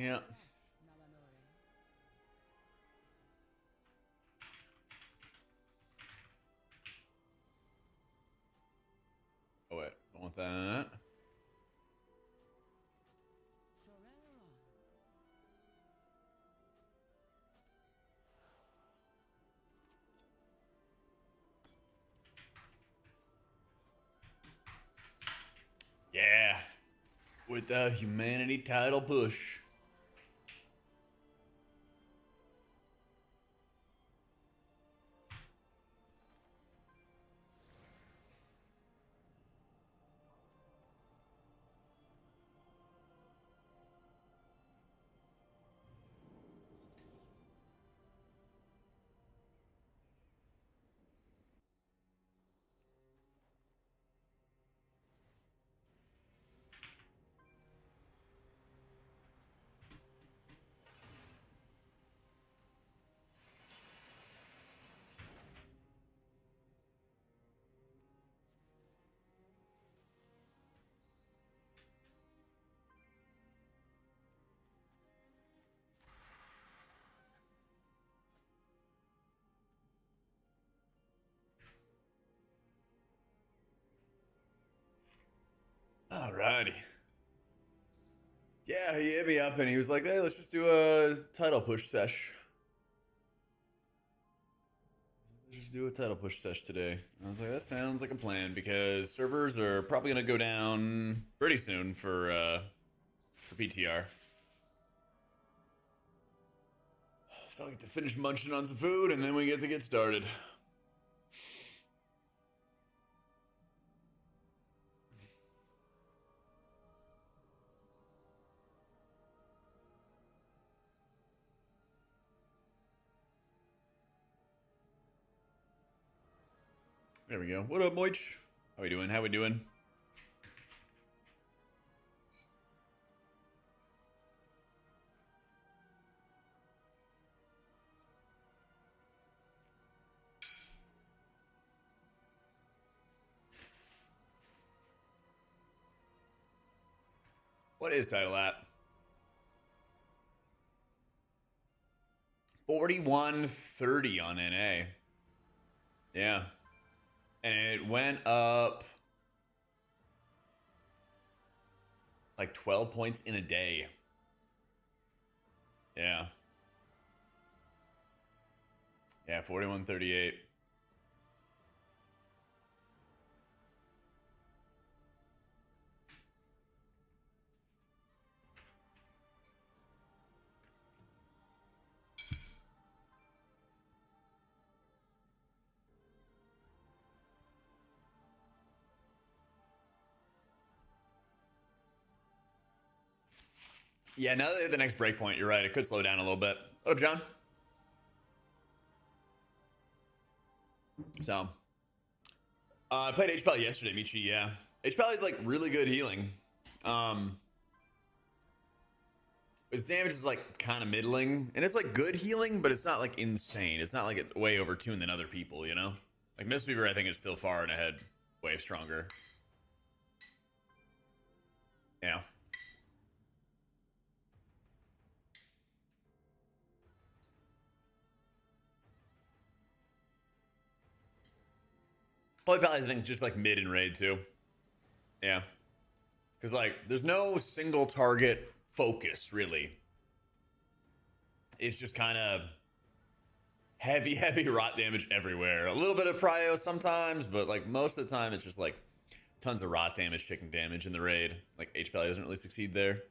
Yeah. Oh wait, don't want that. Yeah. With the humanity title push. Alrighty. Yeah, he hit me up and he was like, hey, let's just do a title push sesh. Let's just do a title push sesh today. I was like, that sounds like a plan because servers are probably gonna go down pretty soon for PTR. So I get to finish munching on some food and then we get to get started. There we go. What up, Moich? How we doing? How we doing? What is title at? 4130 on NA. Yeah. And it went up like 12 points in a day. Yeah. Yeah, 4138. Yeah, now that they're at the next breakpoint, you're right. It could slow down a little bit. What up, John? So, I played HPL yesterday, Michi, yeah. HPL is like really good healing. Its damage is like kind of middling, and it's like good healing, but it's not like insane. It's not like it's way overtuned than other people, you know? Like Mistweaver, I think is still far and ahead, way stronger. Yeah. Probably I think just like mid and raid too. Yeah. Because like there's no single target focus really. It's just kind of heavy rot damage everywhere. A little bit of prio sometimes, but like most of the time it's just like tons of rot damage, chicken damage in the raid. Like HPL doesn't really succeed there.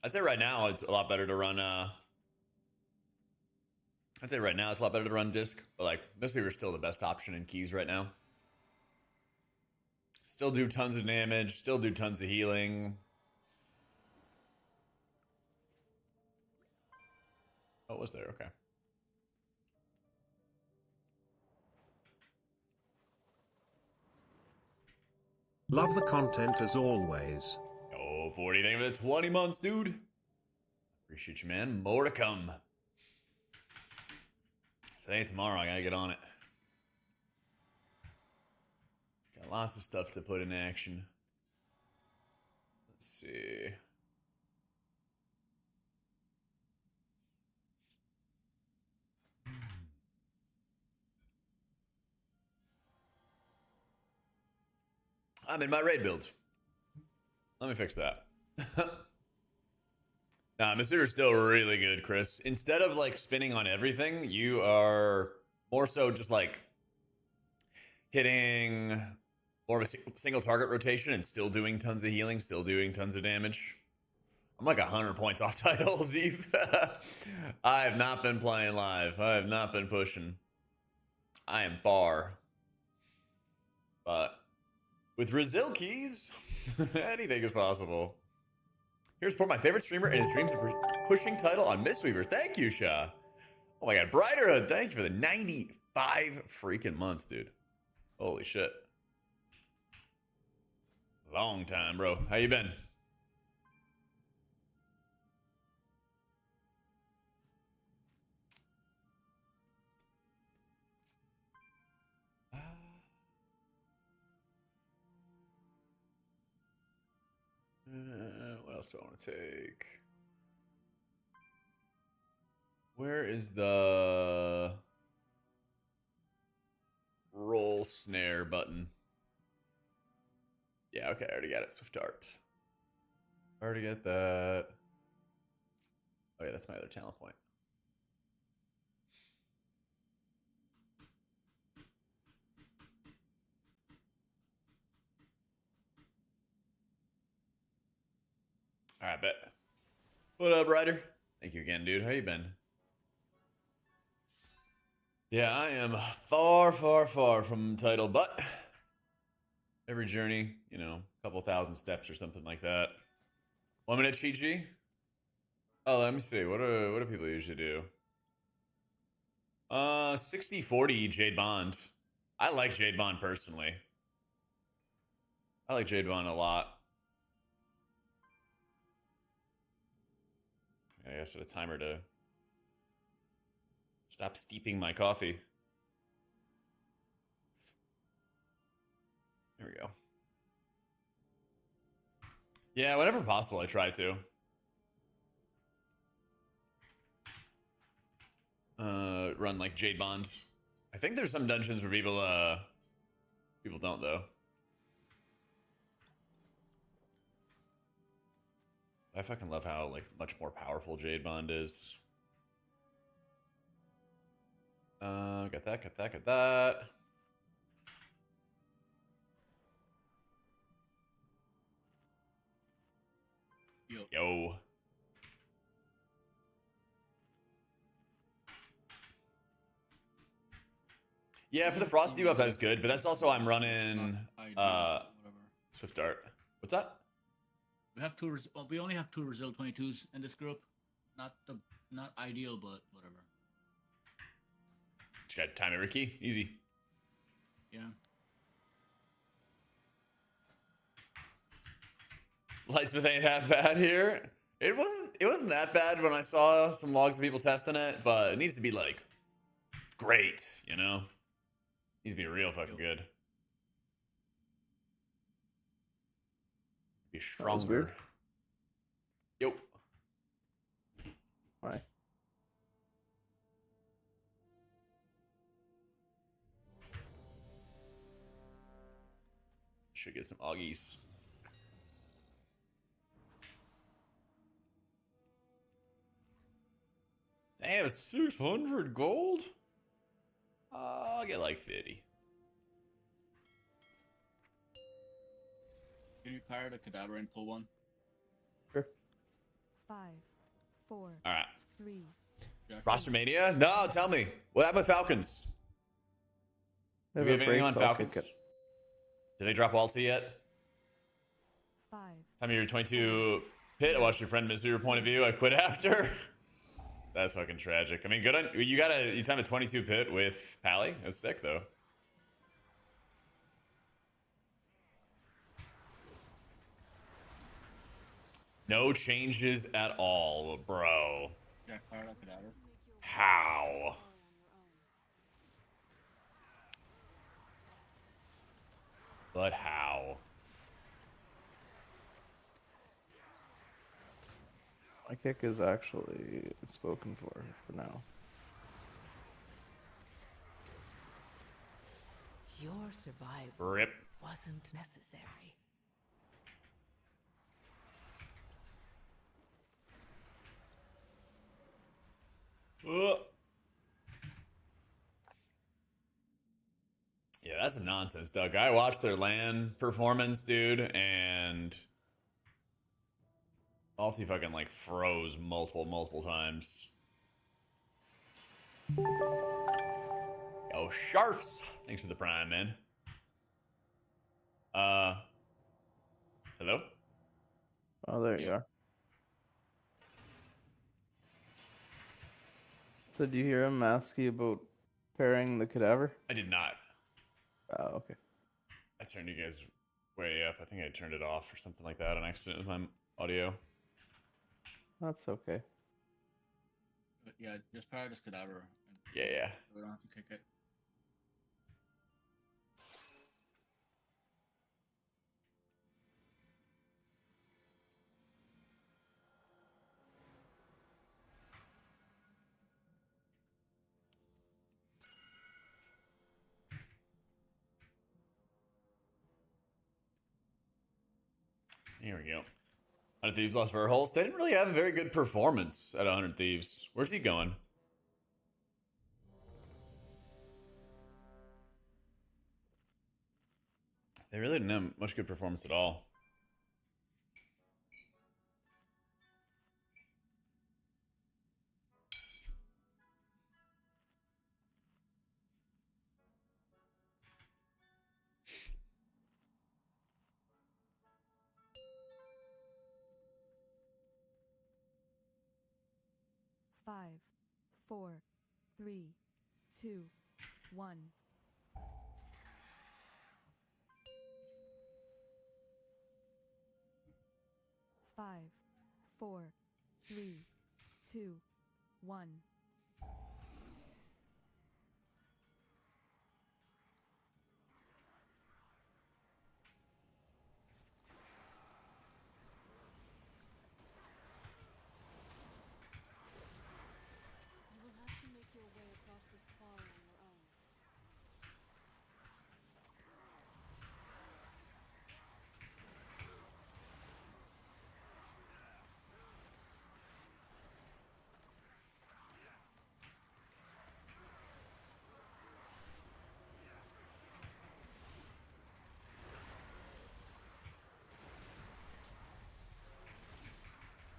I'd say right now it's a lot better to run I'd say right now it's a lot better to run disc, but like Mistweaver's still the best option in keys right now. Still do tons of damage, still do tons of healing. Oh, was there? Okay. Love the content as always. Oh, 40, thank you for the 20 months, dude. Appreciate you, man. More to come. Today and tomorrow, I gotta get on it. Got lots of stuff to put in action. Let's see. I'm in my raid build. Let me fix that. Nah, Masuda's still really good, Chris. Instead of like spinning on everything, you are more so just like hitting more of a single target rotation and still doing tons of healing, still doing tons of damage. I'm like 100 points off titles, Eve. I have not been playing live. I have not been pushing. I am bar. But with Brazil keys, anything is possible. Here's for my favorite streamer and his dreams of pushing title on Mistweaver. Thank you, Sha. Oh my god, Brighterhood, thank you for the 95 freaking months, dude. Holy shit. Long time, bro. How you been? What else do I want to take? Where is the roll snare button? Yeah, okay, I already got it. Swift Art. Already got that. Oh yeah, that's my other talent point. All right, bet. What up, Ryder? Thank you again, dude. How you been? Yeah, I am far, far, far from title, but every journey, you know, a couple thousand steps or something like that. 1 minute cheat G? Oh, let me see. What do people usually do? 60-40 Jade Bond. I like Jade Bond personally. I like Jade Bond a lot. I guess set a timer to stop steeping my coffee. There we go. Yeah, whenever possible, I try to. Run like Jade Bond. I think there's some dungeons where people don't though. I fucking love how like much more powerful Jade Bond is. Got that. Yo. Yeah, for the Frost debuff, that is good, but that's also I'm running Swift Dart. What's that? We have two. We only have 2 Brazil 22s in this group. Not ideal, but whatever. Just got time every key, easy. Yeah. Lightsmith ain't half bad here. It wasn't that bad when I saw some logs of people testing it, but it needs to be like great, you know? Needs to be real fucking good. Be stronger. Yo. Why? Should get some Augies. Damn, it's 600 gold? I'll get like 50. Can you fire the cadaver and pull one? Sure. 5, 4, All right. 3. Roster Mania? No, tell me. What happened with Falcons? Do we have anything on Falcons? Did they drop Waltzy yet? 5. Time of your 22 pit. I watched your friend miss your point of view. I quit after. That's fucking tragic. I mean, good on you time a 22 pit with Pally. That's sick though. No changes at all, bro. Jack fired up cadaver. How? But how? My kick is actually spoken for now. Your survival Rip. wasn't necessary. Yeah, that's some nonsense, Doug. I watched their LAN performance, dude, and Alti fucking like froze multiple times. Yo, Sharfs! Thanks for the prime, man. Hello? Oh, there you are. Did you hear him ask you about pairing the cadaver? I did not. Oh, okay. I turned you guys way up. I think I turned it off or something like that on accident with my audio. That's okay. But yeah, just fire this cadaver. And Yeah. we don't have to kick it. Here we go. 100 Thieves lost Verholst. They didn't really have a very good performance at 100 Thieves. Where's he going? They really didn't have much good performance at all. Five, four, three, two, one. Five, four, three, two, one. You will have to make your way across this quarry on your own.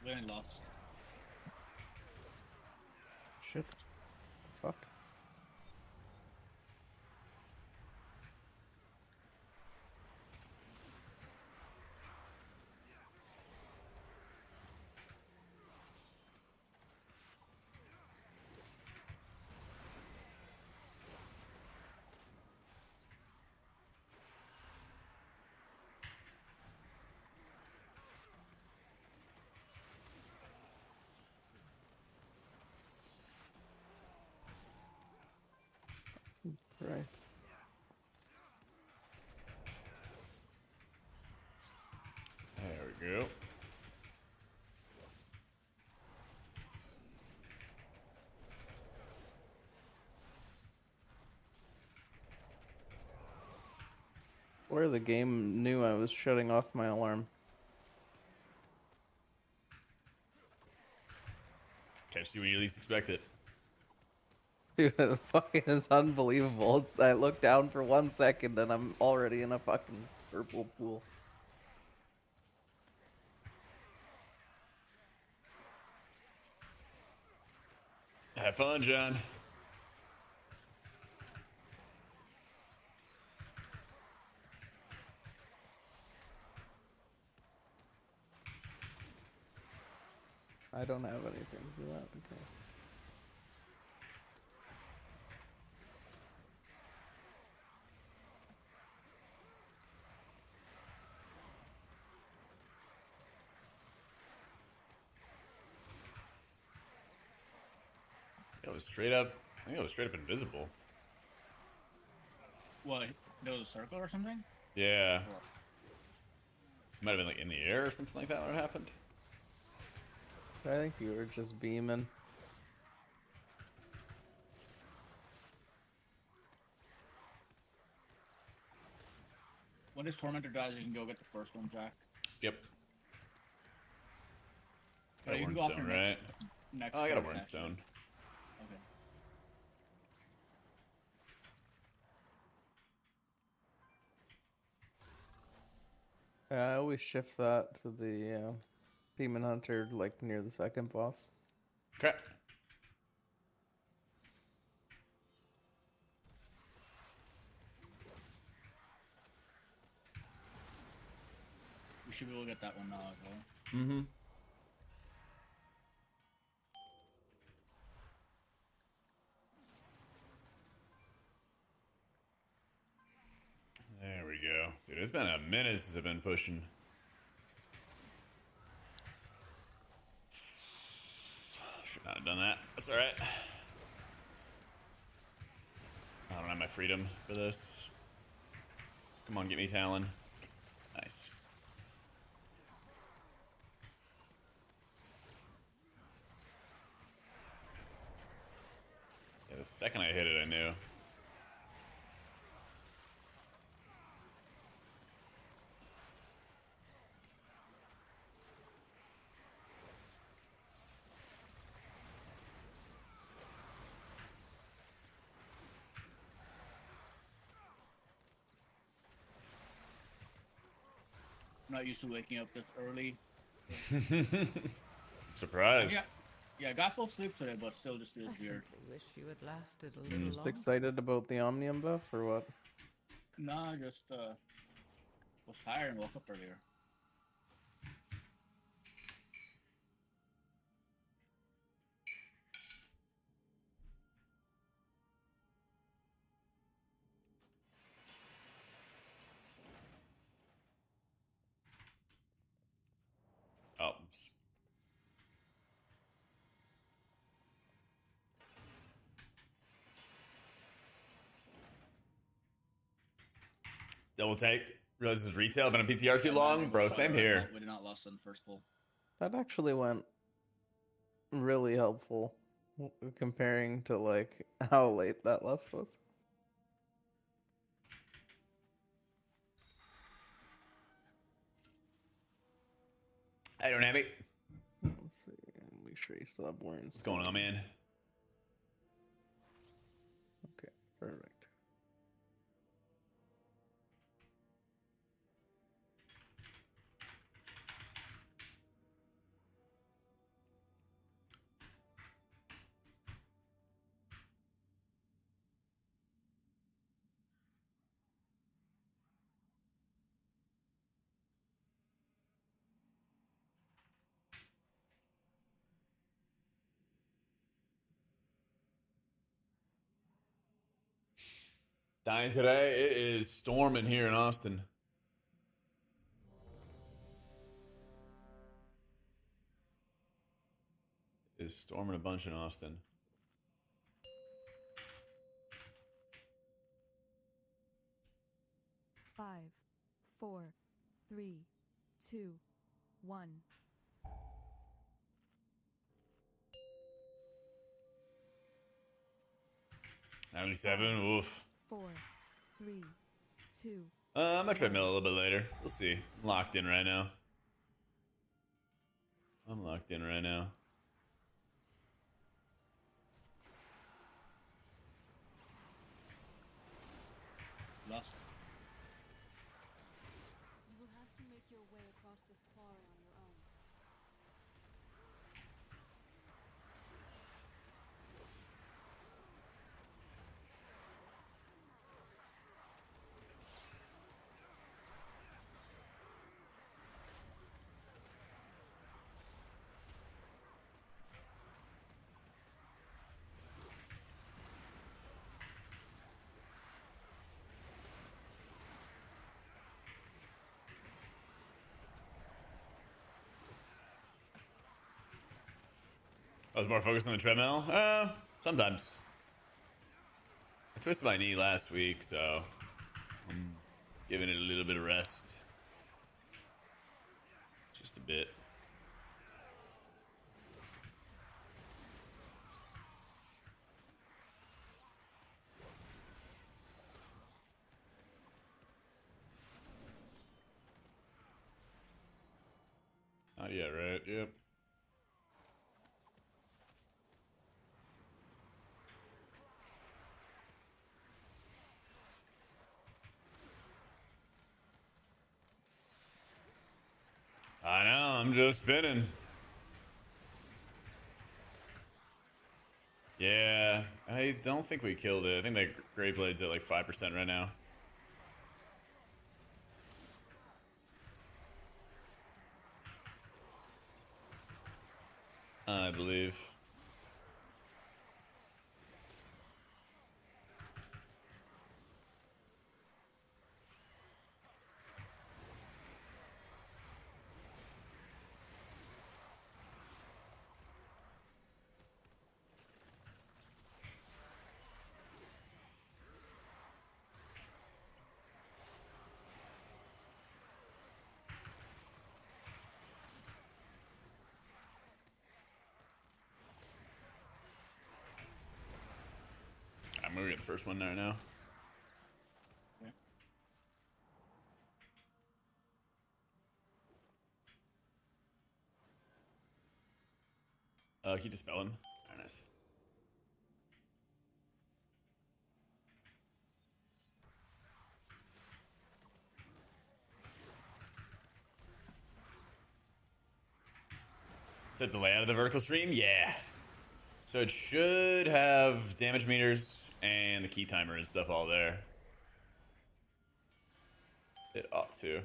Getting lost. Shit. Fuck. Christ. There we go. Where the game knew I was shutting off my alarm. Catch you when you least expect it. Dude, it fucking is unbelievable. I look down for 1 second and I'm already in a fucking purple pool. Have fun, John. I don't have anything for that. Okay. It was straight up. I think it was straight up invisible. What? There was a circle or something? Yeah. Or- Might have been like in the air or something like that when it happened. I think you were just beaming. When this Tormentor dies, you can go get the first one, Jack. Yep. But Got a you can go off your Wurnstone, right? next Oh, I got a first, actually. Wurnstone. Okay. I always shift that to the Demon Hunter, like near the second boss. Okay. We should be able to get that one now as well. Mm-hmm. There we go. Dude, it's been a minute since I've been pushing. Should not have done that. That's alright. I don't have my freedom for this. Come on, get me Talon. Nice. Yeah, the second I hit it, I knew. I'm not used to waking up this early. Surprised. Yeah, I got full sleep today, but still just feels I weird. simply wish you had lasted a little Just longer. excited about the Omnium buff or what? Nah, just was tired and woke up earlier. Oh, oops. Double take. Realize this retail. Been a PTR too long, bro. Same here. We did not lost on the first pull. That actually went really helpful comparing to like how late that lust was. I don't have it. Let's see. Make sure you still have Warren. What's going on, man? Okay, perfect. Dying today. It is storming here in Austin. It is storming a bunch in Austin. Five, four, three, two, one. 97. Oof. 4, 3, 2. I'm gonna treadmill a little bit later. We'll see. I'm locked in right now. Lost. You will have to make your way across this quarry on your own. I was more focused on the treadmill. Sometimes. I twisted my knee last week, so I'm giving it a little bit of rest. Just a bit. Not yet, right? Yep. I know, I'm just spinning. Yeah, I don't think we killed it. I think that Great Blade's at like 5% right now. I believe. I'm gonna get the first one there now. Can you dispel him? Very nice. Set the layout of the vertical stream? Yeah. So it should have damage meters and the key timer and stuff all there. It ought to.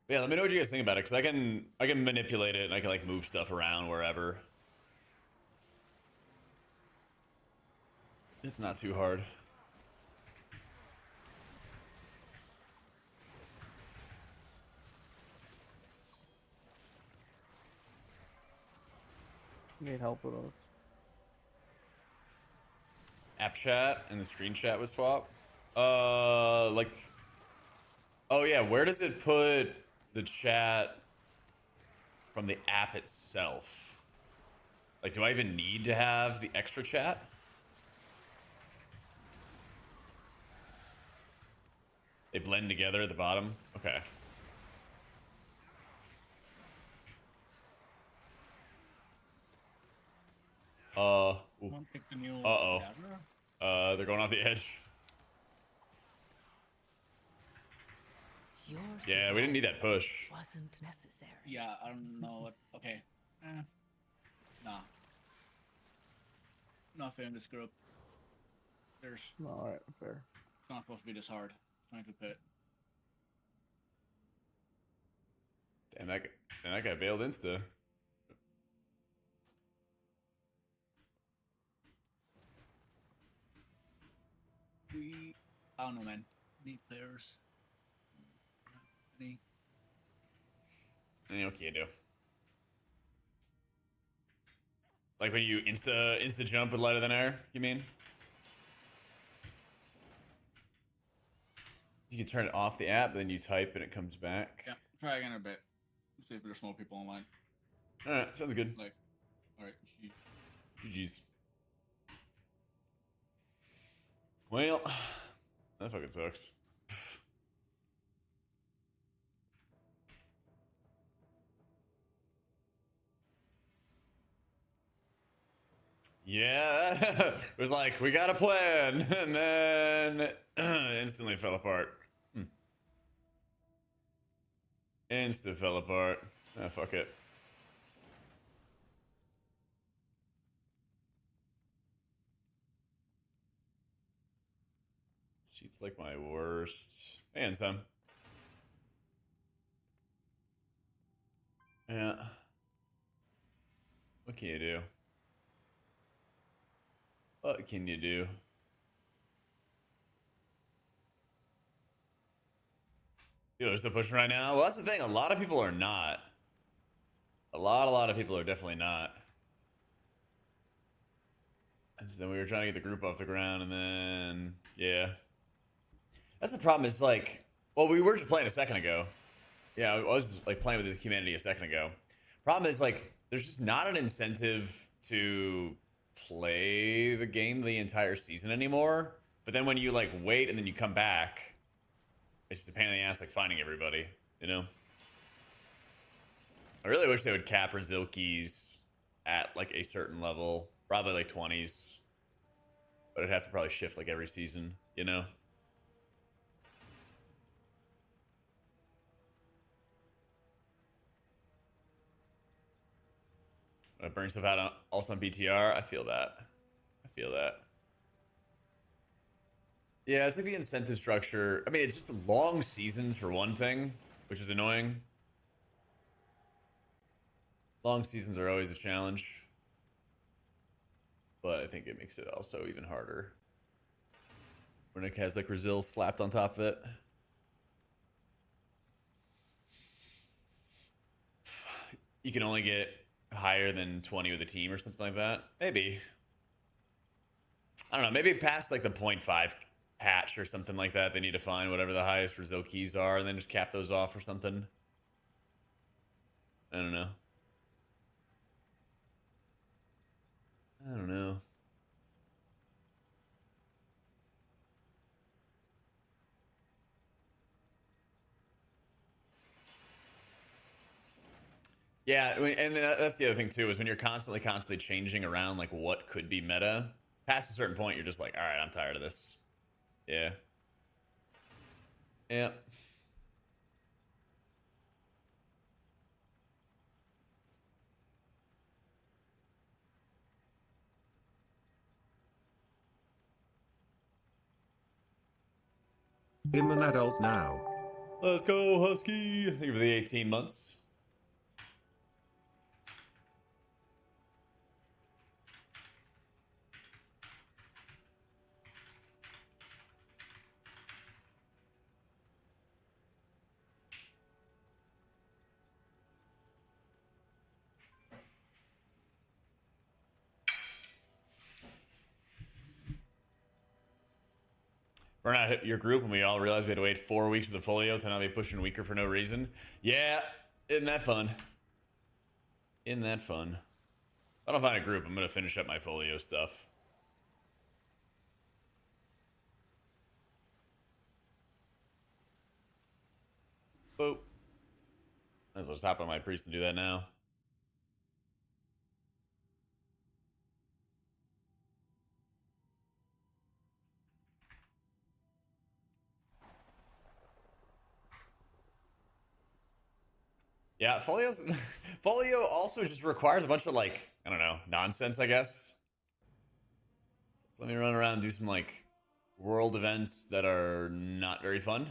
But yeah, let me know what you guys think about it, because I can manipulate it and I can like move stuff around wherever. It's not too hard. Need help with those. App chat and the screen chat was swap. Like, oh yeah, where does it put the chat from the app itself? Like, do I even need to have the extra chat? They blend together at the bottom? Okay. Ooh. Someone picked a new Uh-oh. dagger? They're going off the edge. Your Yeah, we didn't need that push. wasn't necessary. Yeah, I don't know what. Okay. Nah. Not fair in this group. There's Alright, fair. it's not supposed to be this hard. 22 pit. Damn, that guy bailed insta. I don't know, man. Need players. Any. What can you do? Like when you insta jump with lighter than air, you mean? You can turn it off the app, then you type and it comes back. Yeah, try again in a bit. See if there's more people online. Alright, sounds good. Like, alright, GG's. Well, that fucking sucks. Yeah, it was like, we got a plan, and then instantly fell apart. Insta fell apart. Ah, fuck it. Cheats like my worst. And some. Yeah. What can you do? What can you do? People are still pushing right now. Well, that's the thing. A lot of people are not. A lot of people are definitely not. And so then we were trying to get the group off the ground, and then yeah, that's the problem. Is like, well, we were just playing a second ago. Yeah, I was like playing with this humanity a second ago. Problem is like, there's just not an incentive to play the game the entire season anymore. But then when you like wait and then you come back, it's just a pain in the ass like finding everybody, you know? I really wish they would cap Brazil keys at like a certain level, probably like 20s. But it'd have to probably shift like every season, you know? I burn stuff out also on BTR. I feel that. I feel that. Yeah, it's like the incentive structure. I mean, it's just the long seasons for one thing, which is annoying. Long seasons are always a challenge. But I think it makes it also even harder. When it has like Brazil slapped on top of it. You can only get higher than 20 with a team or something like that. Maybe. I don't know. Maybe past like the 0.5 patch or something like that. They need to find whatever the highest Brazil keys are and then just cap those off or something. I don't know. I don't know. Yeah, and then that's the other thing too, is when you're constantly changing around like what could be meta, past a certain point, you're just like, all right, I'm tired of this. Yeah. Yeah. I'm an adult now. Let's go, Husky. Thank you for the 18 months. Burnout hit your group and we all realized we had to wait 4 weeks for the folio to now be pushing weaker for no reason. Yeah, isn't that fun? Isn't that fun? If I don't find a group, I'm going to finish up my folio stuff. Boop. Let's just hop on my priest and do that now. Yeah, Folio also just requires a bunch of like, I don't know, nonsense, I guess. Let me run around and do some like world events that are not very fun.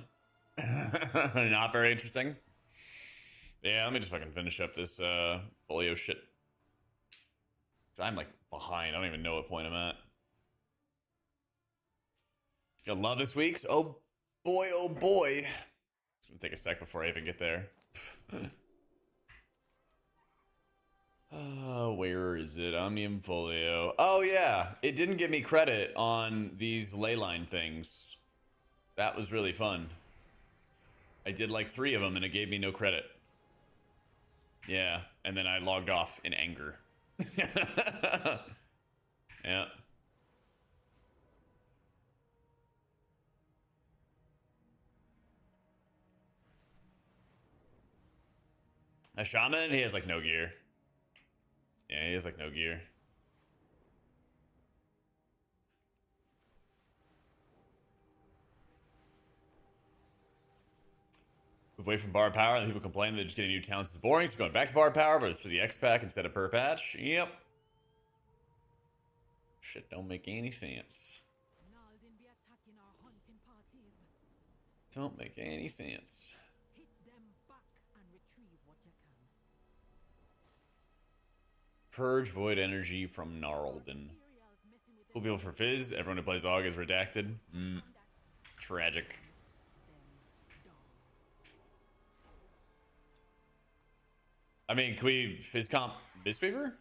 Not very interesting. Yeah, let me just fucking finish up this Folio shit. I'm like behind. I don't even know what point I'm at. You'll love this week's. Oh boy, oh boy. It's gonna take a sec before I even get there. Where is it? Omnium Folio. Oh yeah, it didn't give me credit on these leyline things. That was really fun. I did like 3 of them and it gave me no credit. Yeah, and then I logged off in anger. Yeah. A shaman? He has like no gear. Yeah, he has like no gear. Move away from bar power, and people complain that just getting new talents is boring, so going back to bar power, but it's for the X pack instead of per patch. Yep. Shit don't make any sense. Don't make any sense. Purge void energy from Gnarlden. Cool people for Fizz. Everyone who plays AUG is redacted. Tragic. I mean, can we fizz comp Mistweaver?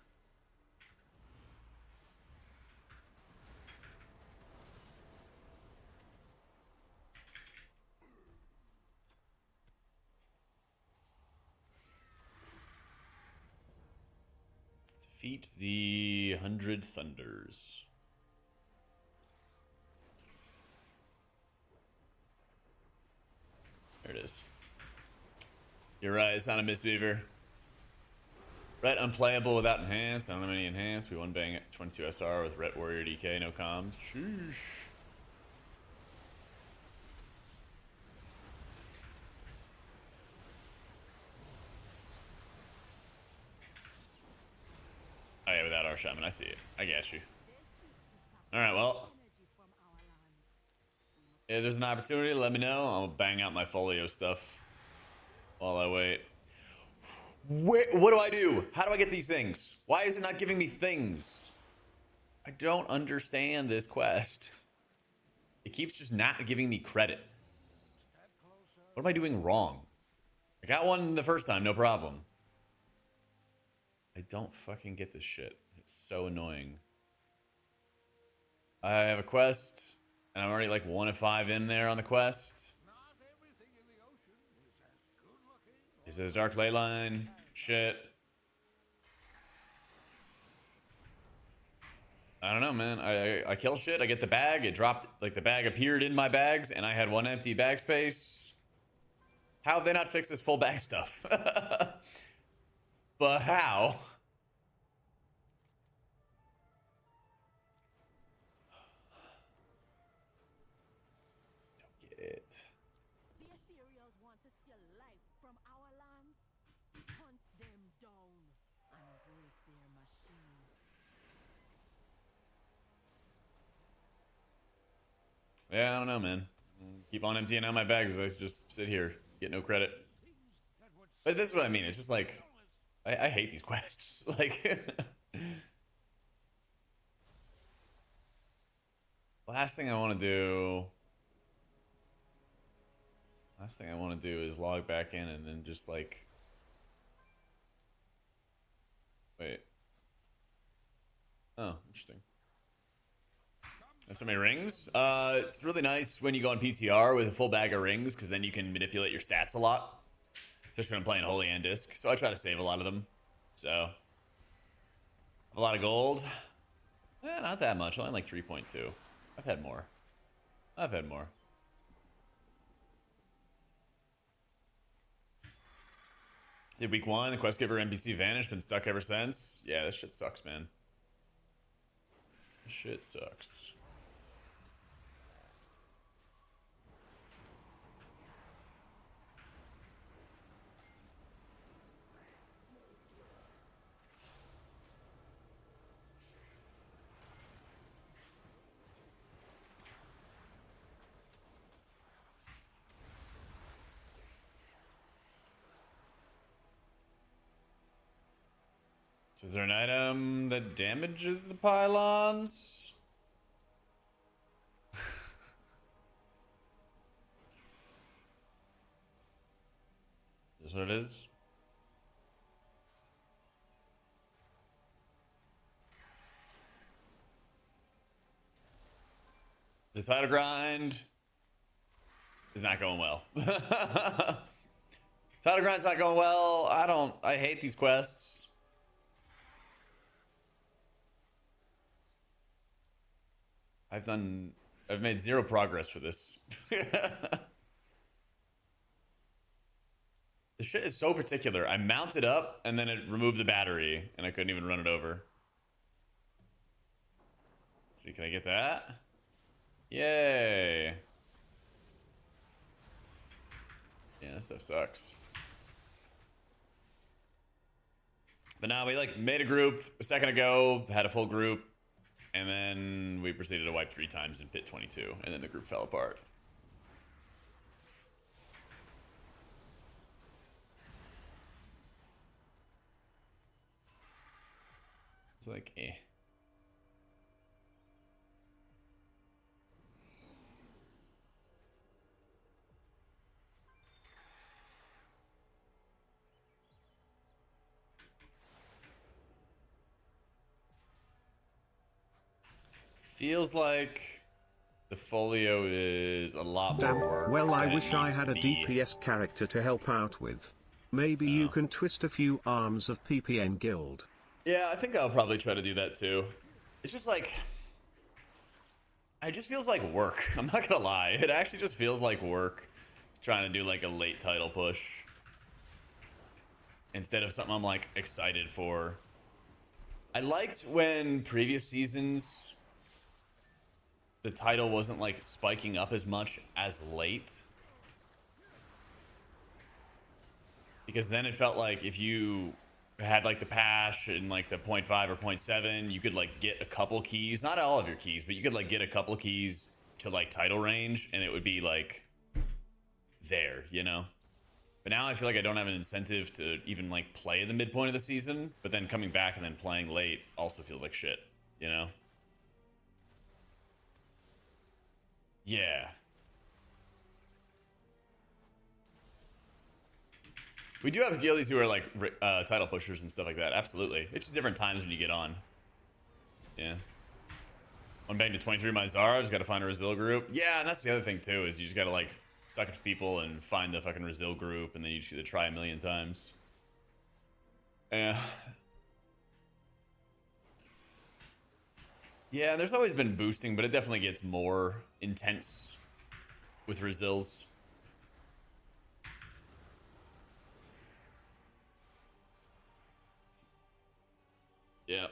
Defeat the 100 Thunders. There it is. You're right, it's not a Mistweaver. Ret unplayable without enhanced. I don't have any enhanced. We one bang at 22 SR with Ret Warrior DK, no comms. Sheesh. Oh yeah, without our shaman, I see it. I got you. Alright, well. If there's an opportunity, let me know. I'll bang out my folio stuff while I wait. What do I do? How do I get these things? Why is it not giving me things? I don't understand this quest. It keeps just not giving me credit. What am I doing wrong? I got one the first time, no problem. I don't fucking get this shit. It's so annoying. I have a quest, and I'm already like 1 of 5 in there on the quest. It says Dark Leyline. Shit. I don't know, man. I kill shit. I get the bag. It dropped, like the bag appeared in my bags, and I had 1 empty bag space. How have they not fixed this full bag stuff? But how? Don't get it. The Ethereals want to steal life from our lands. Hunt them down and break their machines. Yeah, I don't know, man. Keep on emptying out my bags as I just sit here, get no credit. But this is what I mean. It's just like, I hate these quests. Like, last thing I want to do. Last thing I want to do is log back in and then just like. Wait. Oh, interesting. Have so many rings. It's really nice when you go on PTR with a full bag of rings, because then you can manipulate your stats a lot. Just when I'm playing Holy Hand Disc, so I try to save a lot of them. So, a lot of gold. Not that much. Only like 3.2. I've had more. I've had more. Did week 1, the quest giver NPC vanished, been stuck ever since. Yeah, this shit sucks, man. This shit sucks. So is there an item that damages the pylons? Is this what it is? The title grind is not going well. Title grind's not going well. I hate these quests. I've made 0 progress for this. The shit is so particular. I mount it up and then it removed the battery and I couldn't even run it over. Let's see, can I get that? Yay. Yeah, that stuff sucks. But now we like made a group a second ago, had a full group, and then we proceeded to wipe 3 times in pit 22, and then the group fell apart. It's like, eh. Feels like the folio is a lot Damn, more work. well I than it wish I needs had to a be. DPS character to help out with. Maybe you can twist a few arms of PPN Guild. Yeah, I think I'll probably try to do that too. It's just like, it just feels like work. I'm not gonna lie. It actually just feels like work trying to do like a late title push instead of something I'm like excited for. I liked when previous seasons the title wasn't like spiking up as much as late, because then it felt like if you had like the pash and like the 0.5 or 0.7, you could like get a couple keys, not all of your keys, but you could like get a couple keys to like title range and it would be like there, you know? But now I feel like I don't have an incentive to even like play the midpoint of the season, but then coming back and then playing late also feels like shit, you know? Yeah. We do have guildies who are like title pushers and stuff like that. Absolutely. It's just different times when you get on. Yeah. I'm banging to 23 my Zara. Just got to find a Resil group. Yeah, and that's the other thing too, is you just got to like suck up to people and find the fucking Resil group, and then you just get to try a million times. Yeah. Yeah, there's always been boosting, but it definitely gets more intense with Resils. Yep.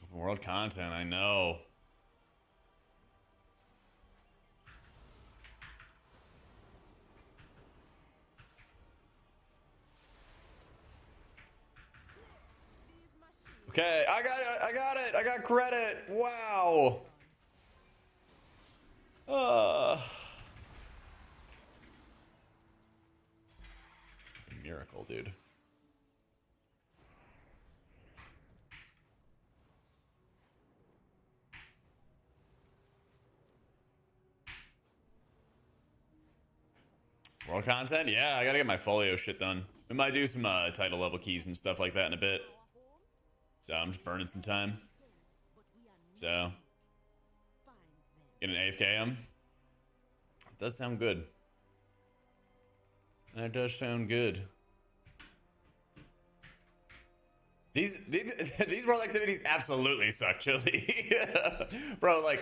Open world content, I know. Okay, I got it, I got it, I got credit. Wow. Miracle, dude. World content? Yeah, I gotta get my folio shit done. We might do some title level keys and stuff like that in a bit. So I'm just burning some time. So, get an AFK him. Does sound good. That does sound good. These world activities absolutely suck, Chili. Bro, like,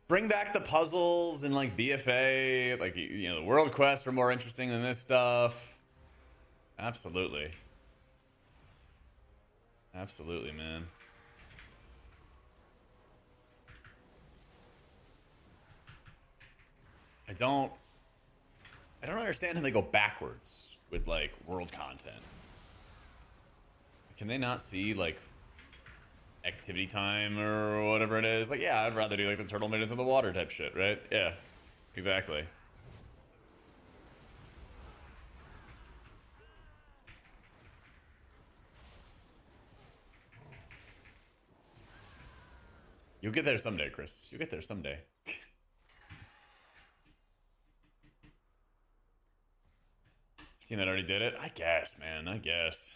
bring back the puzzles and like BFA, like, you know, the world quests are more interesting than this stuff. Absolutely. Absolutely, man. I don't understand how they go backwards with like world content. Can they not see like activity time or whatever it is? Like, yeah, I'd rather do like the turtle made into the water type shit, right? Yeah, exactly. You'll get there someday, Chris. You'll get there someday. Team that already did it? I guess, man. I guess.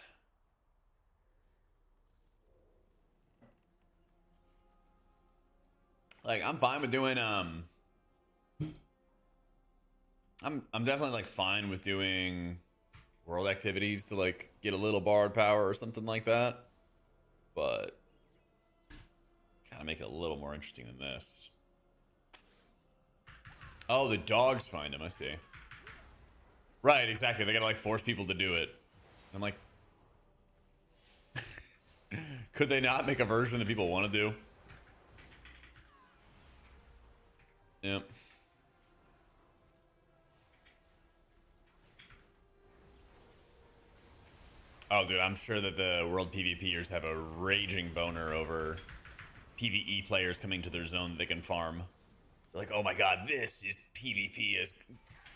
Like, I'm fine with doing I'm definitely like fine with doing world activities to like get a little bard power or something like that. But gotta make it a little more interesting than this. Oh, the dogs find him, I see. Right, exactly. They gotta like force people to do it. I'm like, could they not make a version that people want to do? Yep. Oh, dude, I'm sure that the world PvPers have a raging boner over PvE players coming to their zone that they can farm. They're like, oh my god, this is PvP as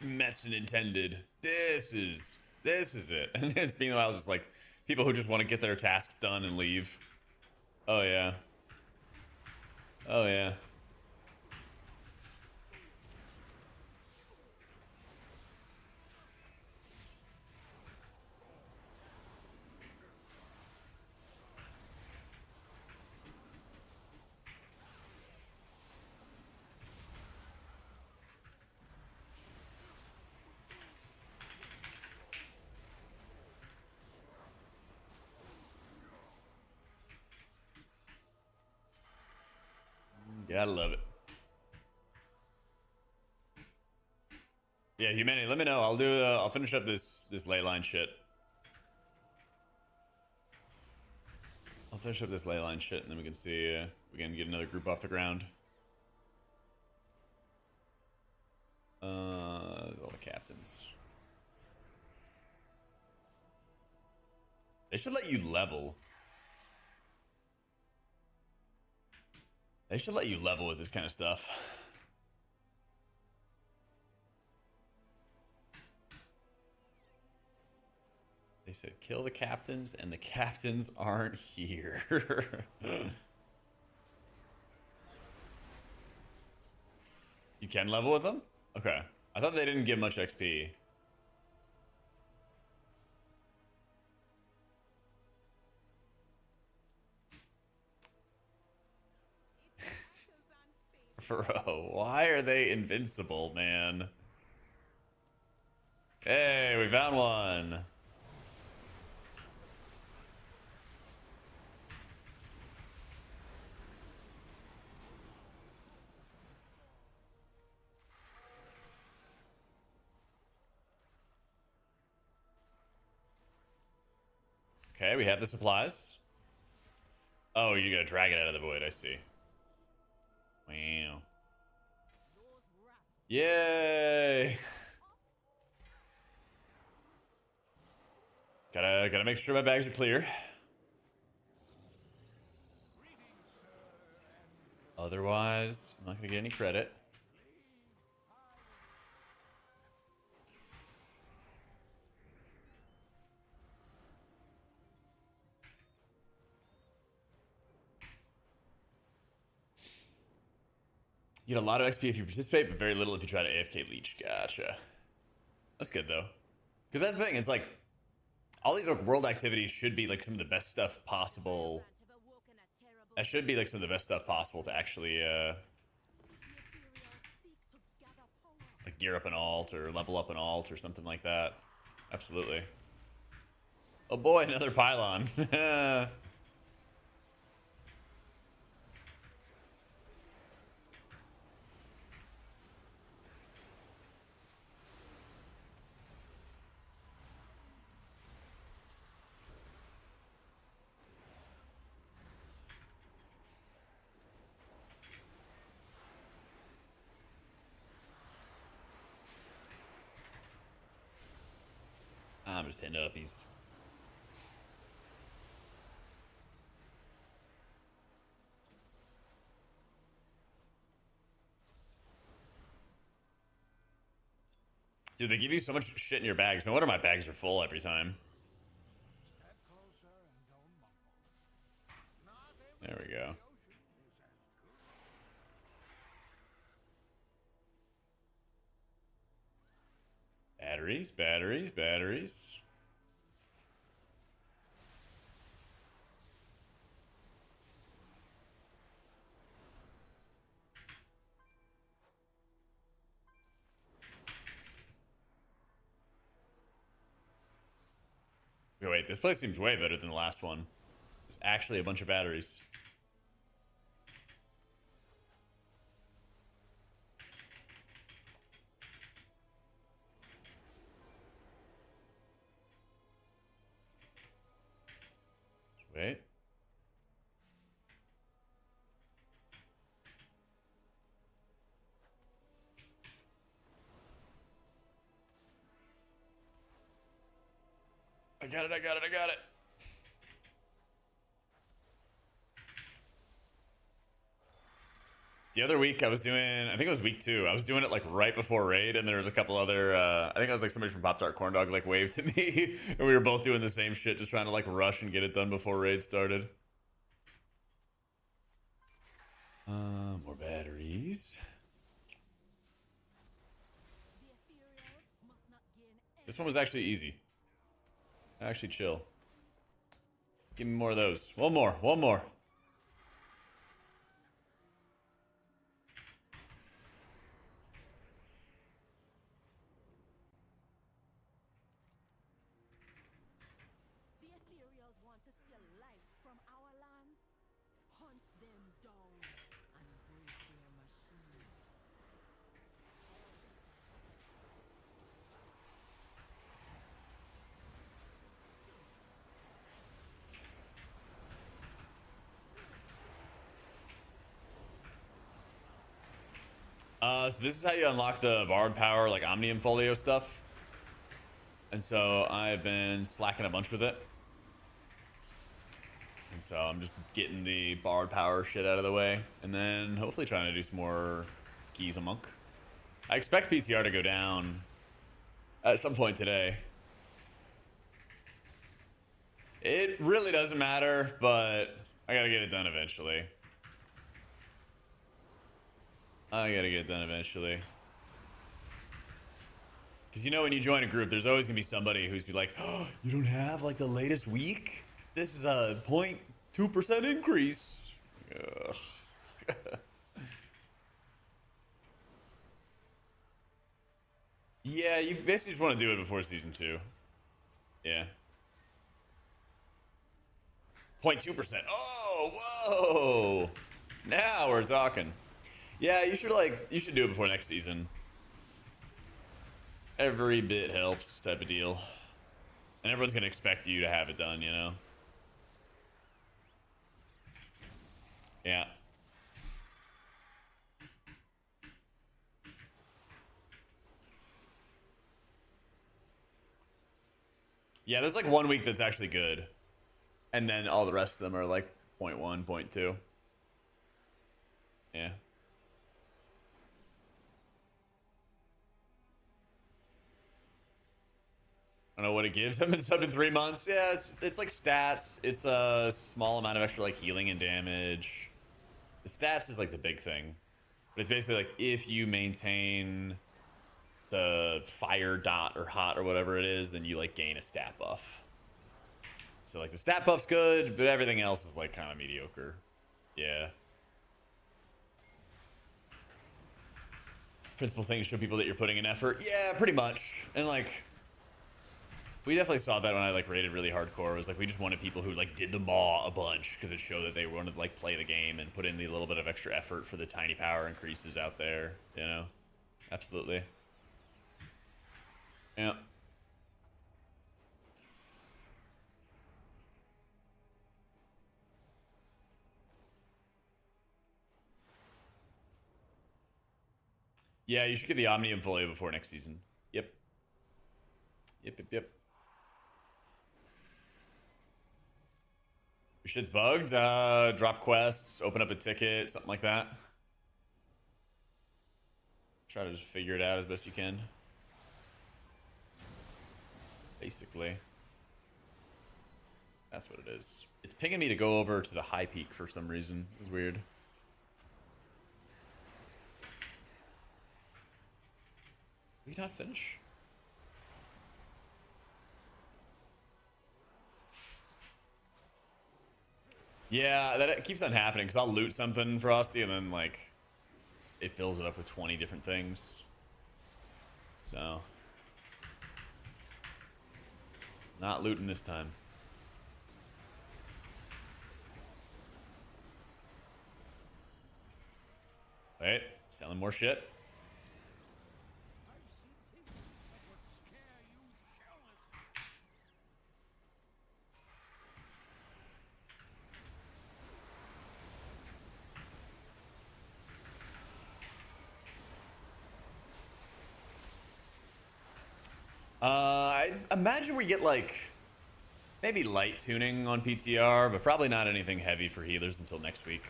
medicine intended. This is it. And it's meanwhile just like people who just want to get their tasks done and leave. Oh yeah. Oh yeah. Gotta love it. Yeah, humanity. Let me know. I'll do. I'll finish up this ley line shit. I'll finish up this ley line shit, and then we can see. We can get another group off the ground. All the captains. They should let you level. They should let you level with this kind of stuff. They said kill the captains, and the captains aren't here. You can level with them? Okay. I thought they didn't give much XP. Bro, why are they invincible, man? Hey, we found one. Okay, we have the supplies. Oh, you're gonna drag it out of the void, I see. Wow. Yay! Gotta make sure my bags are clear. Otherwise, I'm not gonna get any credit. You get a lot of XP if you participate, but very little if you try to AFK leech. Gotcha. That's good though, because that's the thing. Is like all these like, world activities should be like some of the best stuff possible. That should be like some of the best stuff possible to actually like gear up an alt or level up an alt or something like that. Absolutely. Oh boy, another pylon. I'm just hitting uppies. Dude, they give you so much shit in your bags. No wonder my bags are full every time. There we go. Batteries, batteries, batteries. Wait, this place seems way better than the last one. There's actually a bunch of batteries. Wait. I got it, I got it, I got it. The other week I was doing, I think it was week 2. I was doing it like right before raid, and there was a couple other, I think I was like somebody from Pop Tart Corn Dog like waved to me, and we were both doing the same shit, just trying to like rush and get it done before raid started. More batteries. This one was actually easy. Actually chill. Give me more of those. One more, one more. So this is how you unlock the borrowed power, like Omnium Folio stuff. And so I've been slacking a bunch with it. And so I'm just getting the borrowed power shit out of the way. And then hopefully trying to do some more keys on Monk. I expect PTR to go down at some point today. It really doesn't matter, but I gotta get it done eventually. I gotta get it done eventually. Because you know when you join a group, there's always gonna be somebody who's be like, oh, you don't have like the latest week? This is a 0.2% increase. Ugh. Yeah, you basically just want to do it before season 2. Yeah. 0.2%. Oh, whoa. Now we're talking. Yeah, you should do it before next season. Every bit helps type of deal. And everyone's gonna expect you to have it done, you know? Yeah. Yeah, there's like 1 week that's actually good. And then all the rest of them are like 0.1, 0.2. Yeah. I don't know what it gives him. It's up in 3 months. Yeah, it's like stats. It's a small amount of extra like healing and damage. The stats is like the big thing. But it's basically like if you maintain the fire dot or hot or whatever it is, then you like gain a stat buff. So like the stat buff's good, but everything else is like kind of mediocre. Yeah. Principal thing to show people that you're putting in effort. Yeah, pretty much. And like we definitely saw that when I like rated really hardcore. It was like we just wanted people who like did the maw a bunch because it showed that they wanted to like play the game and put in the little bit of extra effort for the tiny power increases out there, you know? Absolutely. Yeah. Yeah, you should get the Omnium Folio before next season. Yep. Yep. Your shit's bugged. Drop quests, open up a ticket, something like that. Try to just figure it out as best you can. Basically. That's what it is. It's pinging me to go over to the high peak for some reason. It was weird. Did we not finish? Yeah, that keeps on happening because I'll loot something, Frosty, and then like it fills it up with 20 different things. So not looting this time. Wait, selling more shit. I imagine we get like maybe light tuning on PTR, but probably not anything heavy for healers until next week.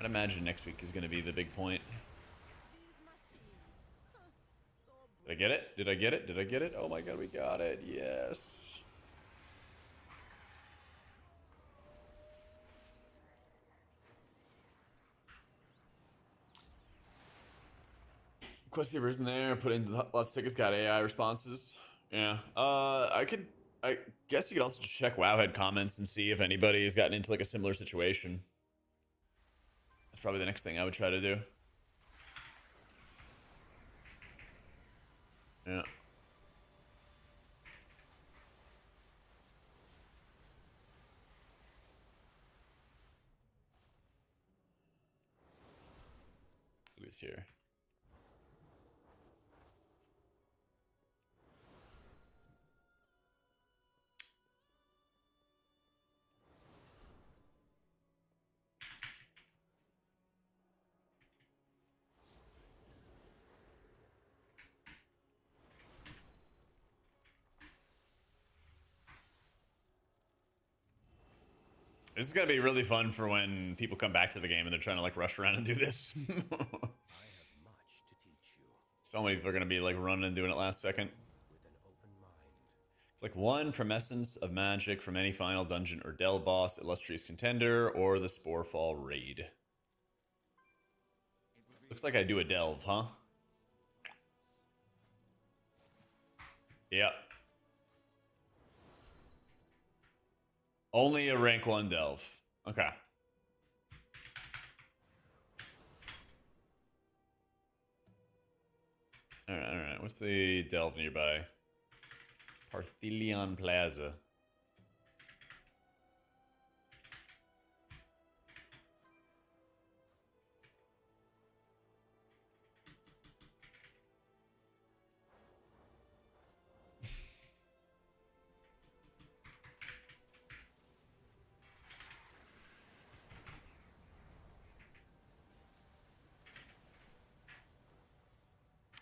I'd imagine next week is going to be the big point. Did I get it? Did I get it? Did I get it? Oh my god, we got it. Yes. Quest Saver isn't there. Put in the lots of tickets. Got AI responses. Yeah. I guess you could also just check Wowhead comments and see if anybody has gotten into like a similar situation. That's probably the next thing I would try to do. Yeah. Who's here? This is gonna be really fun for when people come back to the game and they're trying to like rush around and do this. So many people are gonna be like running and doing it last second. Like one Promescence of Magic from any final dungeon or Dell boss, Illustrious Contender, or the Sporefall Raid. Looks like I do a delve, huh? Yep. Only a rank 1 delve. Okay. Alright. What's the delve nearby? Parthelion Plaza.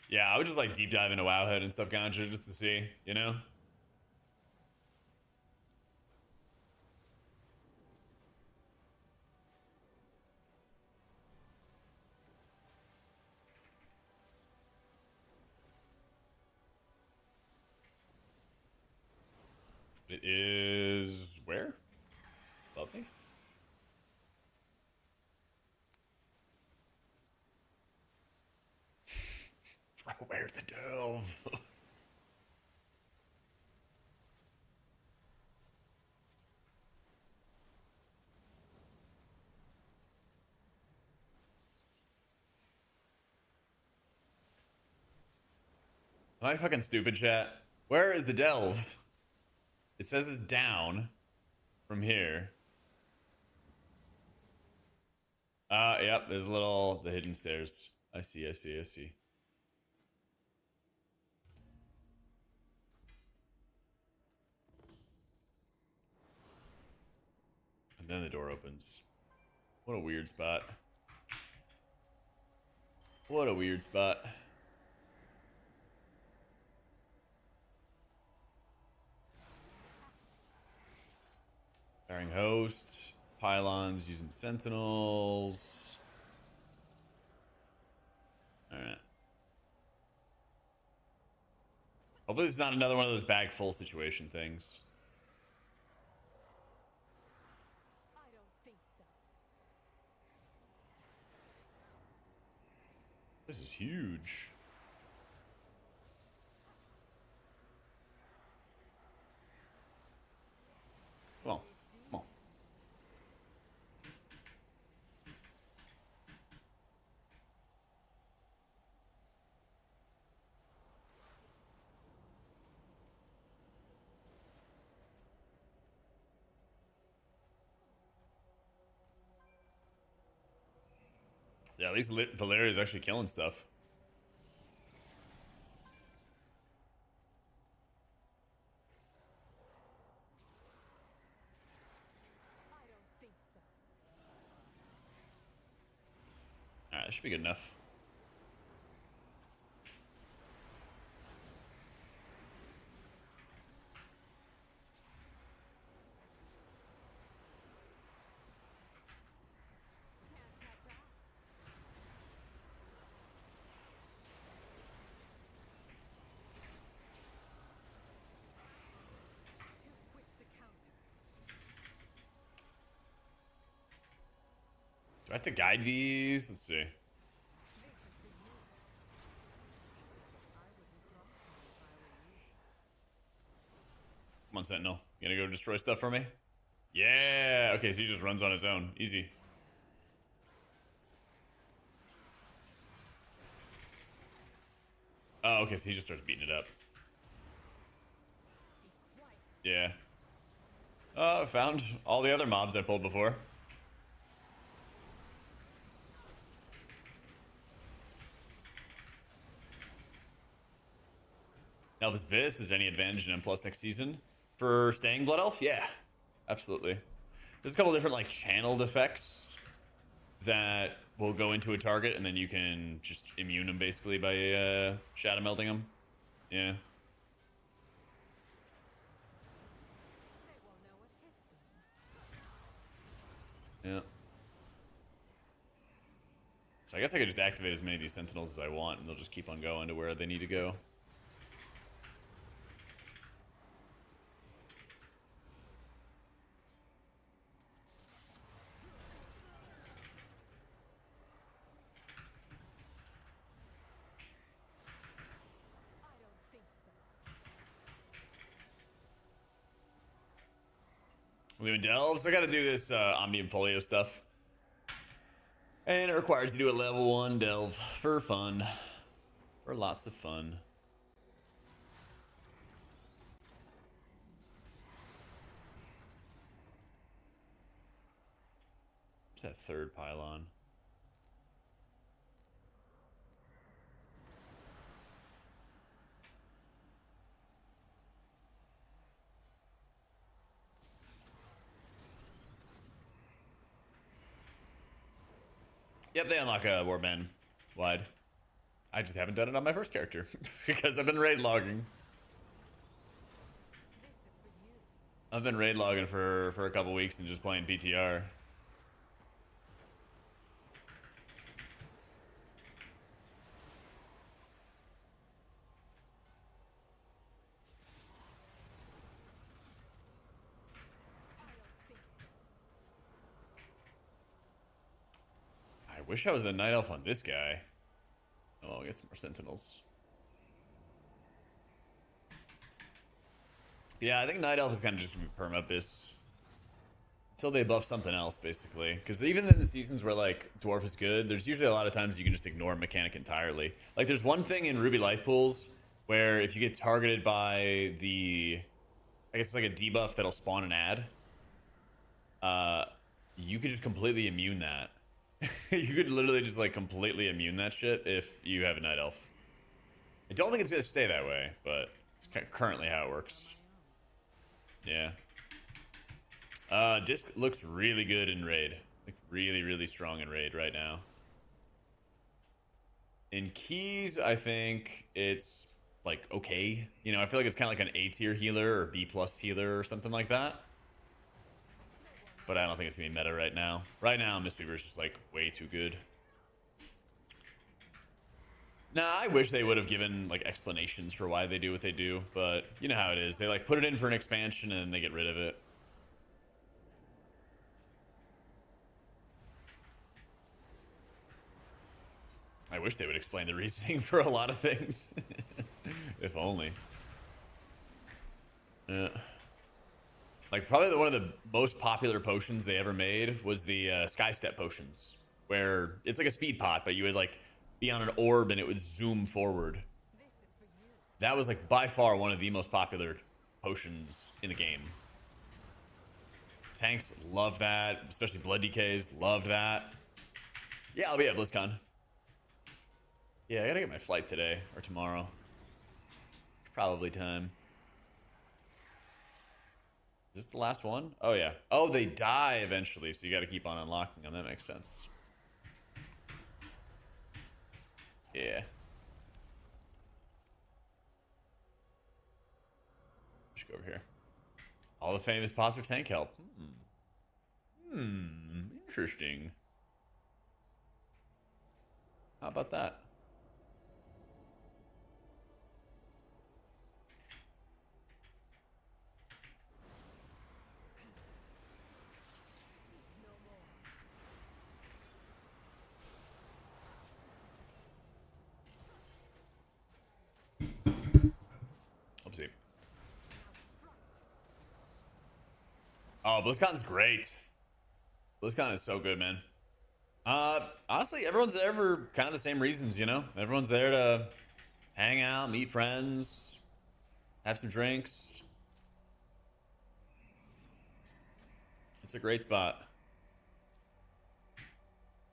Yeah, I would just like deep dive into Wowhead and stuff, Ganja, just to see, you know? It is where? Above me? Bro, where's the delve? Am I fucking stupid, chat? Where is the delve? It says it's down from here. Yep, there's the hidden stairs. I see. And then the door opens. What a weird spot. What a weird spot. Firing host. Pylons using sentinels. Alright. Hopefully it's not another one of those bag full situation things. I don't think so. This is huge. Come on. Come on. Yeah, at least Valeria is actually killing stuff. I don't think so. Alright, that should be good enough. Can't catch us. Too quick to counter. Do I have to guide these? Let's see. Come on, Sentinel. You gonna go destroy stuff for me? Yeah! Okay, so he just runs on his own. Easy. Oh, okay, so he just starts beating it up. Yeah. Found all the other mobs I pulled before. Elvis Biz, if there's any advantage in M+ next season for staying Blood Elf? Yeah, absolutely. There's a couple different like channeled effects that will go into a target, and then you can just immune them basically by shadow melting them. Yeah. They won't know what hit them. Yeah. So I guess I could just activate as many of these sentinels as I want, and they'll just keep on going to where they need to go. We're doing delves. I gotta do this Omnium Folio stuff. And it requires you to do a level 1 delve for fun. For lots of fun. What's that third pylon? Yep, they unlock a warband wide. I just haven't done it on my first character because I've been raid logging. I've been raid logging for a couple weeks and just playing PTR. I wish I was a night elf on this guy. Oh, I'll get some more sentinels. Yeah, I think night elf is kind of just gonna be perma-abyss until they buff something else, basically. Because even in the seasons where like dwarf is good, there's usually a lot of times you can just ignore mechanic entirely. Like there's one thing in Ruby life pools where if you get targeted by the, I guess it's like a debuff that'll spawn an ad. You could just completely immune that. You could literally just like completely immune that shit if you have a night elf. I don't think it's gonna stay that way, but it's currently how it works. Yeah. Disc looks really good in raid. Like really, really strong in raid right now. In keys, I think it's like okay. You know, I feel like it's kind of like an A tier healer or B plus healer or something like that. But I don't think it's gonna be meta right now. Right now, Mistweaver is just like way too good. Nah, I wish they would have given like explanations for why they do what they do, but you know how it is. They like put it in for an expansion and then they get rid of it. I wish they would explain the reasoning for a lot of things. If only. Yeah. Like probably one of the most popular potions they ever made was the Sky Step potions, where it's like a speed pot, but you would like be on an orb and it would zoom forward. That was like by far one of the most popular potions in the game. Tanks love that, especially Blood DKs loved that. Yeah, I'll be at BlizzCon. Yeah, I gotta get my flight today or tomorrow. Probably time. Is this the last one? Oh, yeah. Oh, they die eventually, so you gotta keep on unlocking them. That makes sense. Yeah. Just go over here. All the famous posture tank help. Interesting. How about that? Oopsie. Oh, BlizzCon's great. BlizzCon is so good, man. Honestly, everyone's there for kind of the same reasons, you know? Everyone's there to hang out, meet friends, have some drinks. It's a great spot.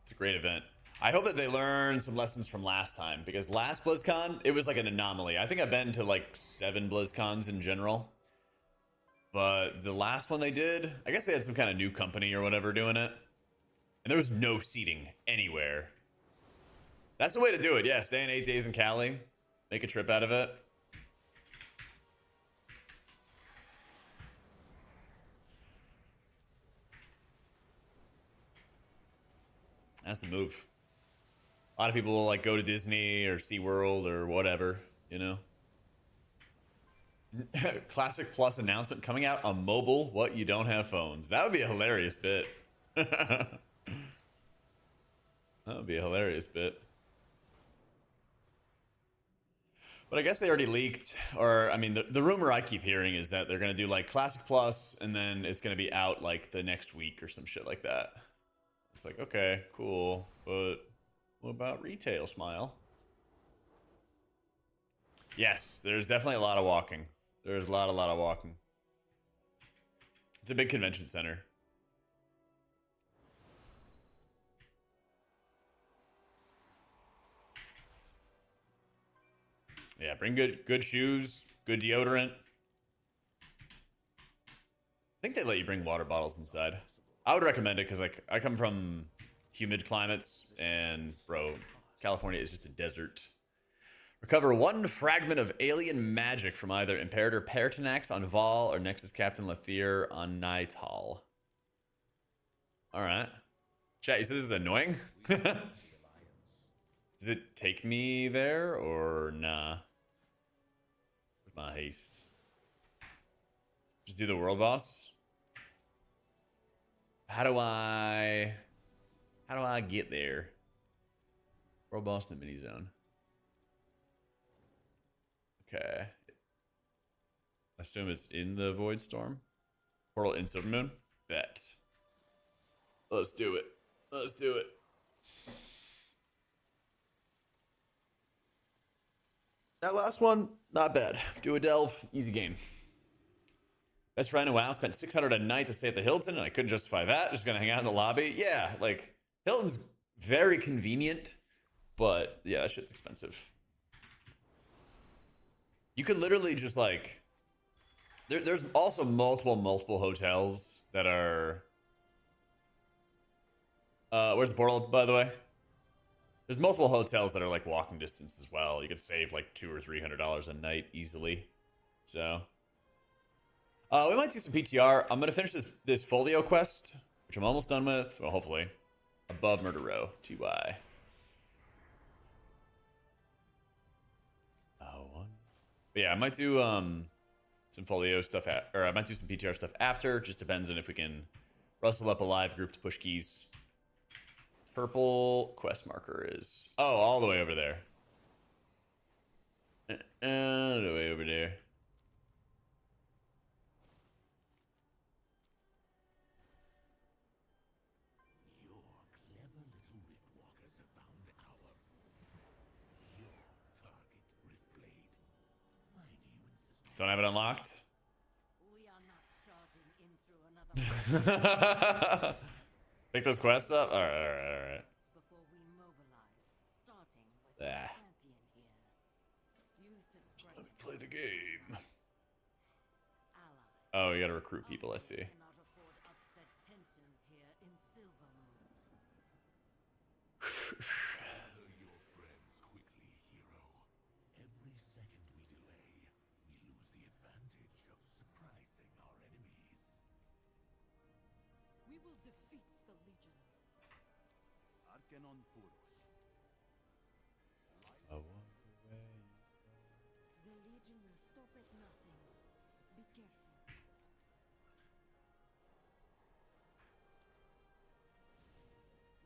It's a great event. I hope that they learn some lessons from last time, because last BlizzCon, it was like an anomaly. I think I've been to like 7 BlizzCons in general. But the last one they did, I guess they had some kind of new company or whatever doing it. And there was no seating anywhere. That's the way to do it. Yeah, stay in 8 days in Cali. Make a trip out of it. That's the move. A lot of people will like go to Disney or SeaWorld or whatever, you know. Classic Plus announcement coming out on mobile. What, you don't have phones? That would be a hilarious bit. That would be a hilarious bit. But I guess they already leaked, or I mean, the rumor I keep hearing is that they're gonna do like Classic Plus, and then it's gonna be out like the next week or some shit like that. It's like, okay, cool, but what about retail, Smile? Yes, there's definitely a lot of walking. There's a lot of walking. It's a big convention center. Yeah, bring good shoes, good deodorant. I think they let you bring water bottles inside. I would recommend it because like I come from humid climates, and bro, California is just a desert. Recover 1 fragment of alien magic from either Imperator Pertinax on Vol or Nexus Captain Lathier on Nighthall. Alright. Chat, you said this is annoying? Does it take me there or nah? With my haste. Just do the world boss? How do I get there? World boss in the mini zone. Okay. Assume it's in the Void Storm. Portal in Silvermoon? Bet. Let's do it. Let's do it. That last one, not bad. Do a delve, easy game. Best friend in WoW spent 600 a night to stay at the Hilton, and I couldn't justify that. Just gonna hang out in the lobby. Yeah, like, Hilton's very convenient, but yeah, that shit's expensive. You could literally just like, there's also multiple hotels that are, where's the portal, by the way? There's multiple hotels that are like walking distance as well. You could save like $200 or $300 a night easily. So, we might do some PTR. I'm gonna finish this Folio quest, which I'm almost done with. Well, hopefully, above Murder Row, TY. But yeah, I might do some Folio stuff, or I might do some PTR stuff after. Just depends on if we can rustle up a live group to push keys. Purple quest marker is, oh, all the way over there. All the way over there. Your clever little riftwalkers have found your target riftblade. Why do you insist? Don't have it unlocked. We are not charging in through another Pick those quests up. All right. before we mobilize, starting with Ah. the champion here. Use discretion. Let me play the game. Ally. Oh, you gotta recruit people. I see. Cannot afford upset tensions here in Silvermoon. Gather your friends quickly, hero. Every second we delay, we lose the advantage of surprising our enemies. We will defeat the Legion. Arcanon Puros. The Legion will stop at nothing. Be careful.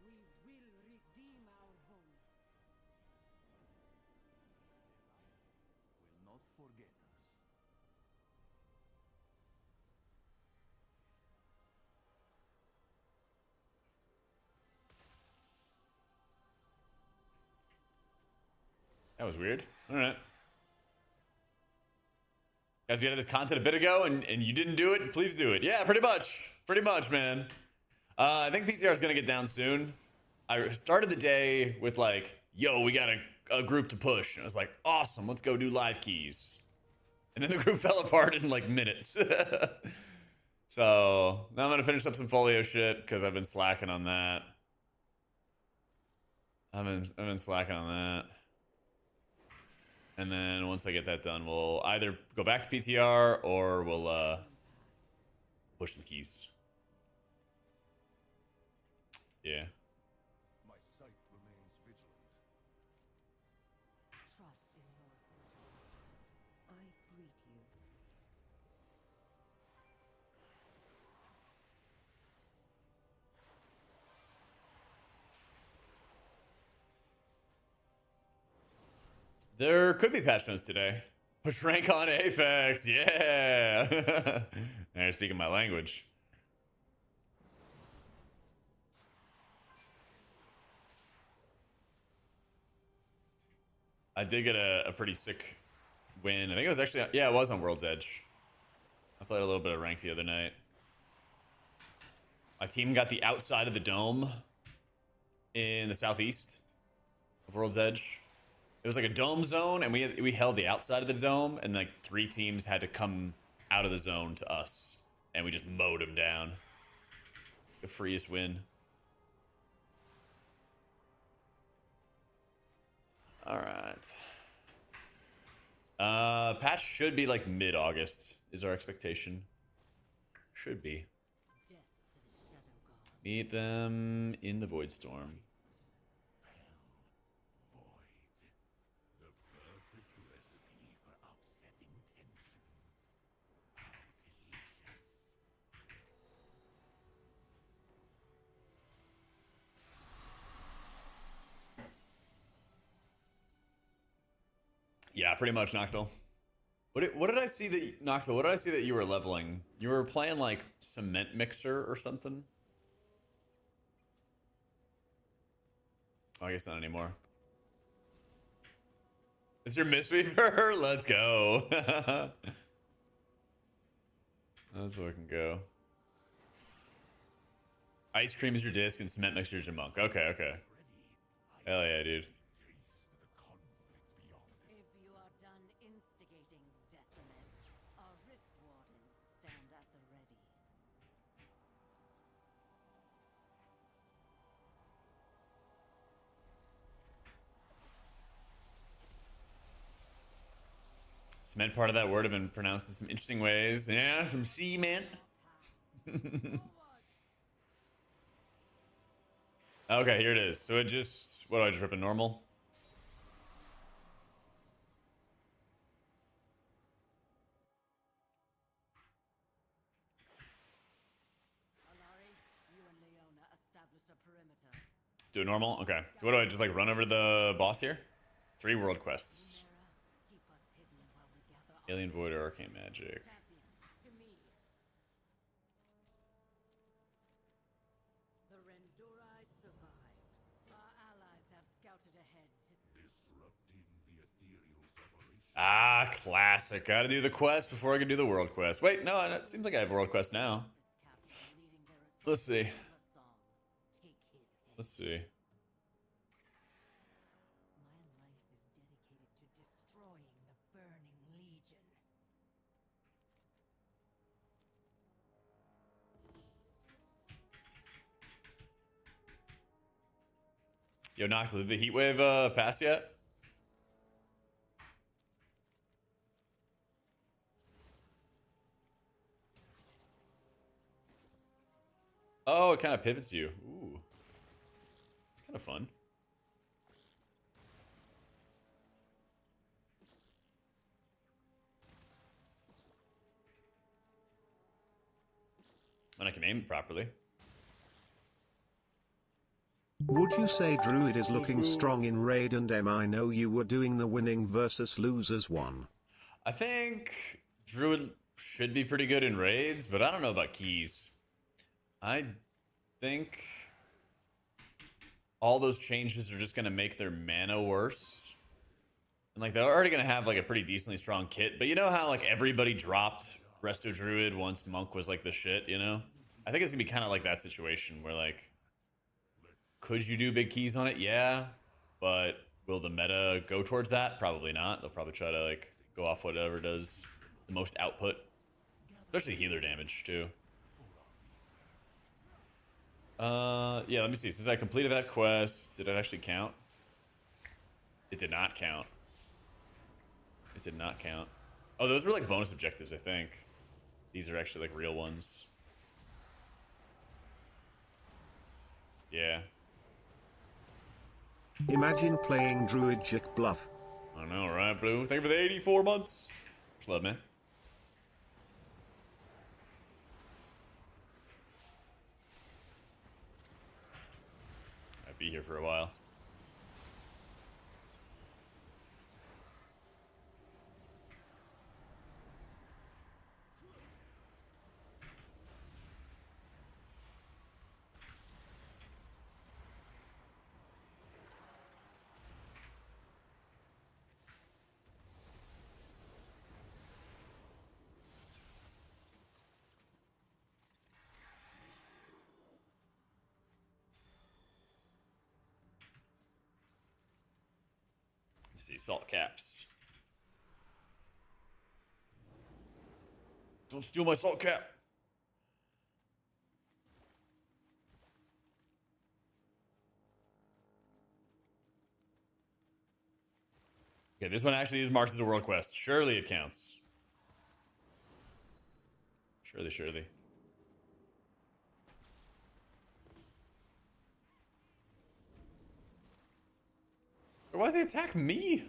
We will redeem our home. Will not forget us. That was weird. All right. Guys, we had this content a bit ago, and you didn't do it. Please do it. Yeah, pretty much. Pretty much, man. I think PTR is going to get down soon. I started the day with like, yo, we got a group to push. And I was like, awesome, let's go do live keys. And then the group fell apart in like minutes. So now I'm going to finish up some Folio shit because I've been slacking on that. I've been slacking on that. And then once I get that done, we'll either go back to PTR or we'll push some keys. Yeah. My There could be patch notes today. Push rank on Apex, yeah. Now you're speaking my language. I did get a pretty sick win. I think it was actually, yeah, it was on World's Edge. I played a little bit of rank the other night. My team got the outside of the dome in the southeast of World's Edge. It was like a dome zone, and we held the outside of the dome, and like 3 teams had to come out of the zone to us, and we just mowed them down. The freest win. All right. Patch should be like mid-August is our expectation. Should be. Meet them in the Void Storm. The perfect recipe for upsetting tensions. Yeah, pretty much, Noctil. What did I see that Noctil? What did I see that you were leveling? You were playing like Cement Mixer or something. Oh, I guess not anymore. It's your Mistweaver? Let's go. Let's fucking go. Ice Cream is your disc and Cement Mixer is your monk. Okay, okay. Hell yeah, dude. If you are done instigating, Decimus, our Rift Wardens stand at the ready. Cement part of that word have been pronounced in some interesting ways. Yeah, from cement. Okay, here it is. So it just, what do I just rip in normal? Alari, you and Leona establish a perimeter. Do it normal? Okay. What do I just like run over the boss here? 3 world quests. Nera, keep us hidden while we gather up Alien Void or Arcane Magic. champion to me. The Rendurai survive. Our allies have scouted ahead to Disrupting the ethereal separation. Ah, classic. Gotta do the quest before I can do the world quest. Wait, no, it seems like I have a world quest now. this captain leading their Let's see. assault of a song. Take his head. Let's see. My life is dedicated to destroying the Burning Legion. Yo, Noctil, did the heat wave pass yet? Oh, it kind of pivots you. Ooh. It's kind of fun. And I can aim it properly. Would you say Druid is looking strong in Raid and M? I know you were doing the winning versus losers one. I think Druid should be pretty good in raids, but I don't know about keys. I think all those changes are just going to make their mana worse. And like they're already going to have like a pretty decently strong kit, but you know how like everybody dropped Resto Druid once Monk was like the shit, you know? I think it's going to be kind of like that situation where like, could you do big keys on it? Yeah, but will the meta go towards that? Probably not. They'll probably try to like go off whatever does the most output, especially healer damage too. Yeah, let me see. Since I completed that quest, did it actually count? It did not count. It did not count. Oh, those were like bonus objectives, I think. These are actually like real ones. Yeah. Imagine playing DruidJak bluff. I know, right, Blue? Thank you for the 84 months. Much love, man. I'll be here for a while. see, salt caps. Don't steal my salt cap. Okay, this one actually is marked as a world quest. Surely it counts. Surely, surely. Why does he attack me?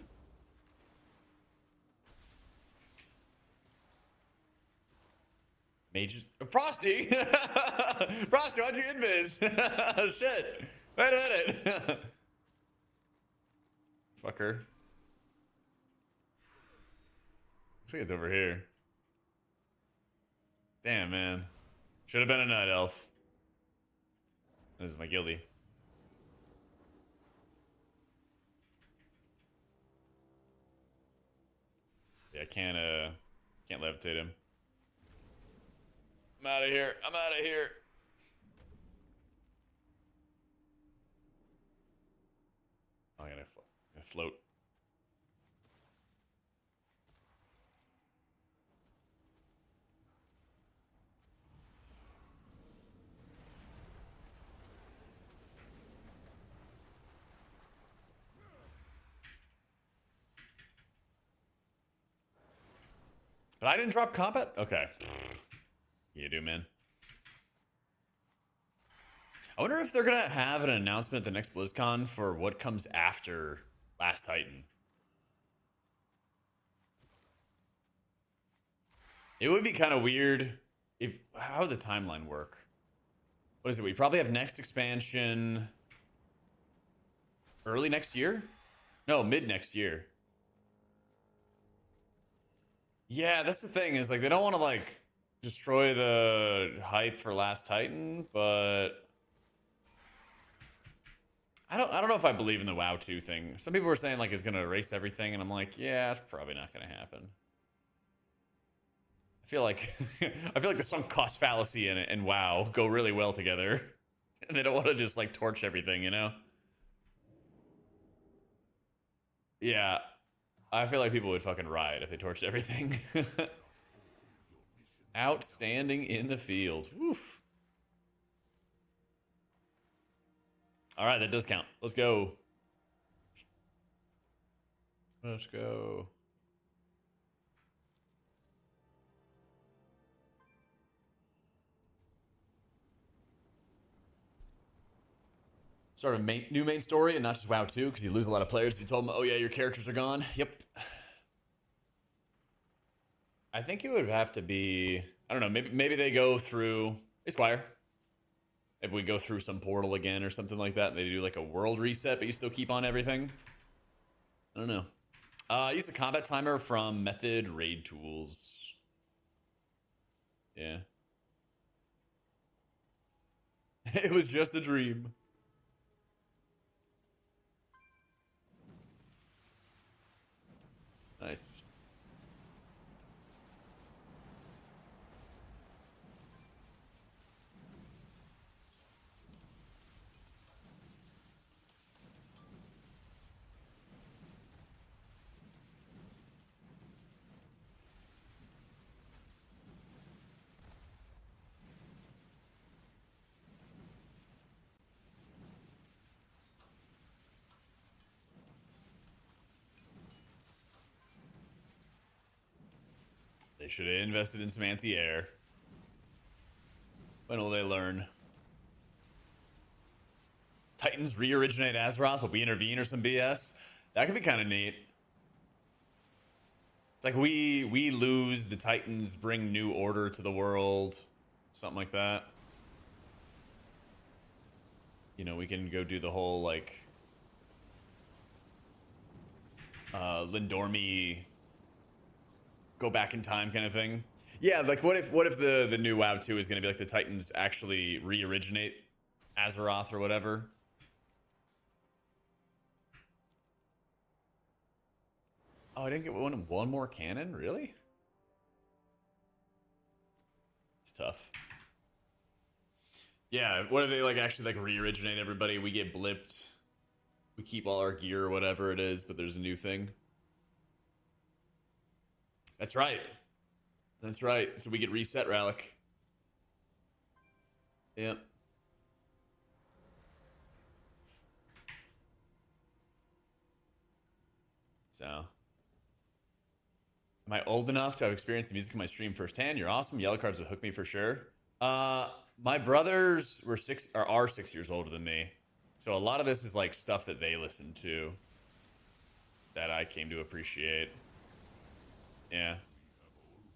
Mage. Frosty! Frosty, why'd you invis? Shit. Wait a minute. Fucker. Looks like it's over here. Damn, man. Should have been a night elf. This is my guilty. Yeah, I can't levitate him. I'm out of here. I'm out of here. I'm gonna float. But I didn't drop combat? Okay. You do, man. I wonder if they're gonna have an announcement at the next BlizzCon for what comes after Last Titan. It would be kind of weird if... How would the timeline work? What is it? We probably have next expansion... early next year? No, mid next year. Yeah, that's the thing, is like they don't want to like destroy the hype for Last Titan, but I don't know if I believe in the WoW 2 thing. Some people were saying like it's gonna erase everything, and I'm like, yeah, it's probably not gonna happen. I feel like the sunk cost fallacy and WoW go really well together. And they don't want to just like torch everything, you know? Yeah. I feel like people would fucking riot if they torched everything. Outstanding in the field. Woof. All right, that does count. Let's go. Let's go. Start a new main story and not just WoW 2, because you lose a lot of players if you told them, oh yeah, your characters are gone. Yep. I think it would have to be, I don't know, maybe they go through, hey Squire. If we go through some portal again or something like that, and they do like a world reset, but you still keep on everything. I don't know. Use the combat timer from Method Raid Tools. Yeah. It was just a dream. Nice. They should have invested in some anti-air. When will they learn? Titans re-originate Azeroth, but we intervene or some BS? That could be kind of neat. It's like we lose, the Titans bring new order to the world. Something like that. You know, we can go do the whole, like... Lindormi... go back in time kind of thing. Yeah, like what if the new WoW 2 is going to be like the Titans actually re-originate Azeroth or whatever? Oh, I didn't get one more cannon? Really? It's tough. Yeah, what if they like actually like re-originate everybody? We get blipped. We keep all our gear or whatever it is, but there's a new thing. That's right. That's right. So we get reset Relic. Yep. So, am I old enough to have experienced the music in my stream firsthand? You're awesome. Yellow cards would hook me for sure. My brothers are 6 years older than me, so a lot of this is like stuff that they listen to that I came to appreciate. Yeah.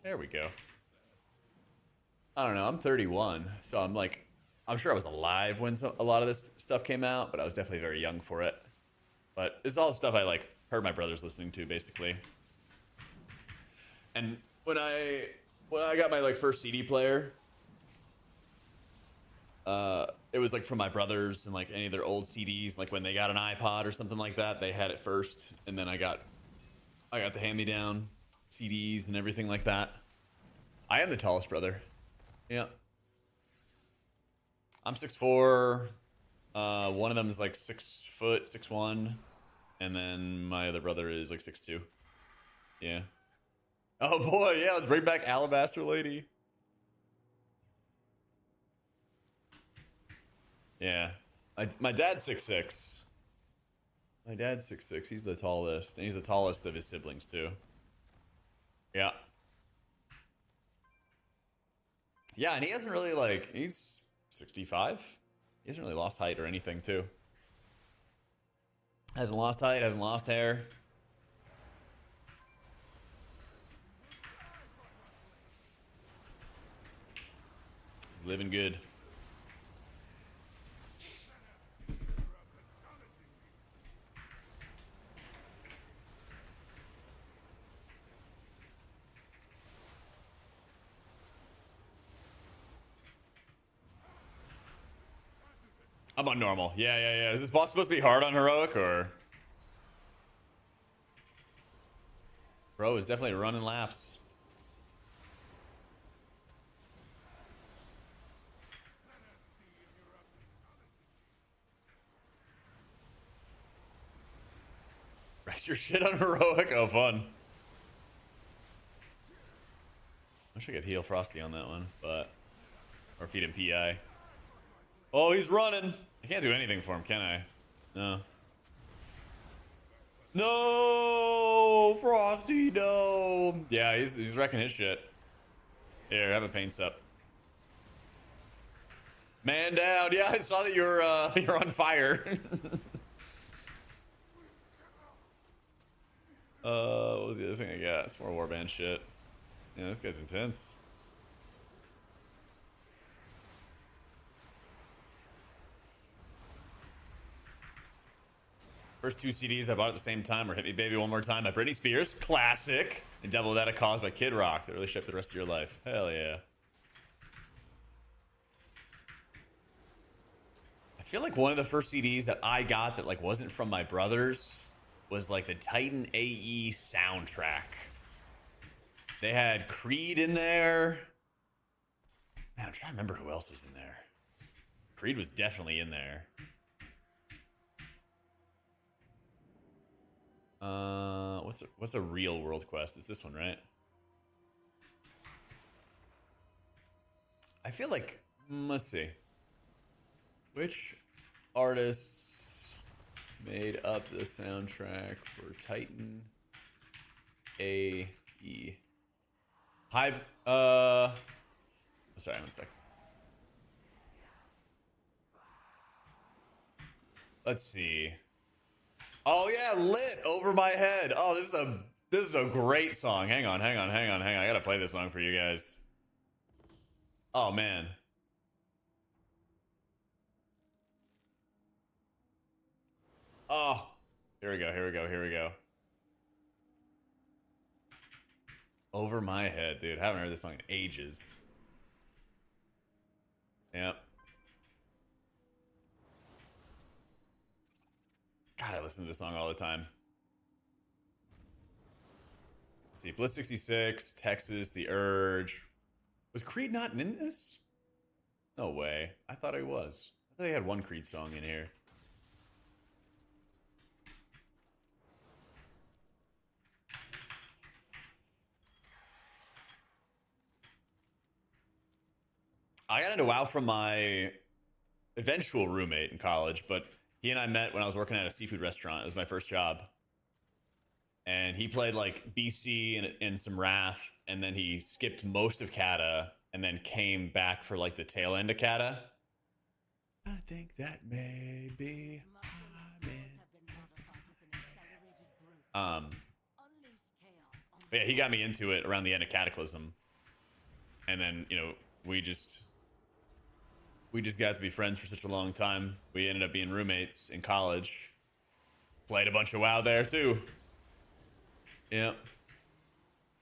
There we go. I don't know. I'm 31, so I'm sure I was alive when a lot of this stuff came out, but I was definitely very young for it. But it's all stuff I like heard my brothers listening to, basically. And when I got my like first CD player, it was like from my brothers and like any of their old CDs. Like when they got an iPod or something like that, they had it first, and then I got the hand-me-down CDs and everything like that. I am the tallest brother. Yeah. I'm 6'4". One of them is like 6 foot, 6'1", and then my other brother is like 6'2". Yeah. Oh boy, yeah, let's bring back Alabaster Lady. Yeah. My dad's 6'6". My dad's 6'6". He's the tallest. And he's the tallest of his siblings, too. Yeah. Yeah, and he hasn't really, like, he's 65. He hasn't really lost height or anything, too. Hasn't lost height, hasn't lost hair. He's living good. I'm on normal. Yeah. Is this boss supposed to be hard on heroic, or? Bro is definitely running laps. Rest your shit on heroic. Oh, fun. I wish I could heal Frosty on that one, but or feed him PI. Oh, he's running. I can't do anything for him, can I? No. No, Frosty, no. Yeah, he's wrecking his shit. Here, have a paint sup. Man down. Yeah, I saw that you're on fire. What was the other thing I got? It's more warband shit. Yeah, this guy's intense. First 2 CDs I bought at the same time were Hit Me Baby One More Time by Britney Spears. Classic. And Devil Without a Cause by Kid Rock. That really shaped the rest of your life. Hell yeah. I feel like one of the first CDs that I got that like wasn't from my brothers was like the Titan AE soundtrack. They had Creed in there. Man, I'm trying to remember who else was in there. Creed was definitely in there. What's a real world quest? It's this one, right? I feel like, let's see. Which artists made up the soundtrack for Titan AE? Sorry, one sec. Let's see. Oh yeah, Lit Over My Head. Oh, this is a great song. Hang on. I gotta play this song for you guys. Oh man. Oh, here we go. Over My Head, dude. Haven't heard this song in ages. Yep. God, I listen to this song all the time. Let's see, Bliss 66, Texas, The Urge. Was Creed not in this? No way. I thought he was. I thought he had one Creed song in here. I got into WoW from my eventual roommate in college, but he and I met when I was working at a seafood restaurant. It was my first job. And he played like BC and some Wrath, and then he skipped most of Kata and then came back for like the tail end of Kata. I think that may be but yeah, he got me into it around the end of Cataclysm. And then, you know, we just got to be friends for such a long time. We ended up being roommates in college. Played a bunch of WoW there too. Yeah.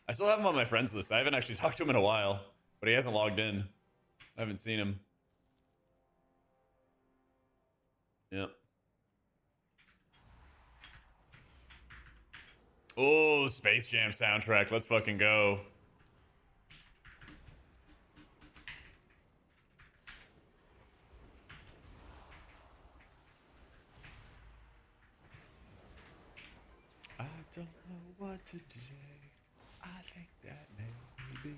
I still have him on my friends list. I haven't actually talked to him in a while, but he hasn't logged in. I haven't seen him. Yep. Oh, Space Jam soundtrack. Let's fucking go. I don't know what to do. I think that may be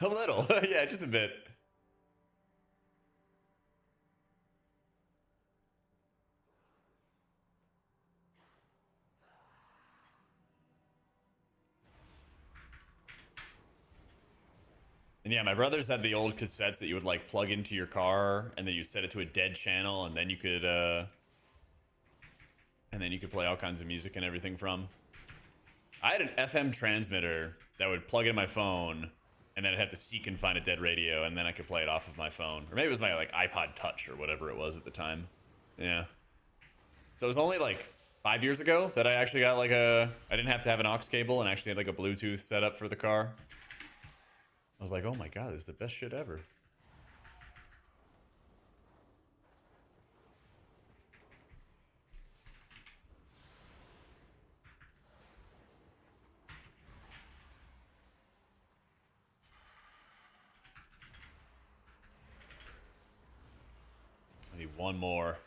a little. Yeah, just a bit. And yeah, my brothers had the old cassettes that you would like plug into your car, and then you set it to a dead channel, and then you could play all kinds of music and everything from. I had an FM transmitter that would plug in my phone, and then I'd have to seek and find a dead radio, and then I could play it off of my phone. Or maybe it was my like iPod Touch or whatever it was at the time. Yeah. So it was only like 5 years ago that I actually got like I didn't have to have an aux cable and actually had like a Bluetooth setup for the car. I was like, oh my god, this is the best shit ever. I need one more.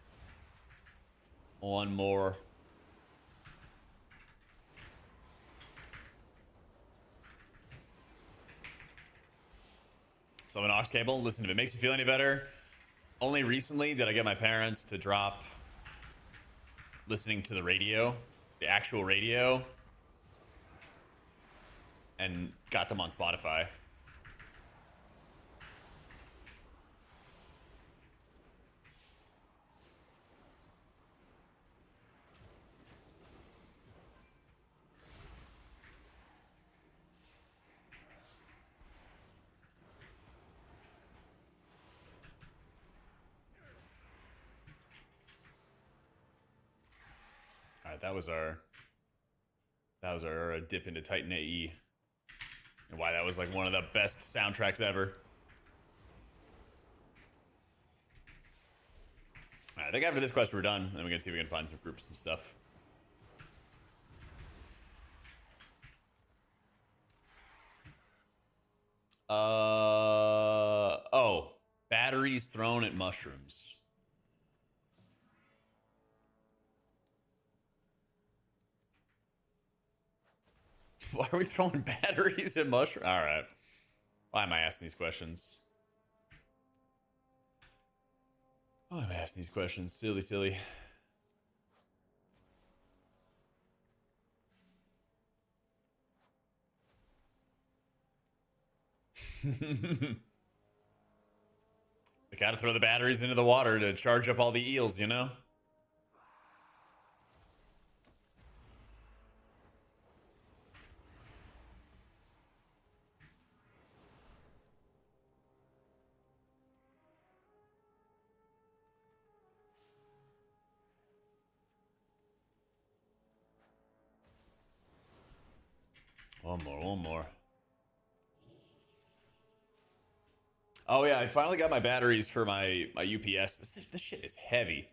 One more. So an aux cable, listen, if it makes you feel any better, only recently did I get my parents to drop listening to the radio, the actual radio, and got them on Spotify. All right, that was our dip into Titan AE, and why that was like one of the best soundtracks ever. All right, I think after this quest we're done, and we can see if we can find some groups and stuff. Oh, batteries thrown at mushrooms. Why are we throwing batteries at mushrooms? All right. Why am I asking these questions? Why am I asking these questions? Silly, silly. They gotta throw the batteries into the water to charge up all the eels, you know? One more, one more. Oh yeah, I finally got my batteries for my UPS. This shit is heavy.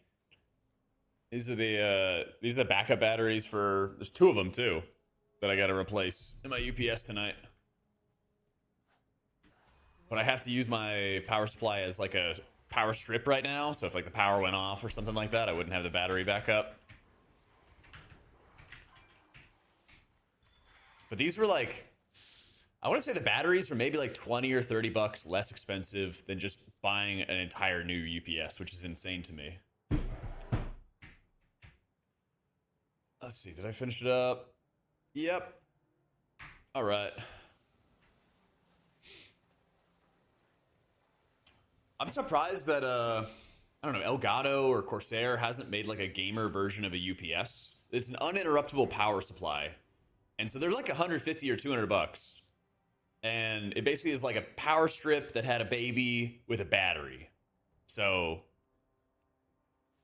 These are the backup batteries for. There's two of them too that I got to replace in my UPS tonight. But I have to use my power supply as like a power strip right now, so if like the power went off or something like that, I wouldn't have the battery backup. But these were like I want to say the batteries are maybe like 20 or 30 bucks less expensive than just buying an entire new UPS, which is insane to me. Let's see, did I finish it up? Yep. All right. I'm surprised that I don't know, Elgato or Corsair hasn't made like a gamer version of a UPS. It's an uninterruptible power supply. And so they're like 150 or 200 bucks. And it basically is like a power strip that had a baby with a battery. So,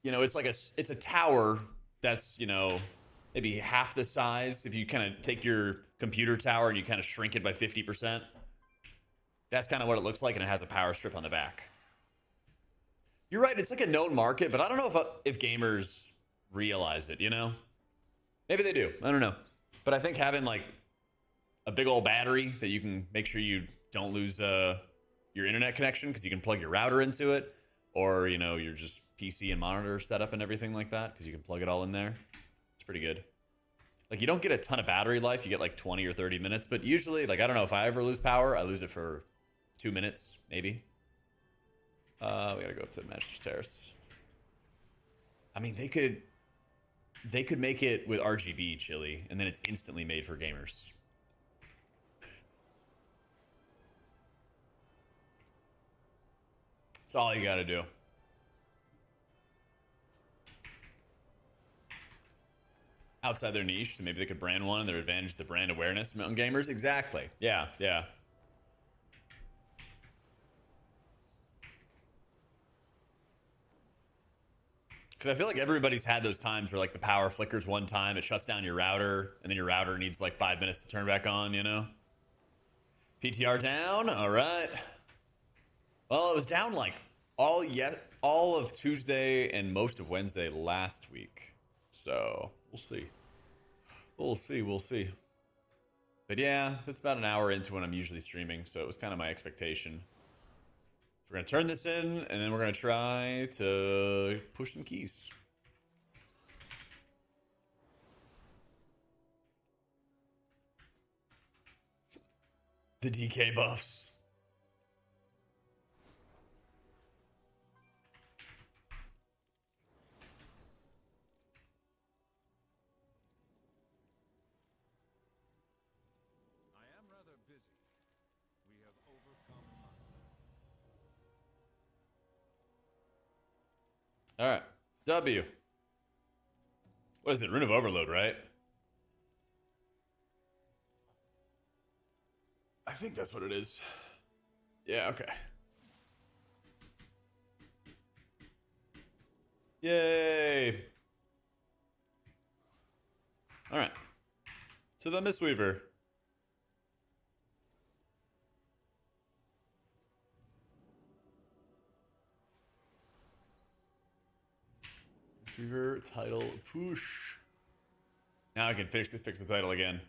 you know, it's like it's a tower that's, you know, maybe half the size. If you kind of take your computer tower and you kind of shrink it by 50%, that's kind of what it looks like, and it has a power strip on the back. You're right, it's like a known market, but I don't know if gamers realize it, you know? Maybe they do, I don't know. But I think having like a big old battery that you can make sure you don't lose your internet connection, because you can plug your router into it, or, you know, your just PC and monitor setup and everything like that, because you can plug it all in there. It's pretty good. Like, you don't get a ton of battery life, you get like 20 or 30 minutes, but usually, like, I don't know, if I ever lose power, I lose it for 2 minutes, maybe. We gotta go up to Master's Terrace. I mean, they could make it with RGB, Chili, and then it's instantly made for gamers. That's all you gotta do. Outside their niche, so maybe they could brand one, and their advantage is the brand awareness among gamers. Exactly. Yeah, yeah. Because I feel like everybody's had those times where like the power flickers one time, it shuts down your router, and then your router needs like 5 minutes to turn back on, you know? PTR down? All right. Well, it was down like all of Tuesday and most of Wednesday last week. So, we'll see. We'll see. But yeah, that's about an hour into when I'm usually streaming, so it was kind of my expectation. We're gonna turn this in, and then we're gonna try to push some keys. The DK buffs. I am rather busy. We have overcome much. All right, W. What is it? Rune of Overload, right? I think that's what it is. Yeah, okay. Yay! All right. To the Mistweaver. Mistweaver title push. Now I can fix the title again.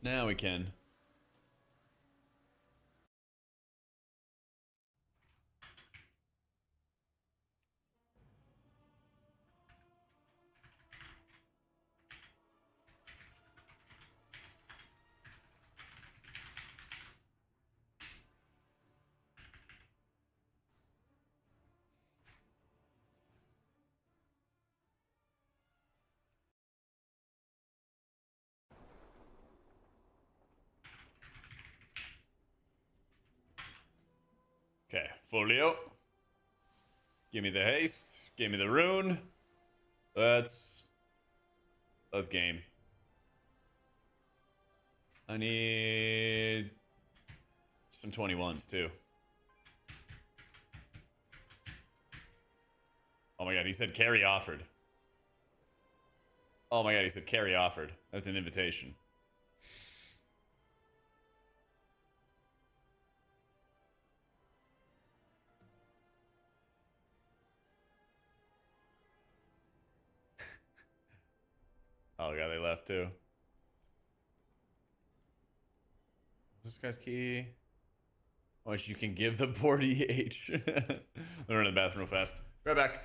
Now we can. Okay, Folio. Give me the haste. Give me the rune. Let's game. I need some 21s too. Oh my god, he said carry offered. Oh my god, he said carry offered. That's an invitation. Oh god, they left too. This guy's key. Which you can give the board EH. Let me run to the bathroom real fast. Right back.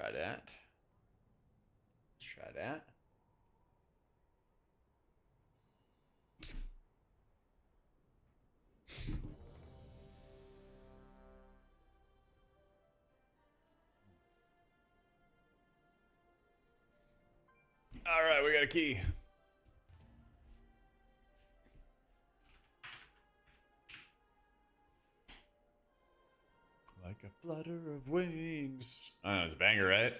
try that. Try that. All right, we got a key. Like a flutter of wings. I don't know, it's a banger, right?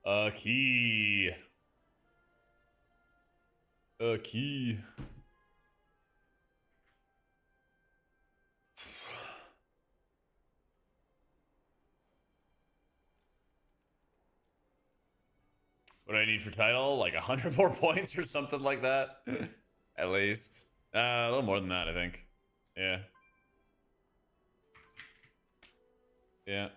A key. A key. What do I need for title? Like 100 more points or something like that? At least. A little more than that, I think. Yeah. Yeah.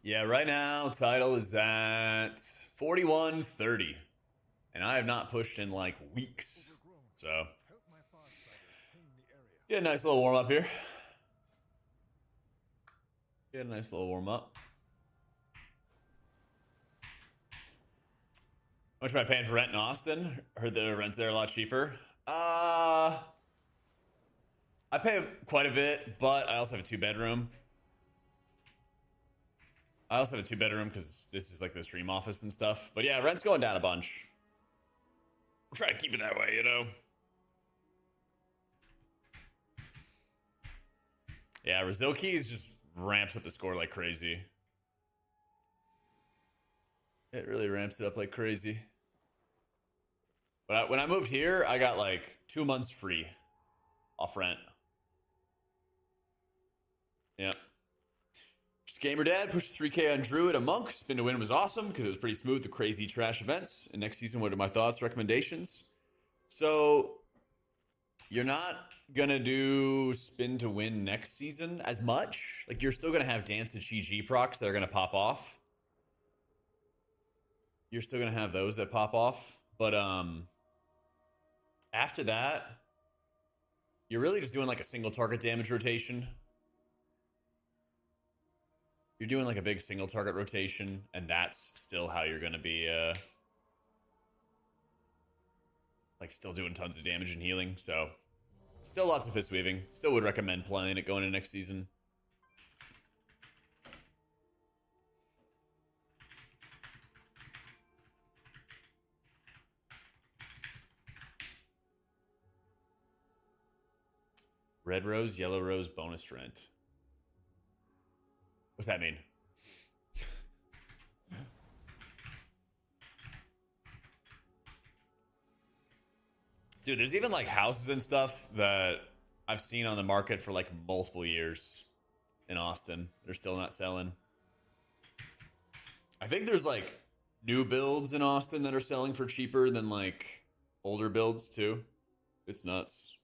Yeah, right now, title is at 4130. And I have not pushed in like weeks. So, get a nice little warm up here. Get a nice little warm up. How much am I paying for rent in Austin? Heard the rent's there a lot cheaper. I pay quite a bit, but I also have a 2-bedroom. I also have a 2-bedroom because this is like the stream office and stuff. But yeah, rent's going down a bunch. We'll try to keep it that way, you know? Yeah, Rizilkeys just ramps up the score like crazy. It really ramps it up like crazy. But when I moved here, I got like 2 months free off rent. Yeah. Just gamer dad pushed 3K on Druid. A monk. Spin to win was awesome because it was pretty smooth. The crazy trash events. And next season, what are my thoughts, recommendations? So you're not gonna do spin to win next season as much. Like you're still gonna have dance and Chi G procs that are gonna pop off. You're still gonna have those that pop off, but after that, you're really just doing like a single target damage rotation. You're doing like a big single target rotation, and that's still how you're gonna be like still doing tons of damage and healing. So still lots of fist weaving. Still would recommend playing it going into next season. Red rose, yellow rose, bonus rent. What's that mean? Dude, there's even like houses and stuff that I've seen on the market for like multiple years in Austin. They're still not selling. I think there's like new builds in Austin that are selling for cheaper than like older builds too. It's nuts.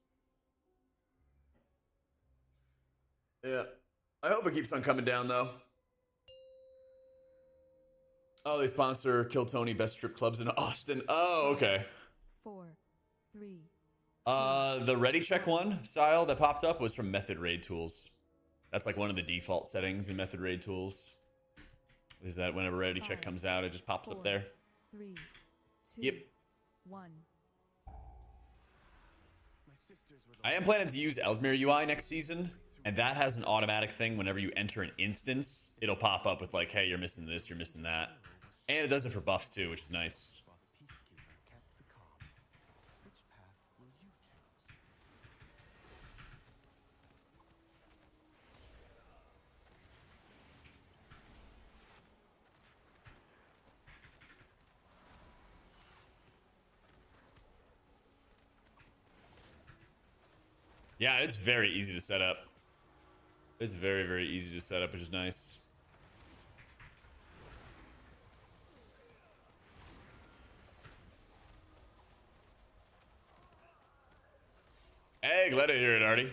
Yeah. I hope it keeps on coming down though. Oh, they sponsor Kill Tony Best Strip Clubs in Austin. Oh, okay. 4, 3, The Ready Check one style that popped up was from Method Raid Tools. That's like one of the default settings in Method Raid Tools. Is that whenever Ready Check comes out, it just pops up there. 3, 2, Yep. 1. I am planning to use Ellesmere UI next season, and that has an automatic thing whenever you enter an instance, it'll pop up with like, hey, you're missing this, you're missing that. And it does it for buffs too, which is nice. Yeah, it's very easy to set up. It's very, very easy to set up, which is nice. Hey, glad to hear it, Artie.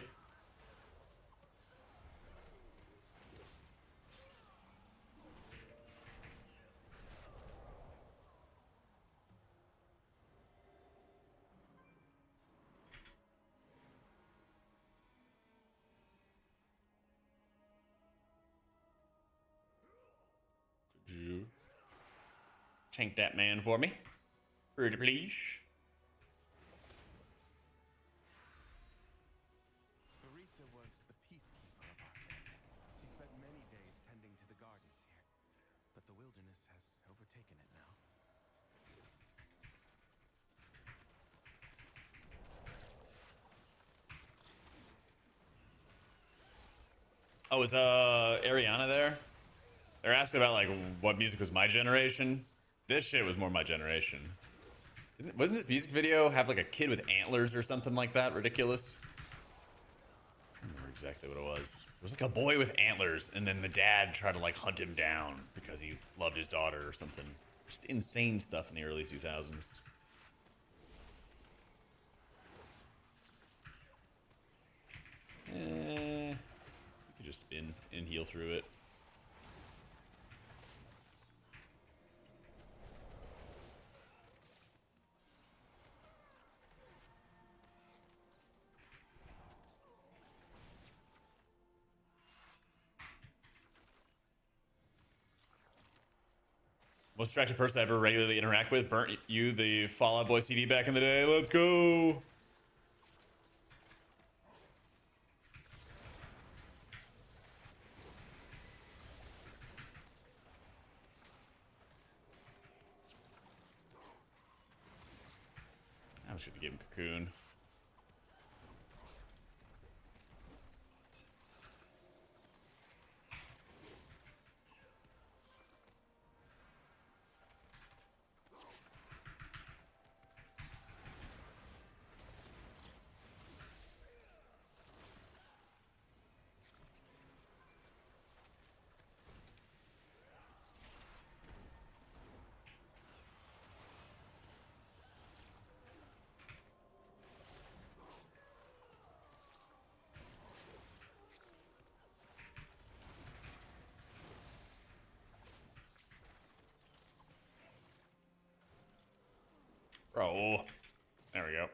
Could you tank that man for me? Pretty please. Barisa was the peacekeeper of our family. She spent many days tending to the gardens here, but the wilderness has overtaken it now. Oh, is Ariana there? They're asking about like what music was my generation. This shit was more my generation. Wasn't this music video have like a kid with antlers or something like that? Ridiculous. I don't remember exactly what it was. It was like a boy with antlers, and then the dad tried to like hunt him down because he loved his daughter or something. Just insane stuff in the early 2000s. You could just spin and heal through it. Most distracted person I ever regularly interact with. Burnt you the Fall Out Boy CD back in the day. Let's go. I was gonna give him Cocoon. Bro. There we go.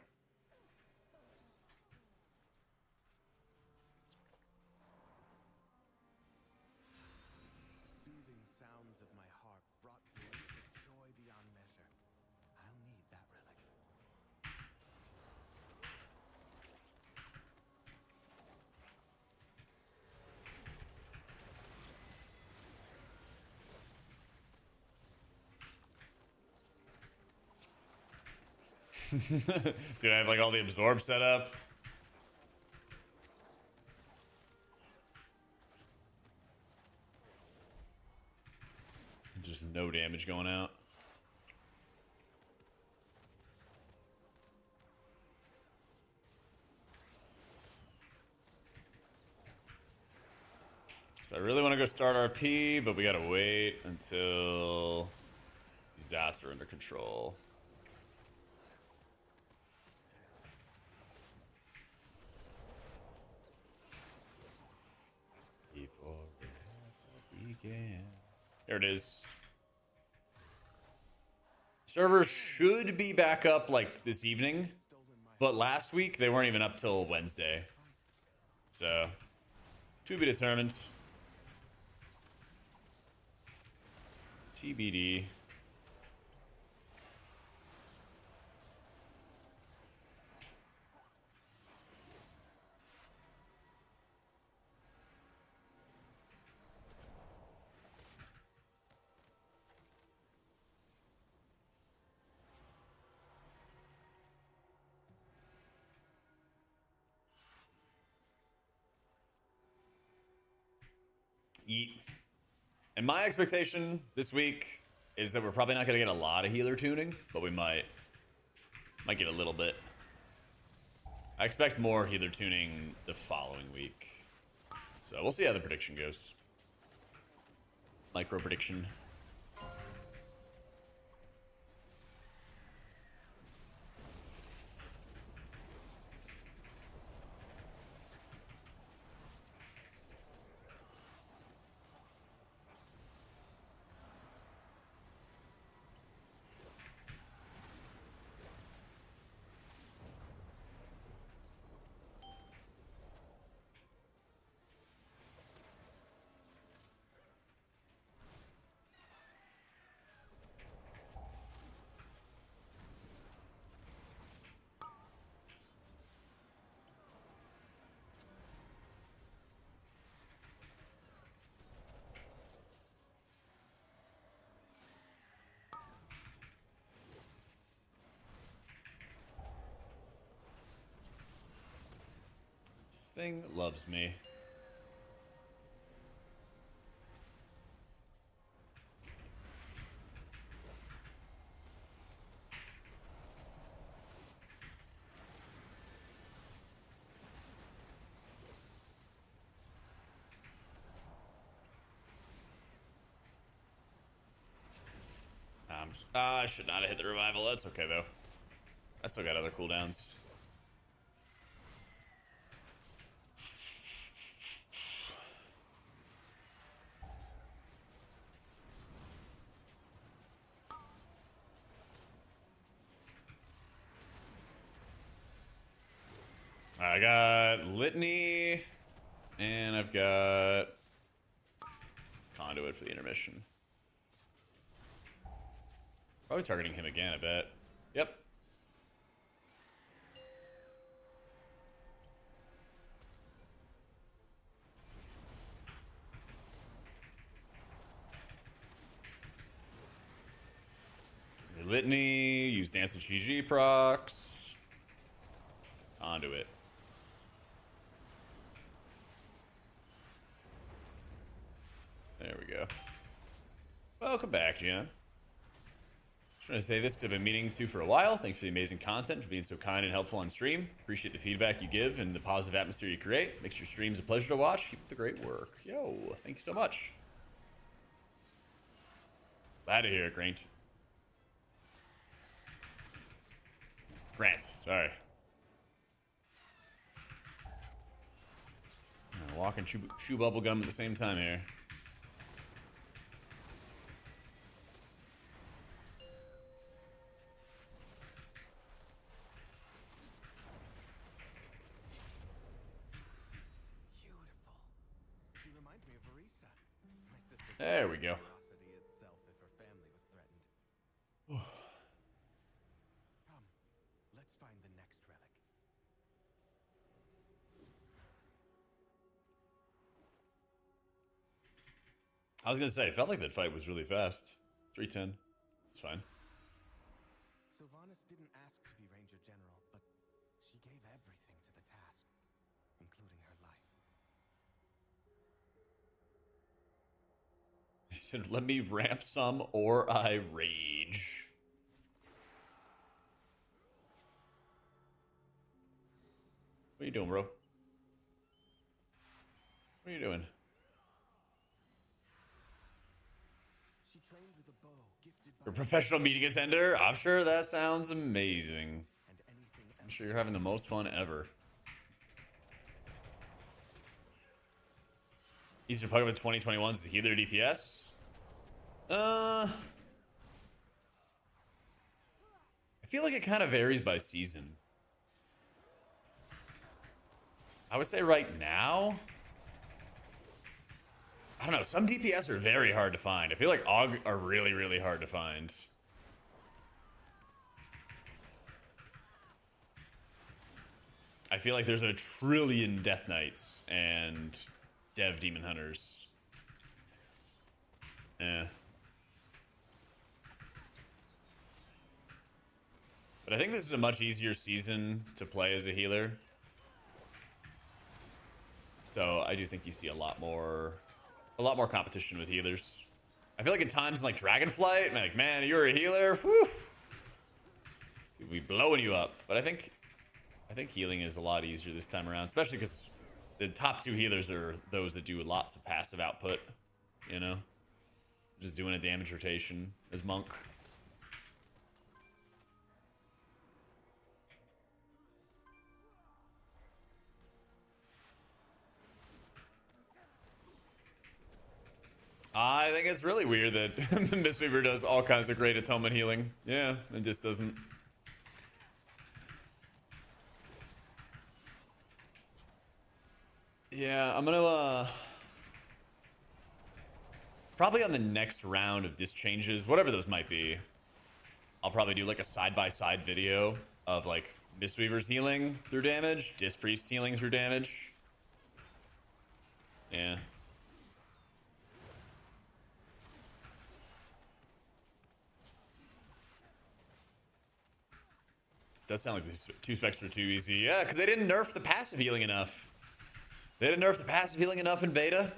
Soothing sounds of my harp brought Barisa joy beyond measure. I'll need that relic. Dude, I have like all the absorb set up. Just no damage going out. So I really want to go start RP, but we gotta wait until these dots are under control. Before it began. There it is. Servers should be back up like this evening, but last week they weren't even up till Wednesday. So, to be determined. TBD. Yeet. And my expectation this week is that we're probably not going to get a lot of healer tuning, but we might get a little bit. I expect more healer tuning the following week. So we'll see how the prediction goes. Micro prediction. This thing loves me. I should not have hit the revival. That's okay, though. I still got other cooldowns. I got Litany, and I've got Conduit for the intermission. Probably targeting him again, I bet. Yep. Litany, use Dance and GG procs. Conduit. There we go. Welcome back, Gian. Just trying to say this because I've been meaning to for a while. Thanks for the amazing content, for being so kind and helpful on stream. Appreciate the feedback you give and the positive atmosphere you create. Makes your streams a pleasure to watch. Keep up the great work. Yo, thank you so much. Glad to hear it, Grant. Sorry. Walking chew bubble gum at the same time here. She reminds me of Arisa. My sister. There we go. Curiosity itself if her family was threatened. Come, let's find the next relic. I was gonna say, it felt like that fight was really fast. 310. It's fine. Sylvanas didn't ask to be Ranger General, but she gave everything to the task, including her life. He said, let me ramp some or I rage. What are you doing, bro? What are you doing? She trained with a bow gifted by You're a professional meeting attender? I'm sure that sounds amazing. and anything I'm else. sure you're having the most fun ever. Eastern Pokemon 2021 is a healer DPS. I feel like it kind of varies by season. I would say right now, I don't know, some DPS are very hard to find. I feel like AUG are really, really hard to find. I feel like there's a trillion Death Knights and Dev Demon Hunters. But I think this is a much easier season to play as a healer. So I do think you see a lot more competition with healers. I feel like at times in like Dragonflight, I'm like, man, you're a healer, whew, we'd be blowing you up. But I think I think healing is a lot easier this time around, especially because the top 2 healers are those that do lots of passive output, you know? Just doing a damage rotation as Monk. I think it's really weird that Mistweaver does all kinds of great atonement healing. Yeah, and just doesn't. Yeah, I'm gonna probably on the next round of disc changes, whatever those might be, I'll probably do like a side-by-side video of like Mistweaver's healing through damage, Disc Priest healing through damage. Yeah. Does sound like these 2 specs are too easy. Yeah, because they didn't nerf the passive healing enough. They didn't nerf the passive healing enough in beta.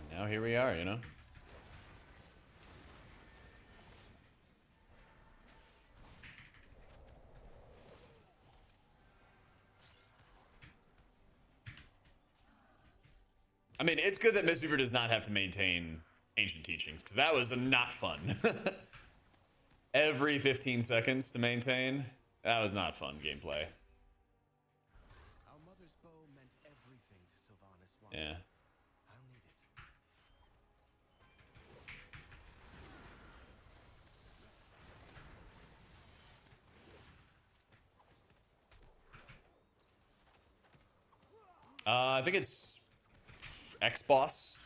And now here we are, you know? I mean, it's good that Mistweaver does not have to maintain ancient teachings, because that was not fun. Every 15 seconds to maintain, that was not fun gameplay. Our mother's bow meant everything to Sylvanas once. Yeah. I'll need it. I think it's X-Boss.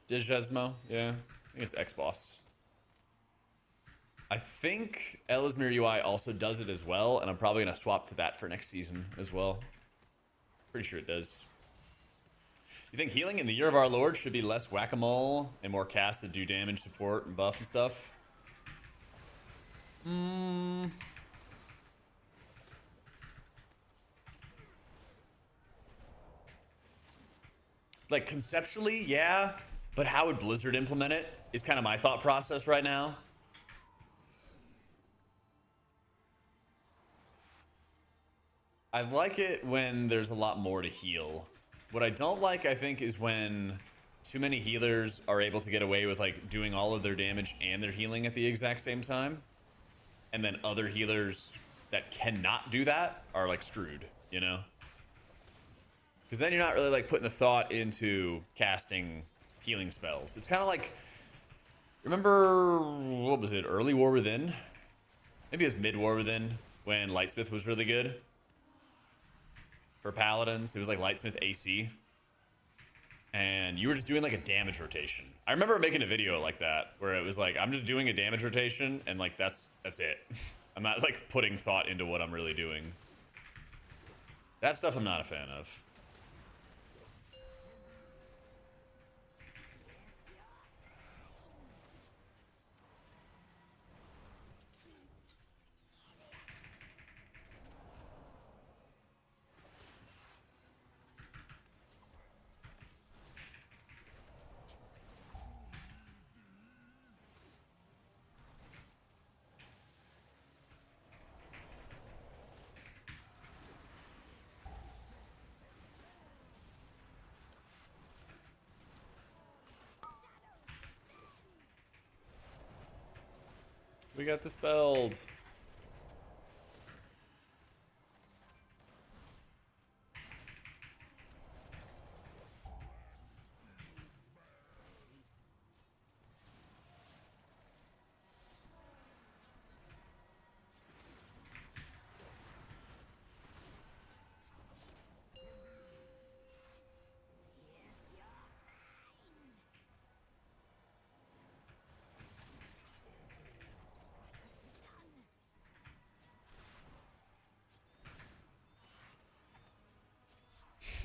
Digesmo. Yeah, I think it's X-Boss. I think Elismir UI also does it as well, and I'm probably going to swap to that for next season as well. Pretty sure it does. You think healing in the Year of Our Lord should be less whack-a-mole and more casts that do damage, support, and buff and stuff? Like, conceptually, yeah, but how would Blizzard implement it is kind of my thought process right now. I like it when there's a lot more to heal. What I don't like, I think, is when too many healers are able to get away with like doing all of their damage and their healing at the exact same time. And then other healers that cannot do that are like screwed, you know? Because then you're not really like putting the thought into casting healing spells. It's kind of like, remember, what was it, early War Within? Maybe it was mid War Within when Lightsmith was really good. For Paladins, it was like Lightsmith AC. And you were just doing like a damage rotation. I remember making a video like that where it was like, I'm just doing a damage rotation and like that's it. I'm not like putting thought into what I'm really doing. That stuff I'm not a fan of. We got dispelled.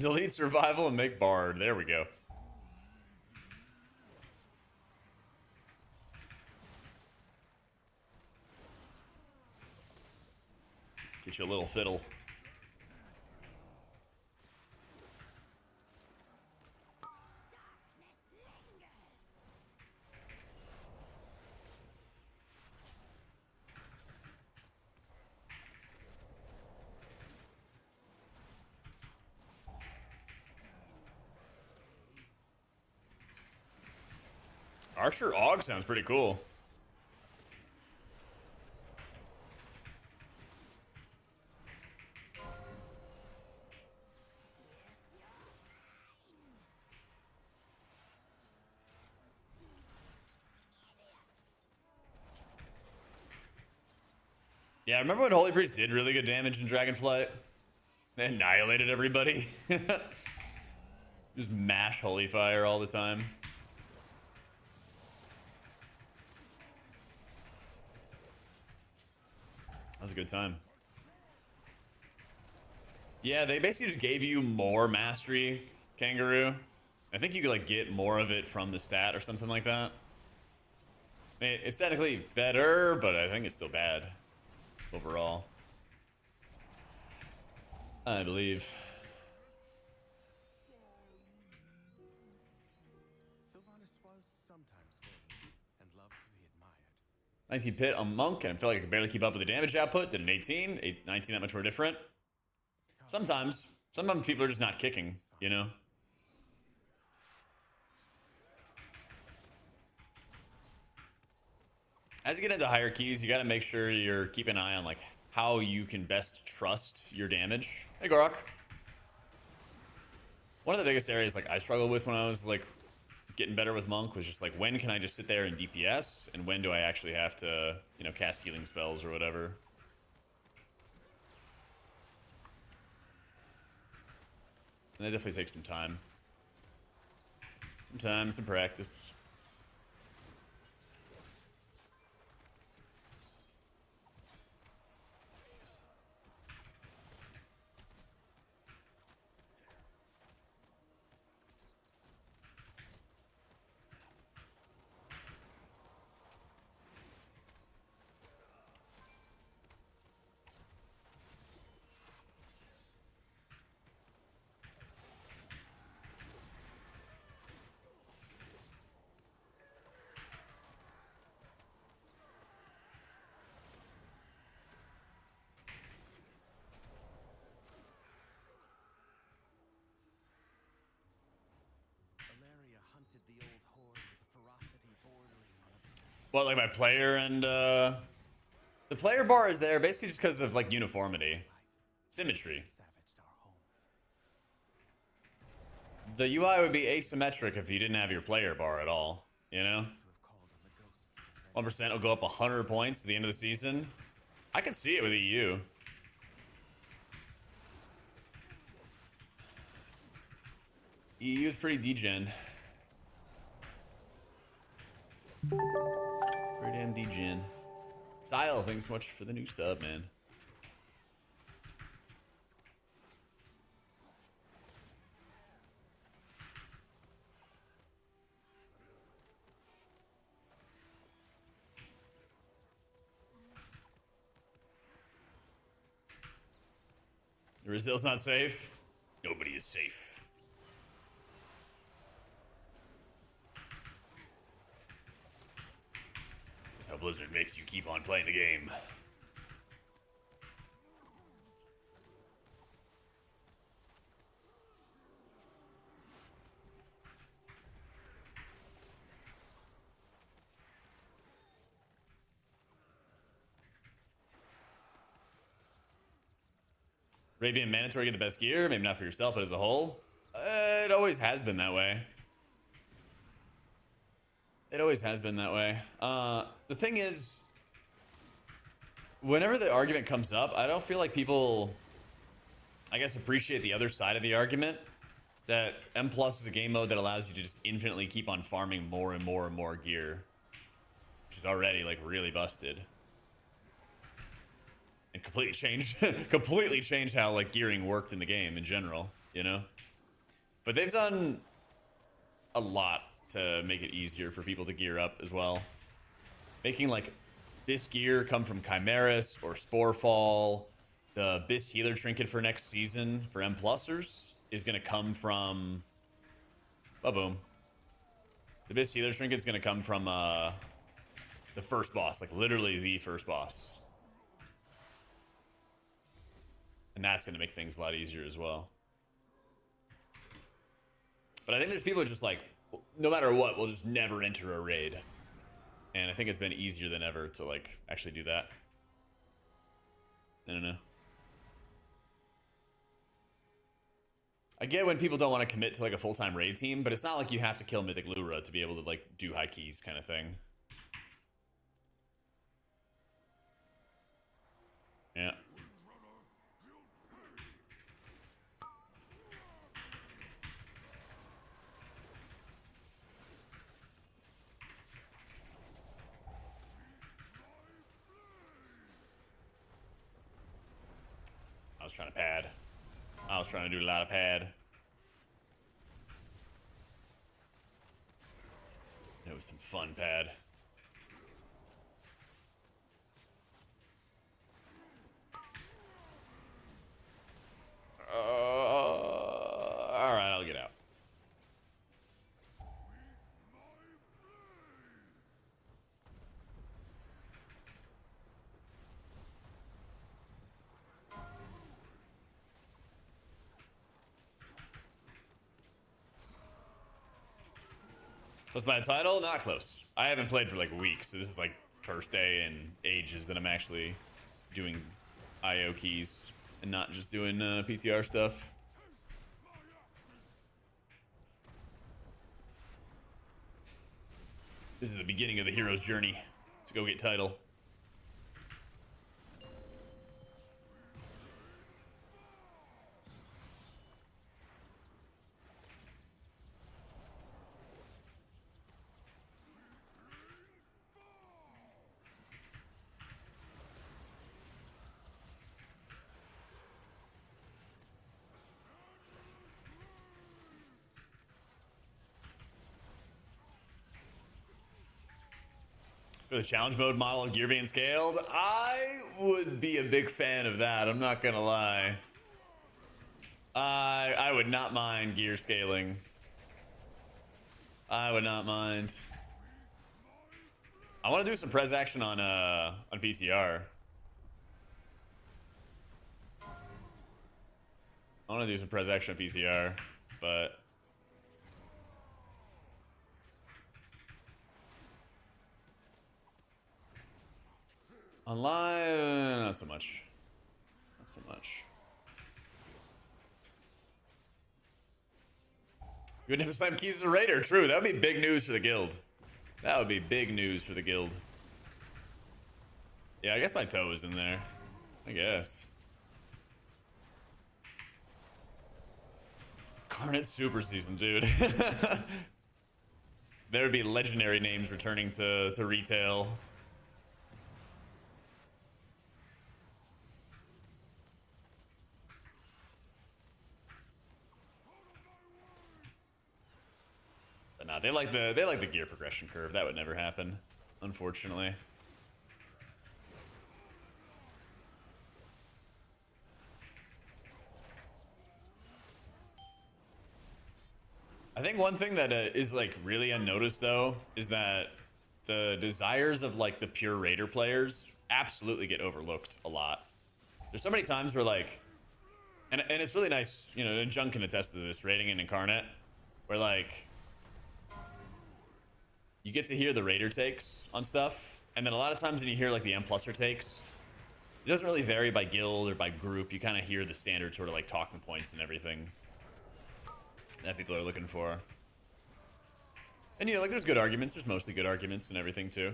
Delete survival and make bard. There we go. Get you a little fiddle. Archer Aug sounds pretty cool. Yeah, I remember when Holy Priest did really good damage in Dragonflight? They annihilated everybody. Just mash Holy Fire all the time. That was a good time. Yeah, they basically just gave you more mastery, Kangaroo. I think you could like get more of it from the stat or something like that. I mean, it's technically better, but I think it's still bad overall. I believe. Sylvanas was sometimes vain and loved to be admired. 19 pit on Monk, and I feel like I could barely keep up with the damage output. Did an 18, 19 that much more different. Sometimes people are just not kicking, you know? As you get into higher keys, you gotta make sure you're keeping an eye on like how you can best trust your damage. Hey, Gorok. One of the biggest areas like I struggled with when I was like getting better with Monk was just like, when can I just sit there and DPS, and when do I actually have to, you know, cast healing spells or whatever. And that definitely takes some time. Some practice. Valeria hunted the old horde with a ferocity bordering on obsession. Well, like my player and the player bar is there basically just because of like uniformity, symmetry. Savaged our home. The UI would be asymmetric if you didn't have your player bar at all, you know? To have called on the ghosts. 1% will go up 100 points at the end of the season. I can see it with EU. EU is pretty degen. Pretty damn degen. Sile, thanks so much for the new sub, man. Brazil's not safe. Nobody is safe. That's how Blizzard makes you keep on playing the game. Arabian mandatory get the best gear, maybe not for yourself, but as a whole. It always has been that way. It always has been that way. The thing is, whenever the argument comes up, I don't feel like people, I guess, appreciate the other side of the argument. That M Plus is a game mode that allows you to just infinitely keep on farming more and more and more gear. Which is already, like, really busted. And completely changed how, like, gearing worked in the game in general, you know? But they've done a lot to make it easier for people to gear up as well. Making, like, this gear come from Chimeras or Sporefall. The Bis Healer Trinket for next season for M Plusers is going to come from... Ba-boom. The Bis Healer Trinket's going to come from the first boss. Like, literally the first boss. And that's going to make things a lot easier as well. But I think there's people who just like, no matter what, will just never enter a raid. And I think it's been easier than ever to like actually do that. I don't know. I get when people don't want to commit to like a full-time raid team, but it's not like you have to kill Mythic Lura to be able to like do high keys kind of thing. Yeah. I was trying to pad. I was trying to do a lot of pad. It was some fun pad. All right, I'll get out. Close by the title? Not close. I haven't played for like weeks, so this is like first day in ages that I'm actually doing IO keys and not just doing PTR stuff. This is the beginning of the hero's journey to go get title. For the challenge mode model gear being scaled, I would be a big fan of that. I'm not gonna lie. I would not mind gear scaling. I would not mind. I want to do some pres action on PTR. I want to do some pres action on PTR, but online, not so much. Not so much. You wouldn't have to slam keys as a raider. True, that would be big news for the guild. That would be big news for the guild. Yeah, I guess my toe is in there. I guess. Carnage Super Season, dude. There would be legendary names returning to retail. But nah, they like the gear progression curve. That would never happen, unfortunately. I think one thing that is like really unnoticed though is that the desires of like the pure raider players absolutely get overlooked a lot. There's so many times where like, and it's really nice, you know, and Jung can attest to this, raiding in Incarnate, where like you get to hear the raider takes on stuff, and then a lot of times when you hear like the M+er takes, it doesn't really vary by guild or by group. You kind of hear the standard sort of like talking points and everything that people are looking for. And you know, like there's good arguments, there's mostly good arguments and everything too.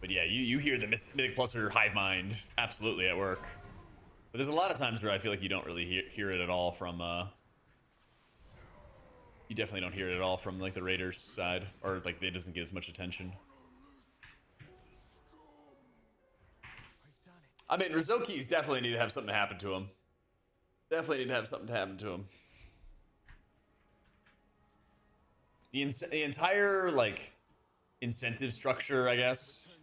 But yeah, you hear the Mythic Pluser hive mind absolutely at work. But there's a lot of times where I feel like you don't really hear it at all from you definitely don't hear it at all from like the Raiders side, or like it doesn't get as much attention. I mean, Rizokis definitely need to have something to happen to him. Definitely need to have something to happen to him. The entire like incentive structure, I guess,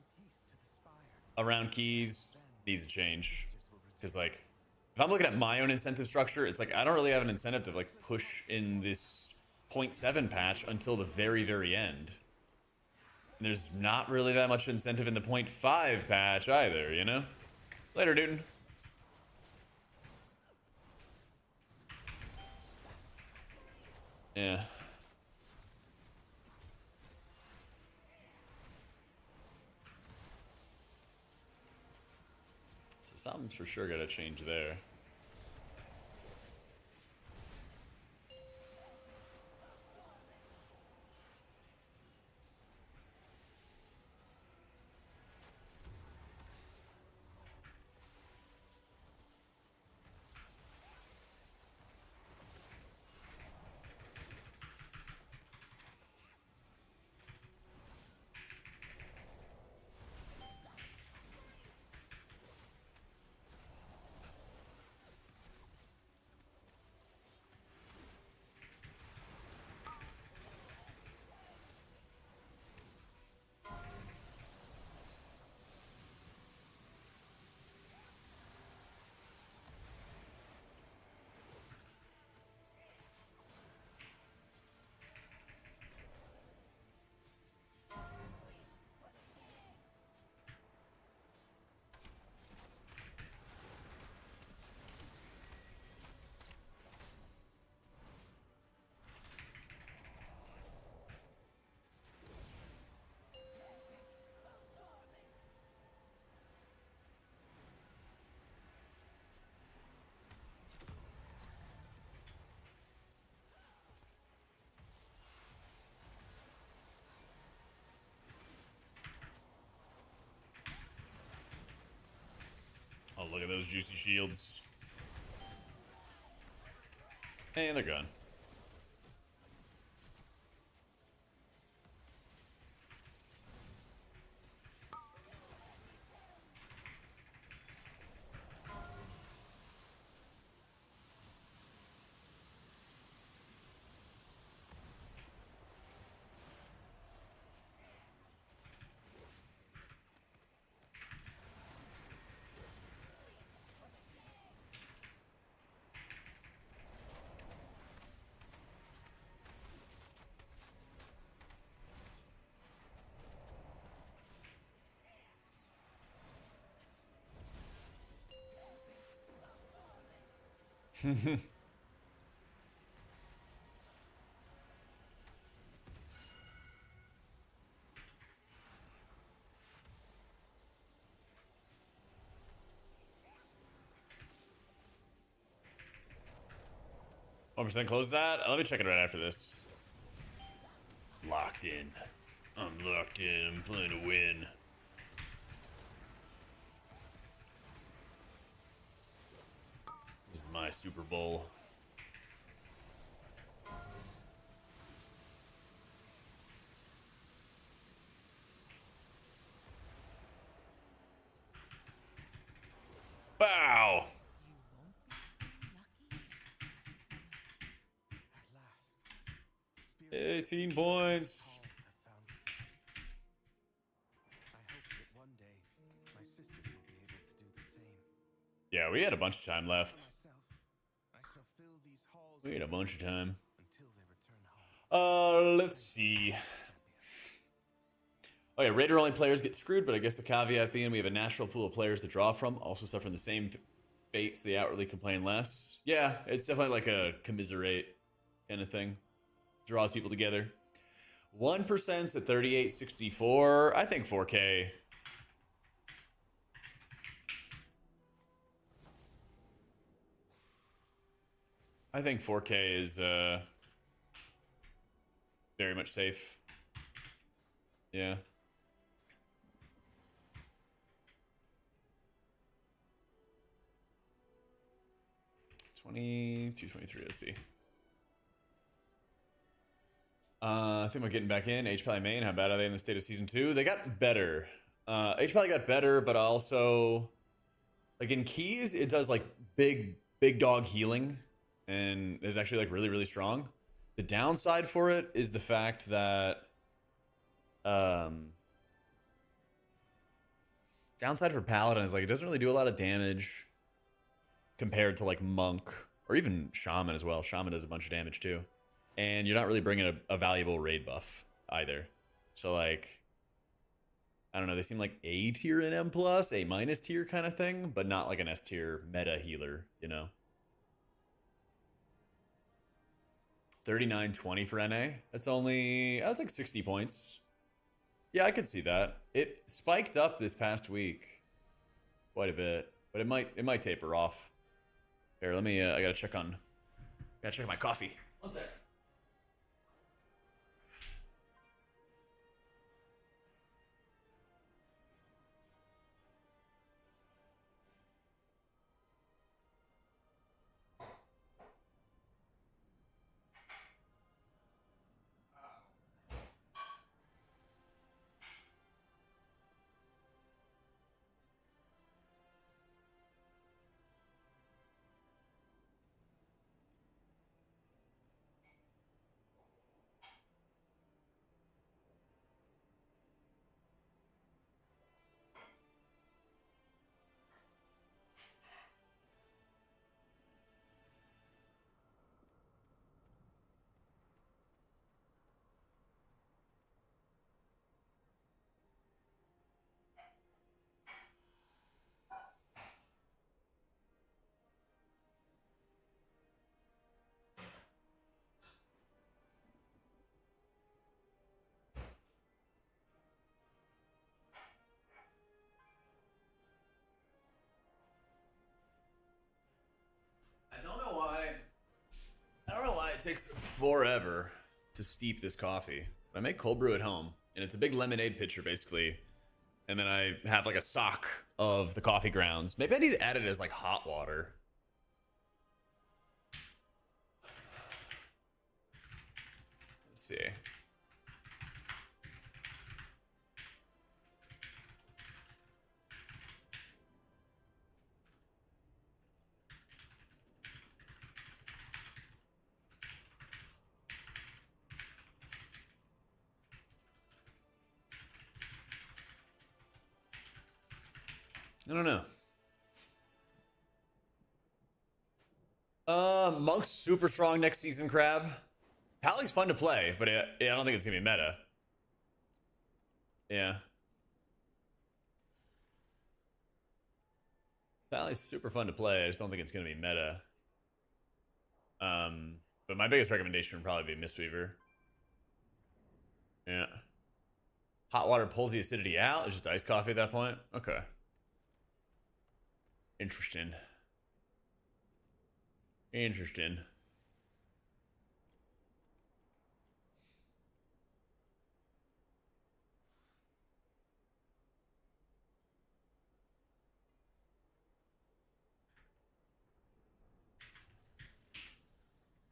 around keys needs to change. Because like, if I'm looking at my own incentive structure, it's like I don't really have an incentive to like push in this 0.7 patch until the very, very end. And there's not really that much incentive in the 0.5 patch either, you know? Later, dude. Yeah. So something's for sure gotta change there. Oh, look at those juicy shields. And they're gone. One percent close that. Let me check it right after this. Locked in. I'm locked in. I'm playing to win. This is my Super Bowl. Wow. 18 points. Yeah, we had a bunch of time left. We had a bunch of time. Let's see. Oh yeah, Raider only players get screwed, but I guess the caveat being we have a natural pool of players to draw from, also suffering the same fate, so they outwardly complain less. Yeah, it's definitely like a commiserate kind of thing. Draws people together. 1%'s at 38.64. I think 4K. I think 4K is very much safe. Yeah. $22.23. Let's see. I think we're getting back in. HPally main. How bad are they in the state of season 2? They got better. HPally got better, but also, like in keys, it does like big dog healing, and is actually like really strong. The downside for it is the fact that downside for Paladin is like it doesn't really do a lot of damage compared to like Monk or even Shaman as well. Shaman does a bunch of damage too. And you're not really bringing a valuable raid buff either. So like, I don't know, they seem like A tier in M+, A- tier kind of thing, but not like an S tier meta healer, you know? 39.20 for NA. That's like 60 points. Yeah, I could see that. It spiked up this past week quite a bit, but it might taper off. Here, let me I gotta check my coffee. One sec. I don't know why it takes forever to steep this coffee. I make cold brew at home, and it's a big lemonade pitcher basically, and then I have like a sock of the coffee grounds. Maybe I need to add it as like hot water. Let's see. I don't know. Monk's super strong next season, Crab. Pally's fun to play, but I don't think it's gonna be meta. Yeah. Pally's super fun to play. I just don't think it's gonna be meta. But my biggest recommendation would probably be Mistweaver. Yeah. Hot water pulls the acidity out. It's just iced coffee at that point. Okay. Interesting. Interesting.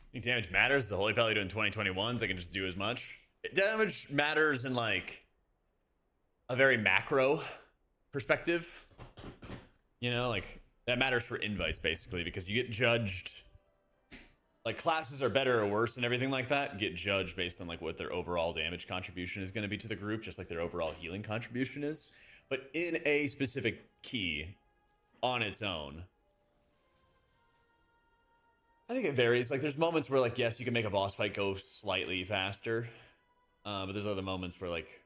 I think damage matters. The Holy Pally doing 2021s, I can just do as much. Damage matters in like a very macro perspective. You know, like that matters for invites basically because you get judged. Like classes are better or worse and everything like that get judged based on like what their overall damage contribution is going to be to the group, just like their overall healing contribution is. But in a specific key on its own, I think it varies. Like there's moments where like, yes, you can make a boss fight go slightly faster. But there's other moments where like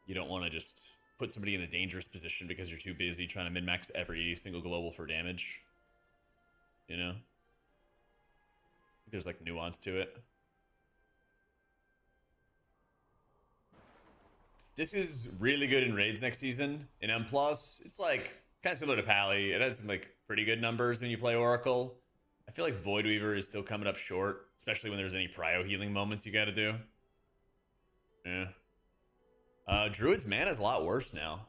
you don't want to just put somebody in a dangerous position because you're too busy trying to min-max every single global for damage. You know? There's like nuance to it. This is really good in raids next season. In M+, it's like kind of similar to Pally. It has some like pretty good numbers when you play Oracle. I feel like Voidweaver is still coming up short, especially when there's any prio healing moments you gotta do. Yeah. Druid's mana is a lot worse now.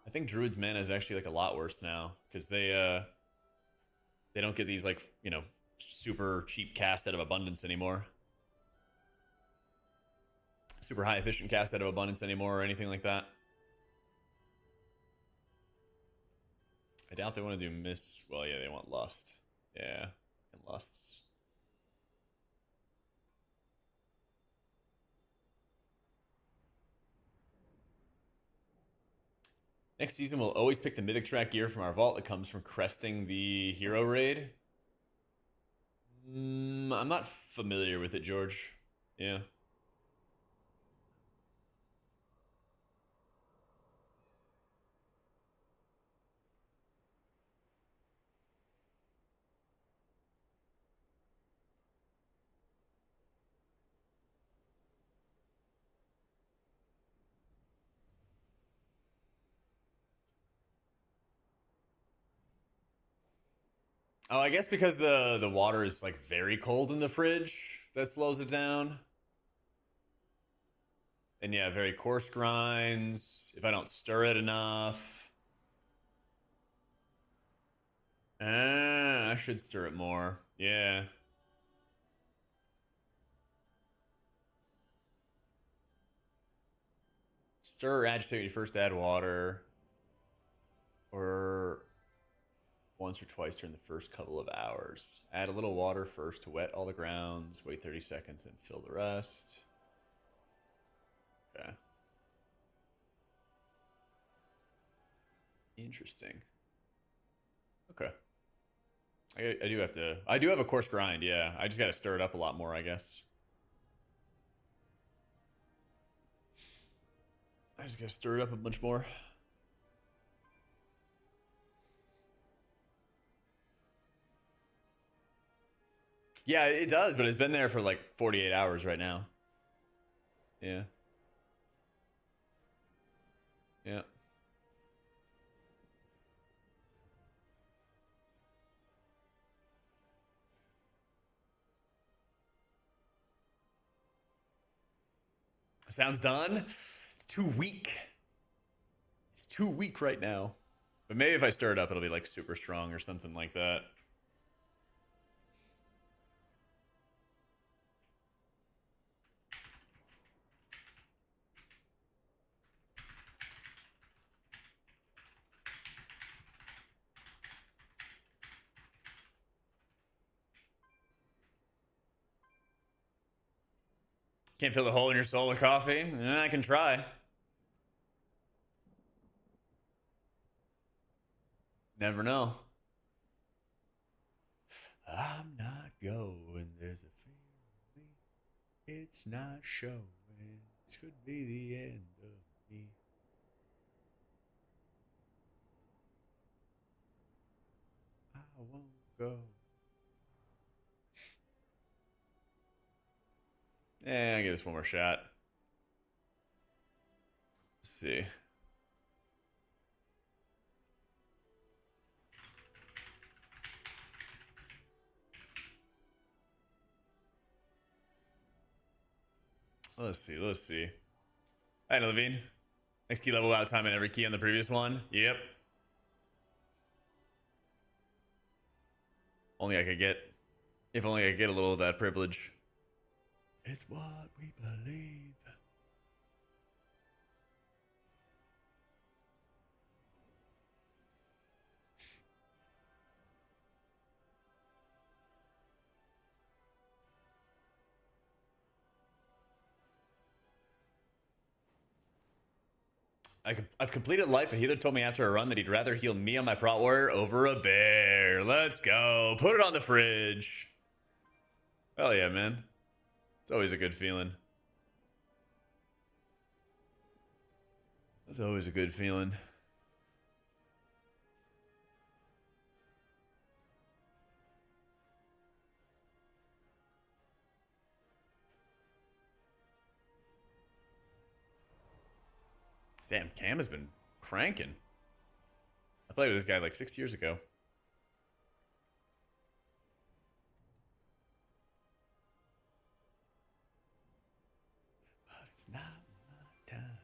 I think Druid's mana is actually like a lot worse now because they don't get these like, you know, super cheap cast out of abundance anymore. Super high efficient cast out of abundance anymore or anything like that. I doubt they want to do miss. Well, yeah, they want lust. Yeah, and lusts. Next season, we'll always pick the mythic track gear from our vault that comes from cresting the hero raid. I'm not familiar with it, George. Yeah. Oh, I guess because the water is like very cold in the fridge, that slows it down. And yeah, very coarse grinds. If I don't stir it enough. I should stir it more. Yeah. Stir or agitate when you first add water. Or once or twice during the first couple of hours. Add a little water first to wet all the grounds. Wait 30 seconds and fill the rest. Okay. Interesting. Okay. I do have to... I do have a coarse grind, yeah. I just gotta stir it up a lot more, I guess. I just gotta stir it up a bunch more. Yeah, it does, but it's been there for like 48 hours right now. Yeah. Yeah. Sounds done. It's too weak. It's too weak right now. But maybe if I stir it up, it'll be like super strong or something like that. Can't fill the hole in your soul with coffee? I can try. Never know. I'm not going. There's a fear in me. It's not showing. This could be the end of me. I won't go. I give this one more shot. Let's see. Let's see. Let's see. Hi, Levine. Next key level out time in every key on the previous one. Yep. Only I could get. If only I could get a little of that privilege. It's what we believe. I've completed life. A healer told me after a run that he'd rather heal me on my prot warrior over a bear. Let's go. Put it on the fridge. Hell yeah, man. It's always a good feeling. It's always a good feeling. Damn, Cam has been cranking. I played with this guy like 6 years ago. But it's not my time.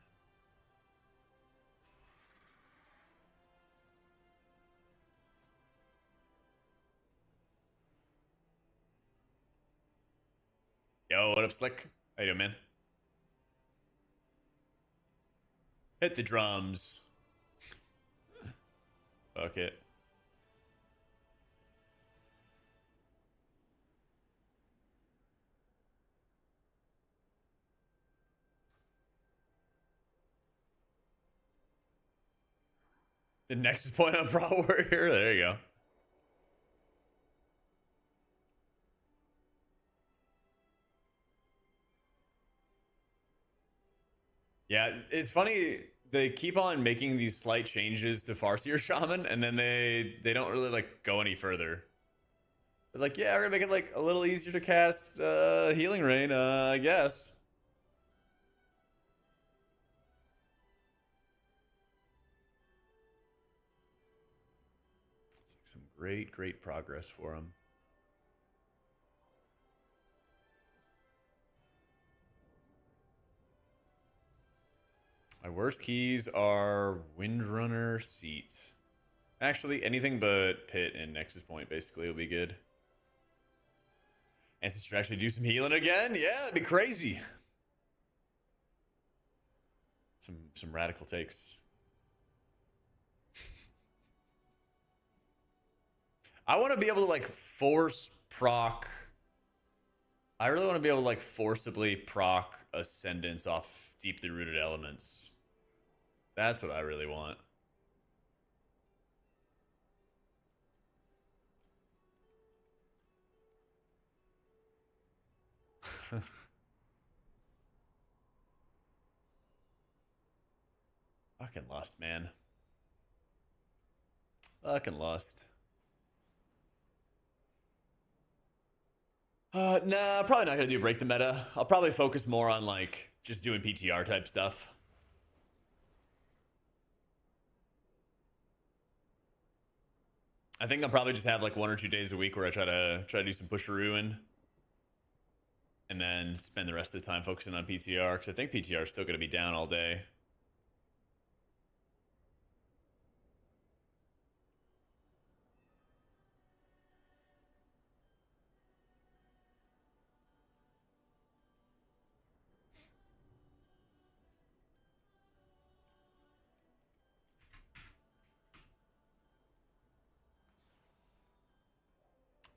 Yo, what up, Slick? How you doing, man? Hit the drums. Fuck it. The Nexus point on Pro Warrior. There you go. Yeah, it's funny. They keep on making these slight changes to Farseer Shaman, and then they don't really like go any further. They're like, yeah, we're gonna make it like a little easier to cast Healing Rain, I guess. It's like some Great, great progress for him. My worst keys are Windrunner, Seat. Actually, anything but Pit and Nexus Point basically will be good. Ancestor actually do some healing again? Yeah, that'd be crazy. Some radical takes. I want to be able to like force proc. I really want to be able to like forcibly proc Ascendance off deeply rooted elements. That's what I really want. Fucking Lust, man. Fucking Lust. Nah, probably not gonna do break the meta. I'll probably focus more on like just doing PTR type stuff. I think I'll probably just have like 1 or 2 days a week where I try to do some pusherooing, and then spend the rest of the time focusing on PTR, because I think PTR is still gonna be down all day.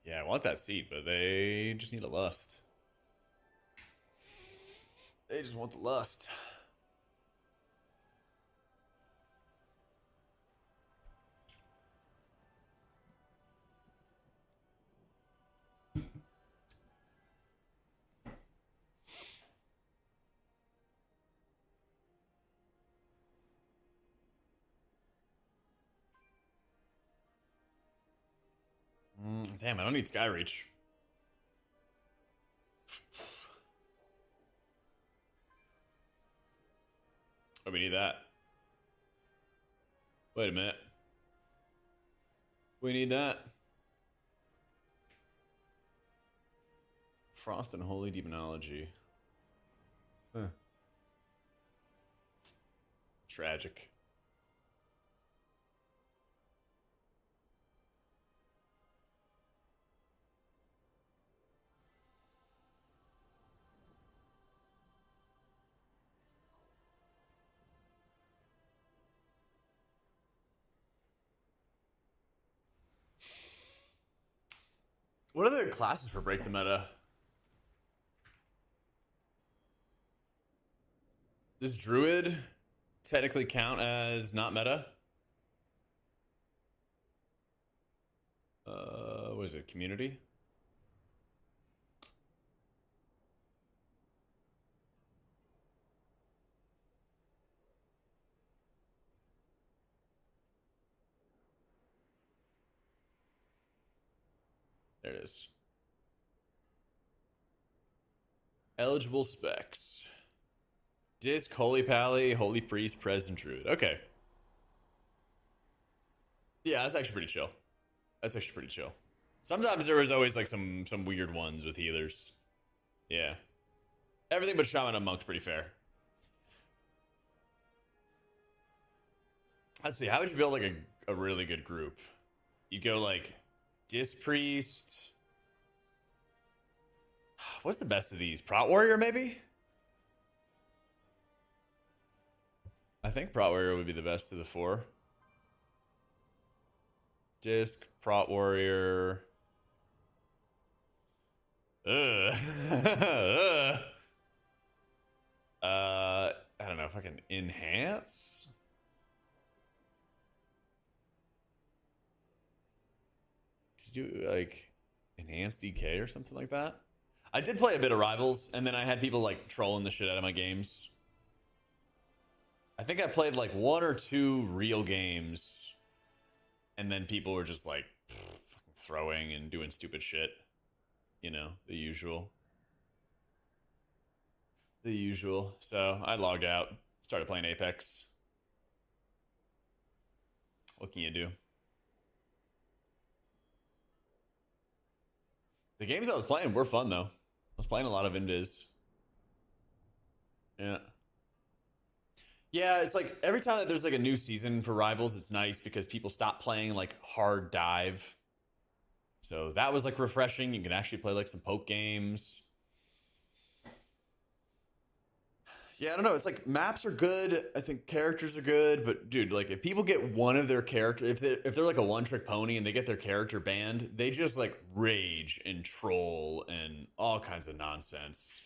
Yeah, I want that seat, but they just need a Lust. They just want the Lust. Damn, I don't need Skyreach. Oh, we need that. Wait a minute. We need that. Frost and Holy Demonology. Huh. Tragic. What are the classes for Break the Meta? Does Druid technically count as not meta? What is it? Community? There it is. Eligible specs. Disc, Holy Pally, Holy Priest, Prez, and Druid. Okay. Yeah, that's actually pretty chill. That's actually pretty chill. Sometimes there was always like some weird ones with healers. Yeah. Everything but Shaman and Monk's pretty fair. Let's see, how would you build like a really good group? You go like Disc Priest. What's the best of these? Prot Warrior, maybe? I think Prot Warrior would be the best of the 4. Disc, Prot Warrior. Ugh. I don't know if I can enhance. Could you do like enhanced DK or something like that? I did play a bit of Rivals, and then I had people like trolling the shit out of my games. I think I played like 1 or 2 real games, and then people were just like fucking throwing and doing stupid shit. You know, the usual. The usual. So I logged out, started playing Apex. What can you do? The games I was playing were fun though. I was playing a lot of Invis. Yeah. Yeah, it's like every time that there's like a new season for Rivals, it's nice because people stop playing like hard dive. So that was like refreshing. You can actually play like some poke games. Yeah, I don't know. It's like maps are good. I think characters are good, but dude, like if people get one of their character, if they're like a one-trick pony and they get their character banned, they just like rage and troll and all kinds of nonsense.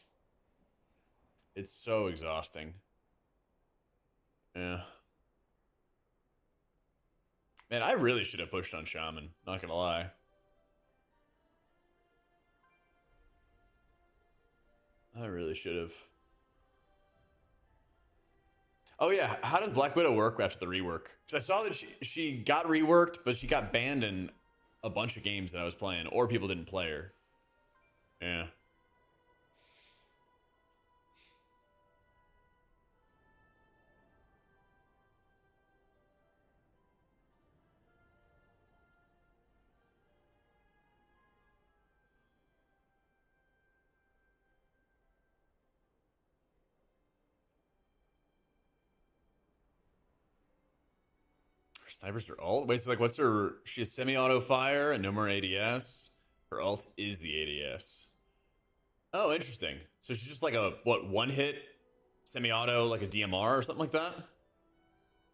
It's so exhausting. Yeah. Man, I really should have pushed on Shaman. Not gonna lie. I really should have. Oh yeah, how does Black Widow work after the rework? Because I saw that she got reworked, but she got banned in a bunch of games that I was playing, or people didn't play her. Yeah. Her snipers are ult? Wait, so like what's her... She has semi-auto fire and no more ADS. Her ult is the ADS. Oh, interesting. So she's just like a, what, one-hit semi-auto, like a DMR or something like that?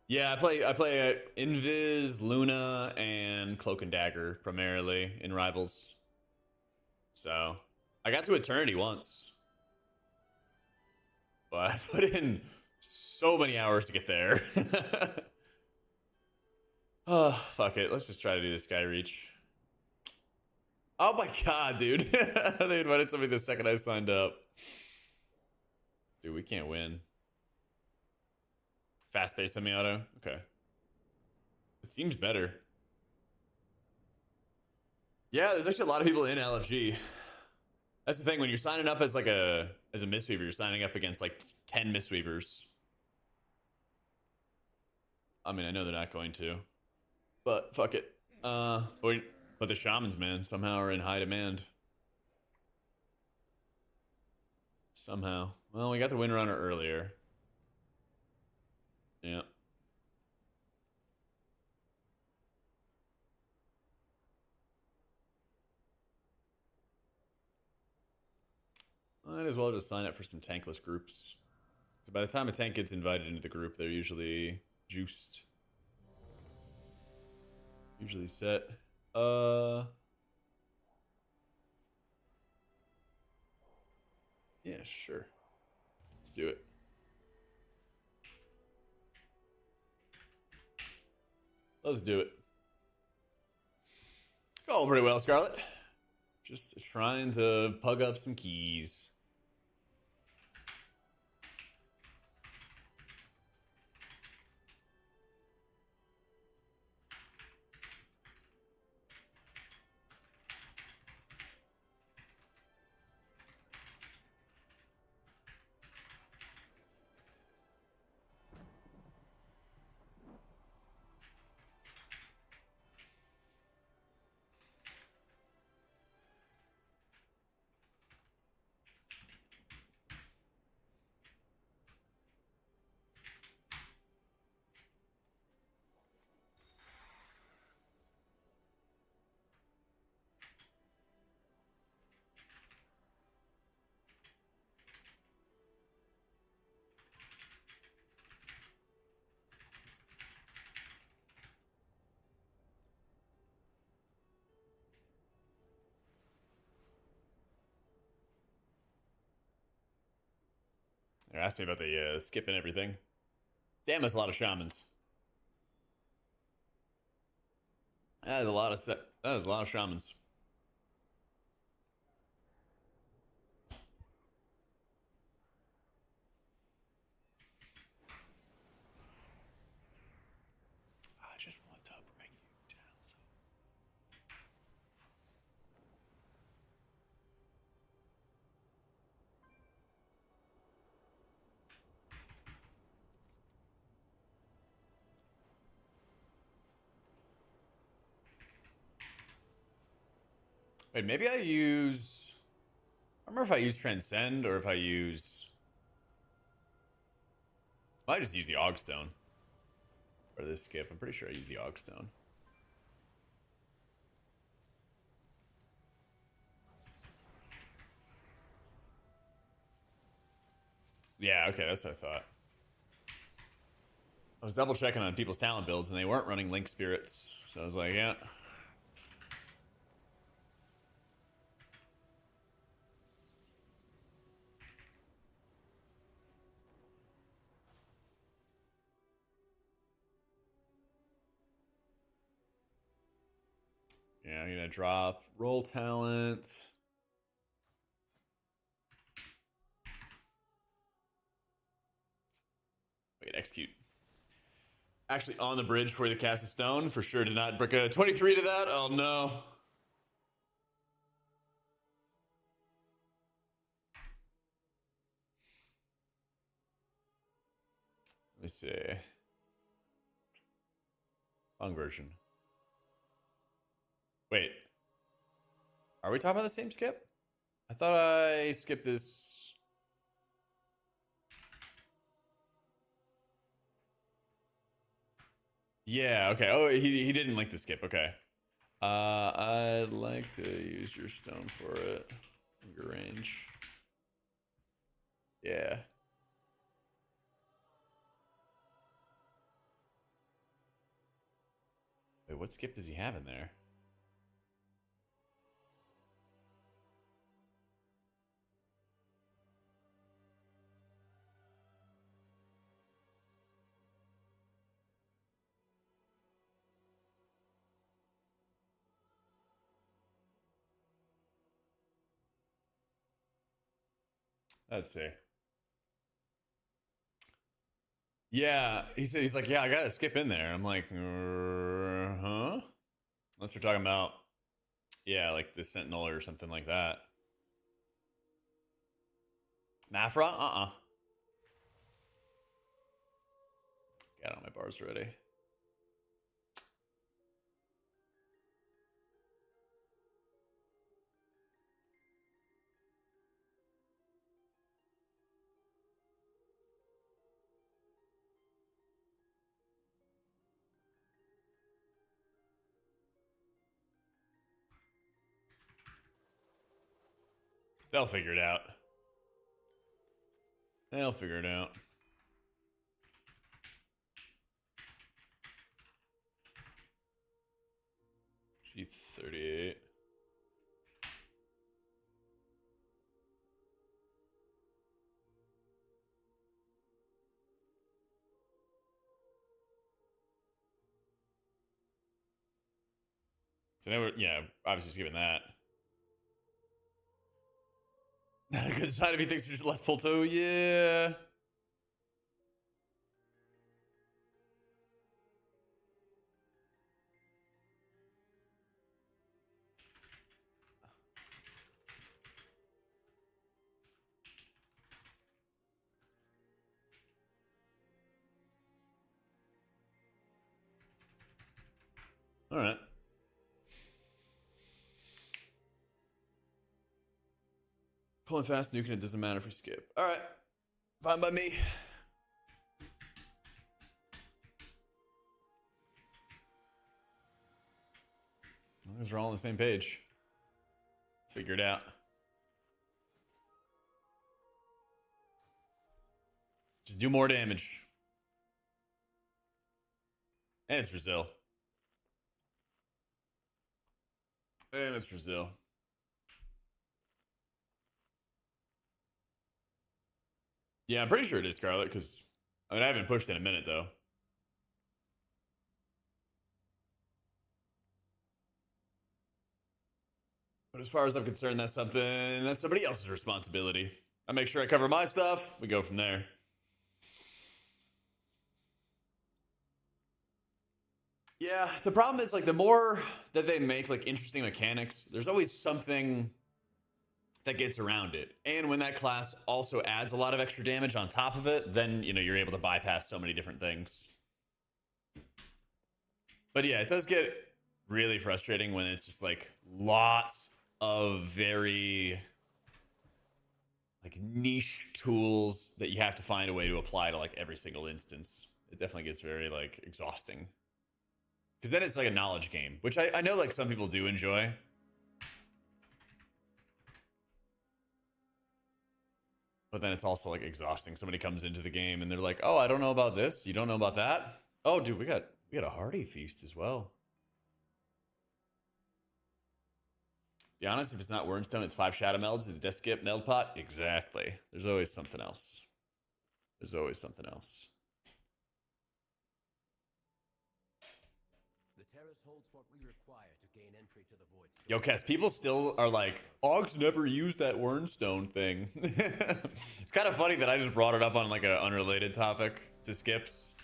Yeah, I play Invis, Luna, and Cloak and Dagger primarily in Rivals. So I got to Eternity once, but I put in so many hours to get there. Oh, fuck it. Let's just try to do this guy reach. Oh my god, dude. They invited somebody the second I signed up. Dude, we can't win. Fast-paced semi-auto? Okay. It seems better. Yeah, there's actually a lot of people in LFG. That's the thing, when you're signing up as like a Mistweaver, you're signing up against like 10 Mistweavers. I mean, I know they're not going to. But fuck it. But the Shamans, man, somehow are in high demand. Somehow. Well, we got the Windrunner earlier. Yeah. Might as well just sign up for some tankless groups. So by the time a tank gets invited into the group, they're usually juiced. Usually set. Yeah, sure. Let's do it. Let's do it. Going pretty well, Scarlet. Just trying to pug up some keys. They asked me about the skip and everything. Damn, that's a lot of shamans. That is a lot of shamans. I just want to bring you down. So. Wait, maybe I use... I don't remember if I use Transcend or if I use... I might just use the Augstone for this skip. I'm pretty sure I use the Augstone. Yeah, okay, that's what I thought. I was double checking on people's talent builds and they weren't running Link Spirits. So I was like, yeah. Yeah, I'm gonna drop roll talent. Wait, execute. Actually, on the bridge for the cast of stone, for sure did not break a 23 to that. Oh no. Let me see. Wrong version. Wait. Are we talking about the same skip? I thought I skipped this. Yeah, okay. Oh, he didn't like the skip. Okay. I'd like to use your stone for it. Your range. Yeah. Wait, what skip does he have in there? Let's see. Yeah, he's like, yeah, I gotta skip in there. I'm like, huh? Unless we're talking about, yeah, like the Sentinel or something like that. Mafra? Got on my bars already. They'll figure it out. They'll figure it out. G38. So now we're, yeah, obviously just giving that. Not a good sign if he thinks there's less pull too. Yeah. All right. Pulling fast, nuking it doesn't matter if we skip. All right. Fine by me. As long as we're all on the same page. Figure it out. Just do more damage. And it's Brazil. And it's Brazil. Yeah, I'm pretty sure it is Scarlet, because I mean I haven't pushed in a minute though. But as far as I'm concerned, that's somebody else's responsibility. I make sure I cover my stuff, we go from there. Yeah, the problem is like the more that they make like interesting mechanics, there's always something that gets around it. And when that class also adds a lot of extra damage on top of it, then, you know, you're able to bypass so many different things. But yeah, it does get really frustrating when it's just like lots of very like niche tools that you have to find a way to apply to like every single instance. It definitely gets very like exhausting. Because then it's like a knowledge game, which I know like some people do enjoy. But then it's also like exhausting. Somebody comes into the game and they're like, "Oh, I don't know about this. You don't know about that? Oh, dude, we got a hearty feast as well." Be honest, if it's not Wernstone, it's 5 Shadow Melds at the Death Skip Meld Pot. Exactly. There's always something else. There's always something else. The terrace holds what we require to gain entry to the void. Yo, Kess, people still are like, Og's never used that Wernstone thing. It's kind of funny that I just brought it up on like an unrelated topic to skips.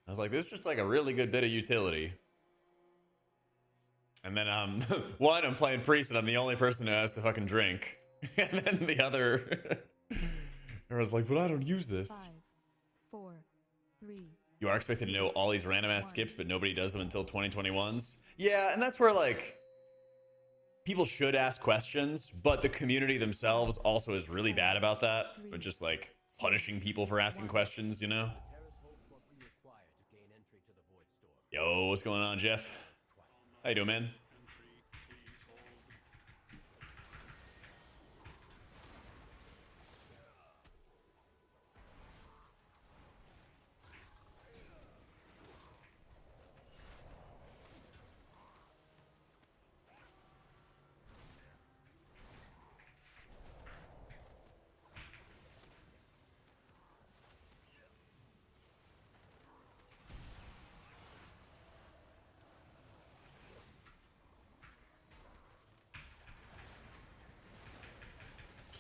I was like, this is just like a really good bit of utility. And then one, I'm playing priest and I'm the only person who has to fucking drink. And then the other, everyone's like, but I don't use this. 5, 4, 3. You are expected to know all these random ass skips, but nobody does them until 2021s. Yeah, and that's where like people should ask questions, but the community themselves also is really bad about that. Or just like punishing people for asking questions, you know? Yo, what's going on, Jeff? How you doing, man?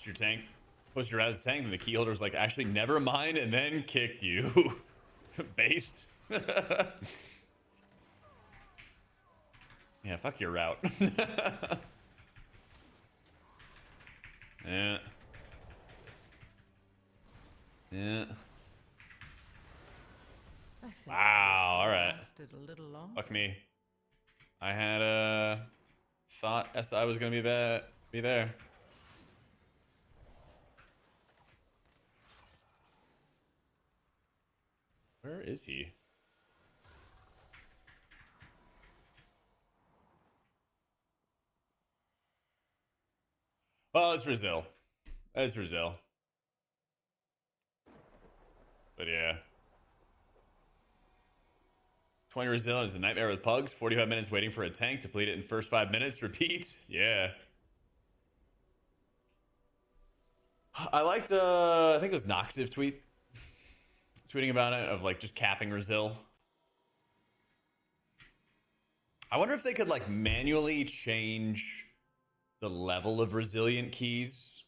Your tank, pushed your as a tank, and the key holder was like, actually, never mind, and then kicked you. Based. Yeah, fuck your route. Yeah. Yeah. Wow, alright. Fuck me. I had thought SI was gonna be there. Where is he? Oh, it's Brazil. It's Brazil. But yeah. 20 Brazil is a nightmare with pugs. 45 minutes waiting for a tank. Deplete it in first 5 minutes. Repeat. Yeah. I liked, I think it was Noxiv tweeting about it, of like just capping Brazil. I wonder if they could like manually change the level of resilient keys.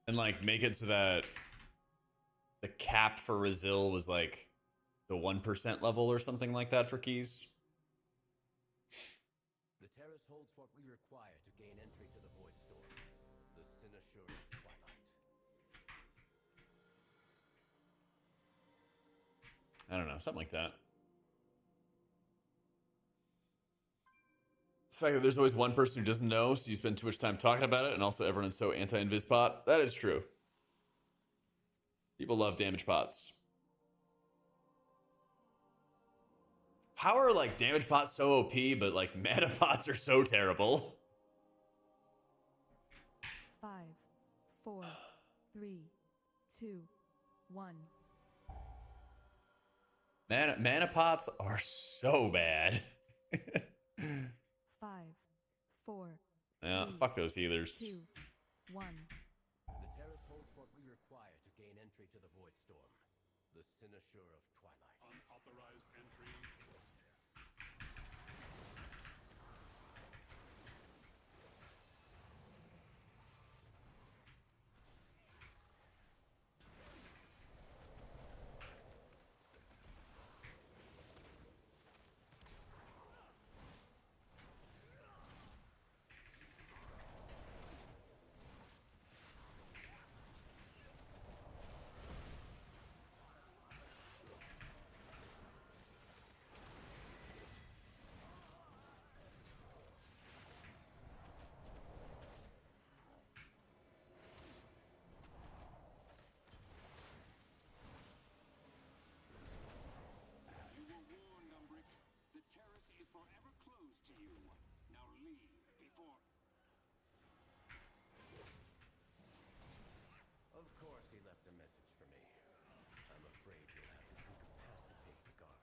And like make it so that the cap for Brazil was like the 1% level or something like that for keys. The terrace holds what we require to gain entry to the void storm. The Sinashur of Twilight. I don't know, something like that. It's the fact that there's always one person who doesn't know, so you spend too much time talking about it, and also everyone is so anti-invis-pot. That is true. People love damage pots. How are like damage pots so OP, but like mana pots are so terrible? 5, 4, 3, 2, 1. Mana pots are so bad. 5, 4. Yeah, 3, fuck those healers. 2, 1. The terrace holds what we require to gain entry to the void storm. The Sinashur of Twilight. Unauthorized entry. afraid you'll have to incapacitate the guards.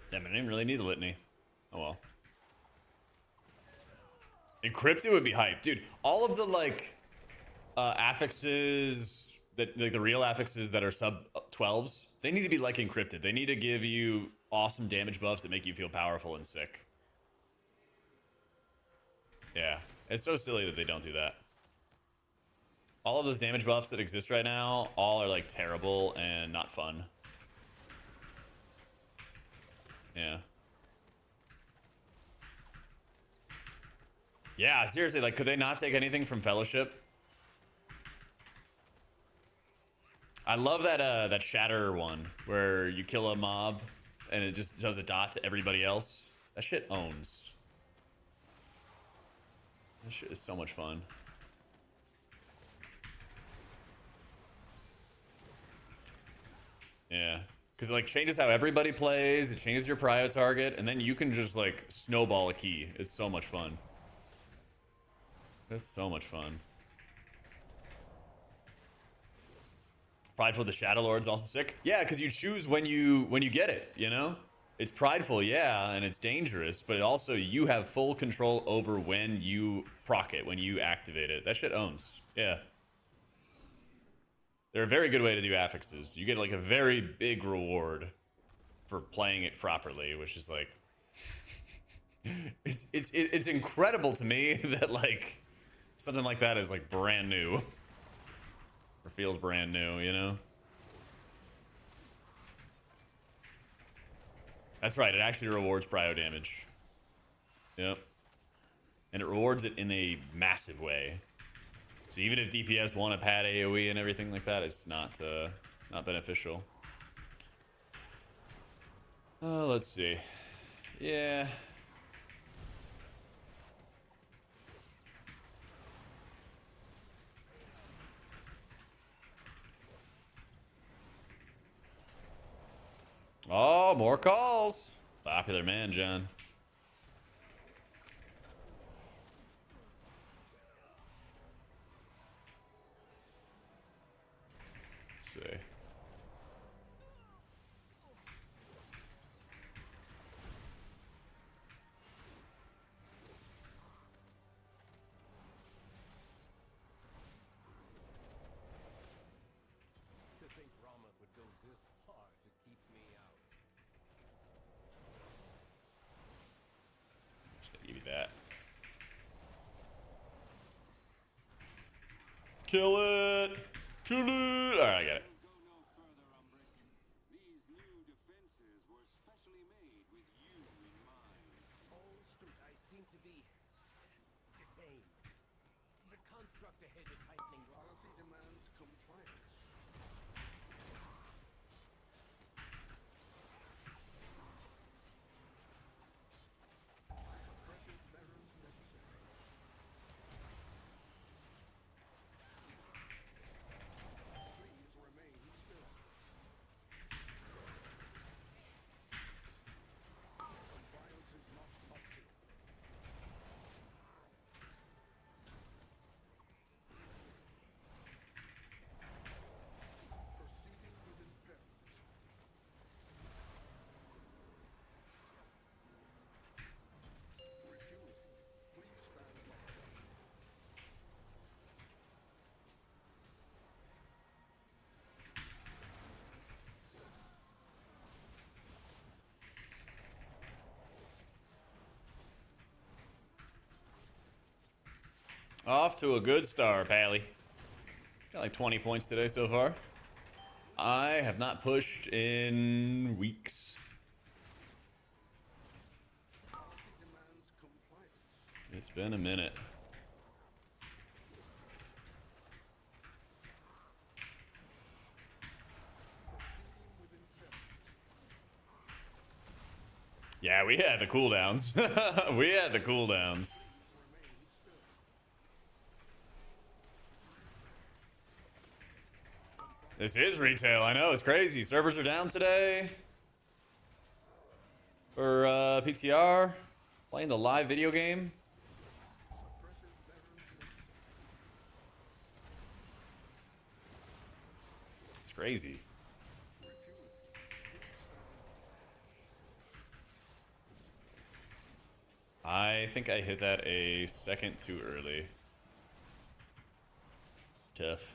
Damn, I didn't really need the litany. Oh well. Encrypted would be hype, dude. All of the like affixes that like the real affixes that are sub 12s, they need to be like encrypted. They need to give you awesome damage buffs that make you feel powerful and sick. Yeah, it's so silly that they don't do that. All of those damage buffs that exist right now, all are like terrible and not fun. Yeah. Yeah, seriously, like, could they not take anything from Fellowship? I love that that Shatter one where you kill a mob and it just does a dot to everybody else. That shit owns. That shit is so much fun. Yeah. Because it like changes how everybody plays, it changes your prio target, and then you can just like snowball a key. It's so much fun. It's so much fun. Prideful the Shadow Lord's also sick. Yeah, because you choose when you get it, you know? It's prideful, yeah, and it's dangerous, but also you have full control over when you proc it, when you activate it. That shit owns. Yeah. They're a very good way to do affixes. You get like a very big reward for playing it properly, which is like it's incredible to me that like something like that is like brand new or feels brand new, you know? That's right, it actually rewards prio damage. Yep. And it rewards it in a massive way. So even if DPS want to pad AoE and everything like that, it's not beneficial. Let's see. Yeah. Oh, more calls. Popular man, John. Let's see. To think Rama would go this hard to keep me out. Just gonna give you that. Kill it! Kill it! Alright, I got it. Go no further, Umbrick. These new defenses were specially made with you in mind. All Stuart, I seem to be detained. The construct ahead is heightening. Policy demands compliance. Suppression measures necessary. Please remain still. Compliance is not optional. Proceeding with impairment. Refusing. Please stand by. Off to a good start, Pally. Got like 20 points today so far. I have not pushed in weeks. It's been a minute. Yeah, we had the cooldowns. We had the cooldowns. This is retail, I know, it's crazy. Servers are down today. For PTR. Playing the live video game. It's crazy. I think I hit that a second too early. It's tough.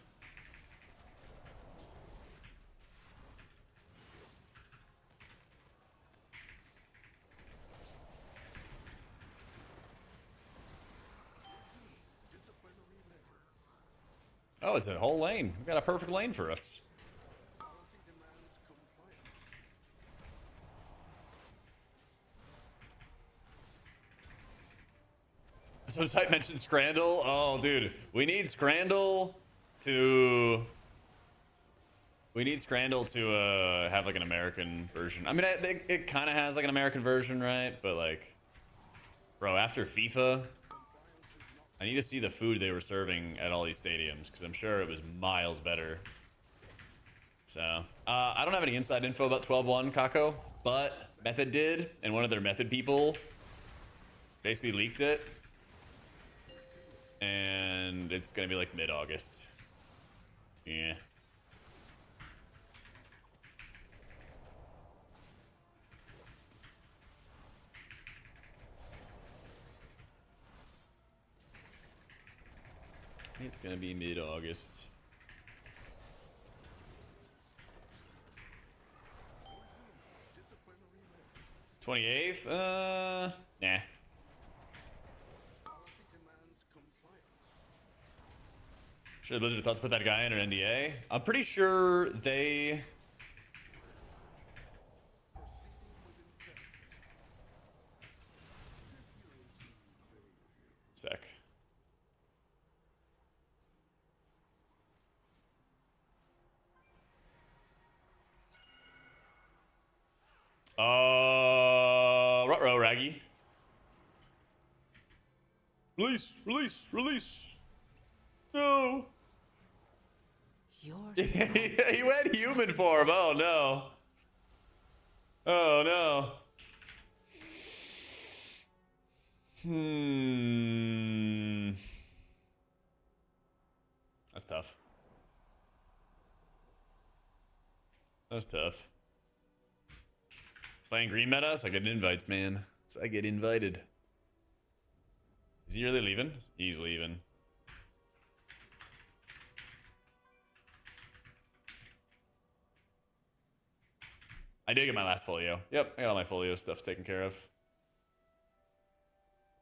Oh, it's a whole lane. We've got a perfect lane for us. Some site mentioned Scrandle. Oh, dude, we need Scrandle to. We need Scrandle to have like an American version. I mean, it kind of has like an American version, right? But like, bro, after FIFA, I need to see the food they were serving at all these stadiums because I'm sure it was miles better. So, I don't have any inside info about 12-1 Kako, but Method did, and one of their Method people basically leaked it. And it's gonna be like mid-August. Yeah. It's gonna be mid-August. $28th? Nah. Should Blizzard have thought to put that guy in an NDA? I'm pretty sure they... Sec. Ruh-roh, Raggy. Release, release, release. No. He went human form. Oh no. Oh no. That's tough. That's tough. Playing green meta, so I get invites, man. So I get invited. Is he really leaving? He's leaving. I did get my last folio. Yep, I got all my folio stuff taken care of.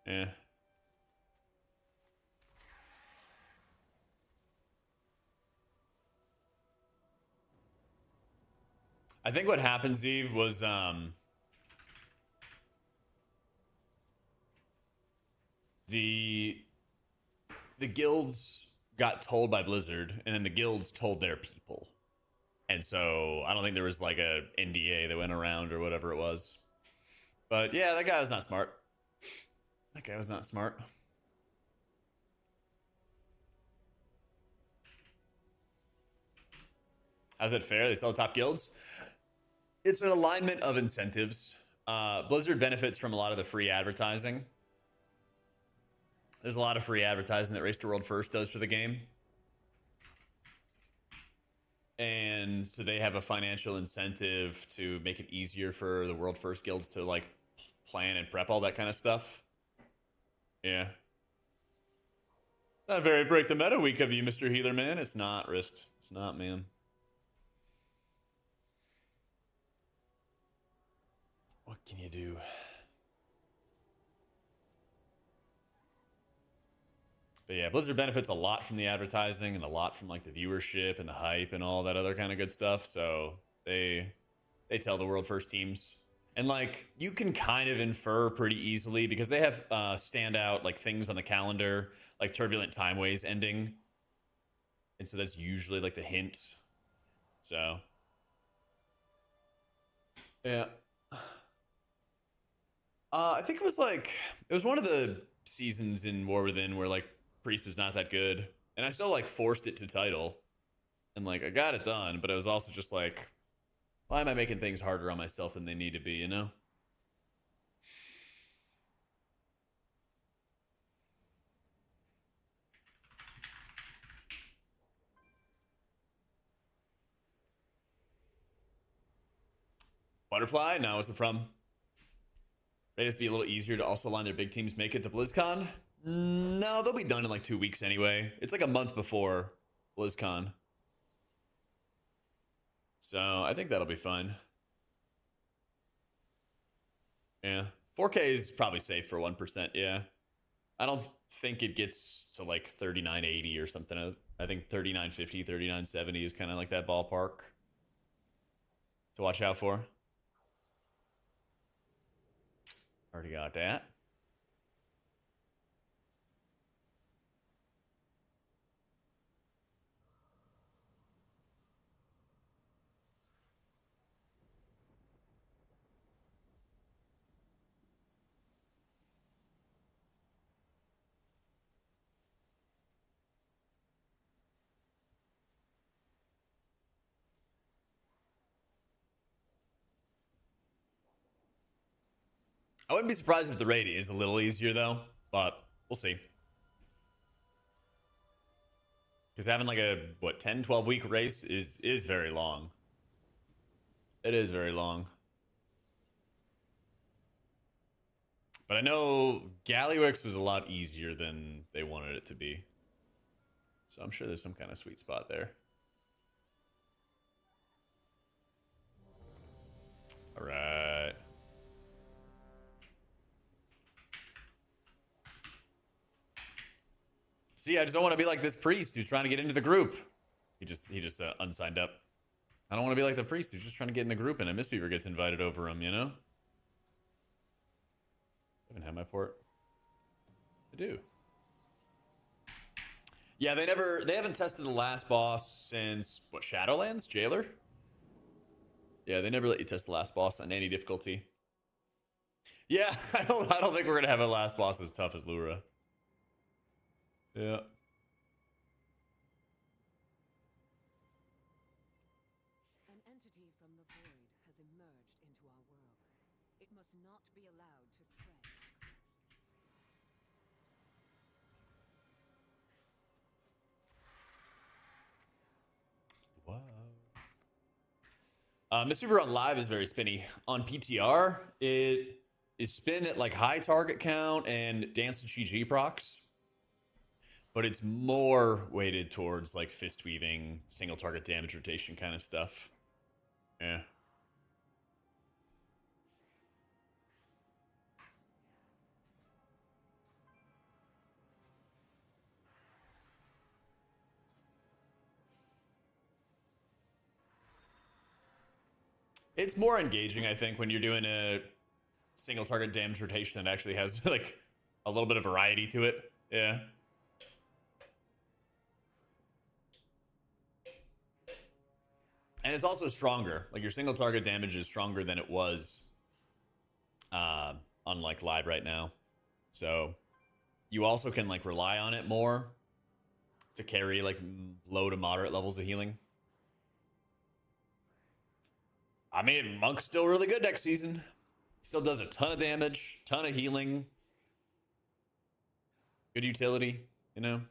Yeah. I think what happened, Zeev, was the guilds got told by Blizzard, and then the guilds told their people. And so I don't think there was like a NDA that went around or whatever it was. But yeah, that guy was not smart. That guy was not smart. How's it fair? They sell top guilds? It's an alignment of incentives. Blizzard benefits from a lot of the free advertising. There's a lot of free advertising that Race to World First does for the game. And so they have a financial incentive to make it easier for the World First guilds to like plan and prep all that kind of stuff. Yeah. Not very break the meta week of you, Mr. Healer Man. It's not, Wrist. It's not, man. What can you do? But yeah, Blizzard benefits a lot from the advertising and a lot from like the viewership and the hype and all that other kind of good stuff. So they tell the world first teams. And like you can kind of infer pretty easily because they have standout like things on the calendar, like Turbulent Timeways ending. And so that's usually like the hint. So yeah. I think it was one of the seasons in War Within where like Priest was not that good. And I still like forced it to title. And like I got it done, but it was also just like, why am I making things harder on myself than they need to be, you know? Butterfly, now what's it from? May just be a little easier to also line their big teams make it to BlizzCon? No, they'll be done in like 2 weeks anyway. It's like a month before BlizzCon. So I think that'll be fun. Yeah. 4K is probably safe for 1%, yeah. I don't think it gets to like 3980 or something. I think 3950, 3970 is kind of like that ballpark to watch out for. Already got that. I wouldn't be surprised if the raid is a little easier though, but we'll see. Because having like a, 10, 12 week race is very long. It is very long. But I know Gallywix was a lot easier than they wanted it to be. So I'm sure there's some kind of sweet spot there. All right. See, I just don't want to be like this priest who's trying to get into the group. He just unsigned up. I don't want to be like the priest who's just trying to get in the group and a Mistweaver gets invited over him, you know? I haven't had my port. I do. Yeah, they haven't tested the last boss since, what, Shadowlands? Jailer? Yeah, they never let you test the last boss on any difficulty. Yeah, I don't think we're gonna have a last boss as tough as Lura. Yeah. An entity from the void has emerged into our world. It must not be allowed to spread. Wow. Mistweaver on live is very spinny. On PTR, it is spin at like high target count and dance and GG procs. But it's more weighted towards like fist weaving, single target damage rotation kind of stuff. Yeah. It's more engaging, I think, when you're doing a single target damage rotation that actually has like a little bit of variety to it. Yeah. And it's also stronger. Like your single target damage is stronger than it was on like live right now. So you also can like rely on it more to carry like low to moderate levels of healing. I mean, Monk's still really good next season. Still does a ton of damage, ton of healing. Good utility, you know?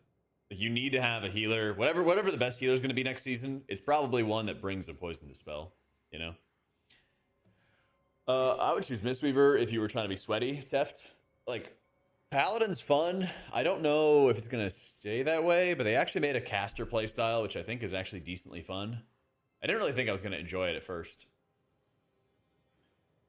You need to have a healer. Whatever the best healer is going to be next season, it's probably one that brings a poison dispel, you know? I would choose Mistweaver if you were trying to be sweaty, Teft. Like, Paladin's fun. I don't know if it's going to stay that way, but they actually made a caster playstyle, which I think is actually decently fun. I didn't really think I was going to enjoy it at first.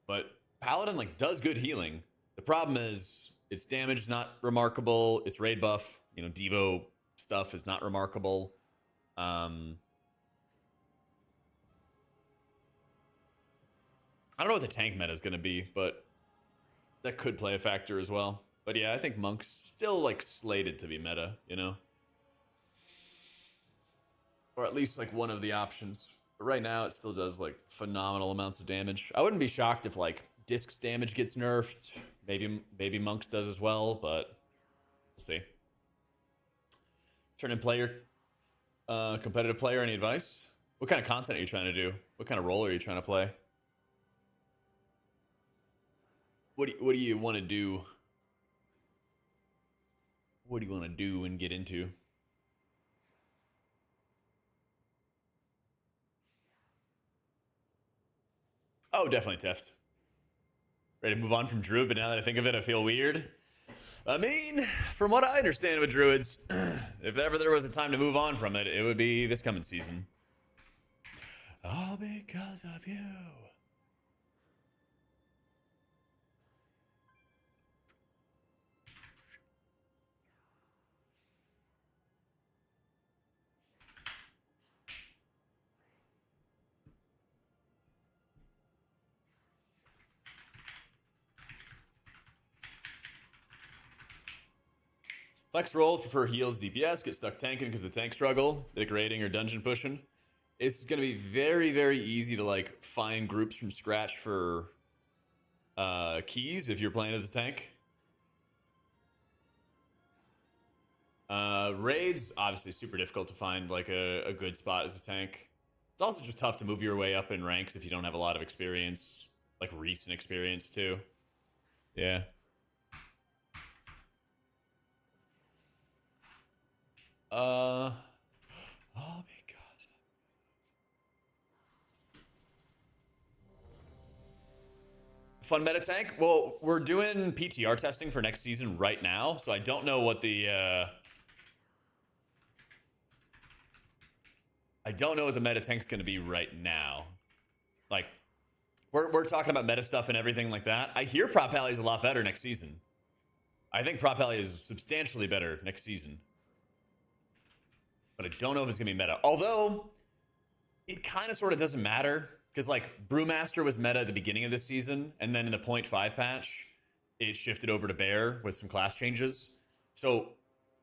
But Paladin, like, does good healing. The problem is Its damage is not remarkable. Its raid buff, you know, Devo stuff is not remarkable. I don't know what the tank meta is going to be, but that could play a factor as well. But yeah, I think Monk's still like slated to be meta, you know? Or at least like one of the options. But right now it still does like phenomenal amounts of damage. I wouldn't be shocked if like Disc's damage gets nerfed. Maybe Monk's does as well, but we'll see. Turn in player, competitive player, any advice? What kind of content are you trying to do? What kind of role are you trying to play? What do you want to do? What do you want to do and get into? Oh, definitely Teft. Ready to move on from Druid, but now that I think of it, I feel weird. I mean, from what I understand with Druids, if ever there was a time to move on from it, it would be this coming season. All because of you. Flex rolls prefer heals, DPS, get stuck tanking because of the tank struggle, big raiding or dungeon pushing. It's going to be very, very easy to like find groups from scratch for keys if you're playing as a tank. Raids, obviously super difficult to find like a good spot as a tank. It's also just tough to move your way up in ranks if you don't have a lot of experience, like recent experience too. Yeah. Oh my god. Fun meta tank? Well, we're doing PTR testing for next season right now, so I don't know what the meta tank's gonna be right now. Like, we're talking about meta stuff and everything like that. I hear Prop Alley is a lot better next season. I think Prop Alley is substantially better next season. But I don't know if it's gonna be meta. Although, it kind of sort of doesn't matter. Because like Brewmaster was meta at the beginning of this season, and then in the 0.5 patch, it shifted over to Bear with some class changes. So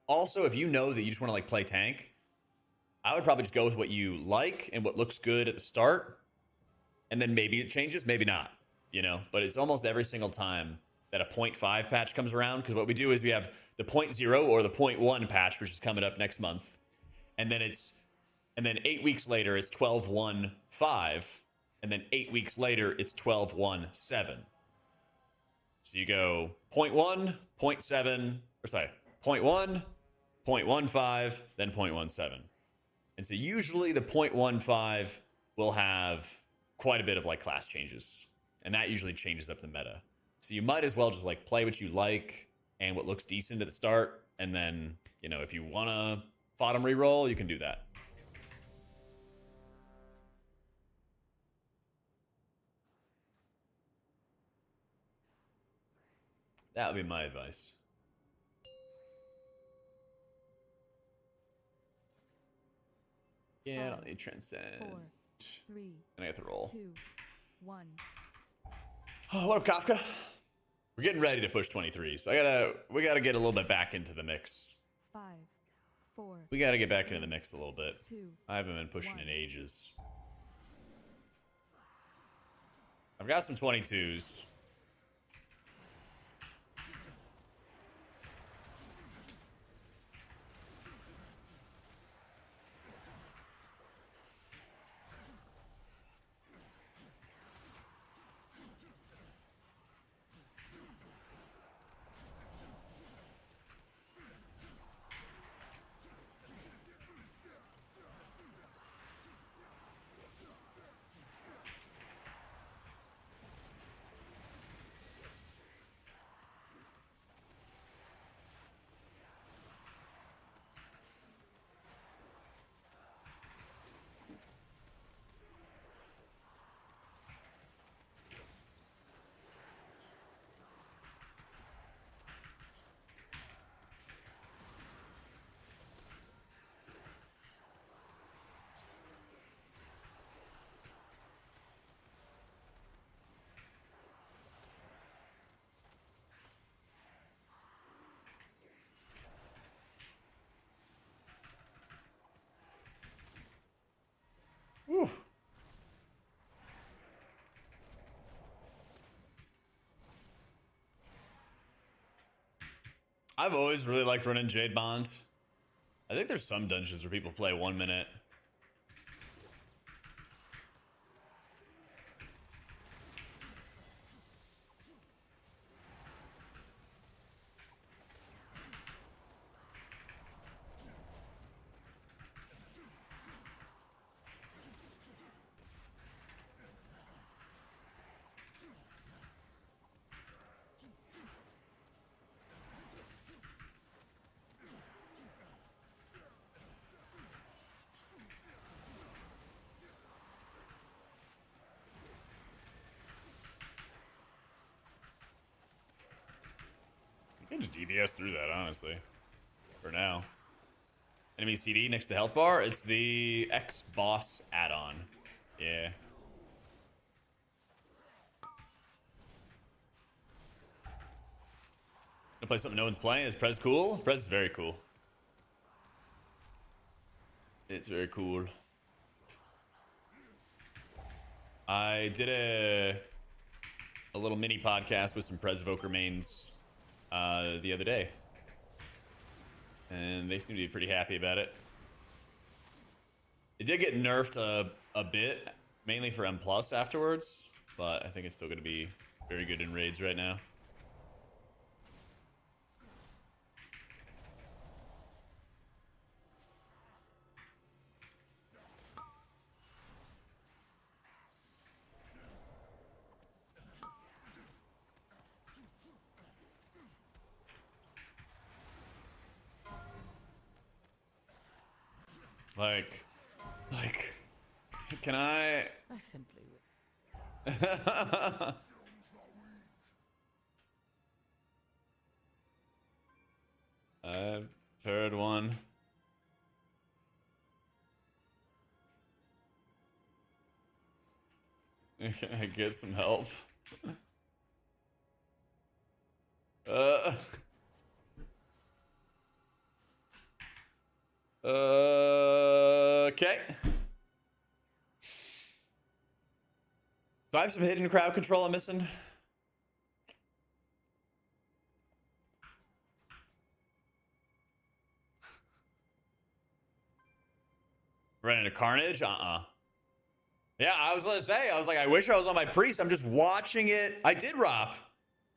also, if you know that you just want to like play tank, I would probably just go with what you like and what looks good at the start. And then maybe it changes, maybe not, you know? But it's almost every single time that a 0.5 patch comes around. Because what we do is we have the 0.0 or the 0.1 patch, which is coming up next month. And then 8 weeks later, it's 12.1.5. And then 8 weeks later, it's 12.1.7. So you go 0.1, 0.7, or sorry, 0.1, 0.15, then 0.17. And so usually the 0.15 will have quite a bit of like class changes. And that usually changes up the meta. So you might as well just like play what you like and what looks decent at the start. And then, you know, if you want to bottom reroll, you can do that. That would be my advice. Yeah, I don't need Transcend. 4, 3, And I have to roll. 2, 1. Oh, what up, Kafka? We're getting ready to push 23, so we gotta get a little bit back into the mix. 5, 4. We gotta get back into the mix a little bit. 2. I haven't been pushing 1. in ages. I've got some 22s. I've always really liked running Jade Bond. I think there's some dungeons where people play 1 minute. You can just DBS through that, honestly. For now. Enemy CD next to the health bar. It's the X-Boss add-on. Yeah. Gonna play something no one's playing. Is Prez cool? Prez is very cool. It's very cool. I did a little mini podcast with some Prez Voker mains the other day. And they seem to be pretty happy about it. It did get nerfed a bit, mainly for M+ afterwards, but I think it's still going to be very good in raids right now. Like, can I simply I've heard one. Can I get some help? Okay. Do I have some hidden crowd control I'm missing? Running into Carnage? Yeah, I was gonna say, I was like, I wish I was on my priest. I'm just watching it. I did ROP.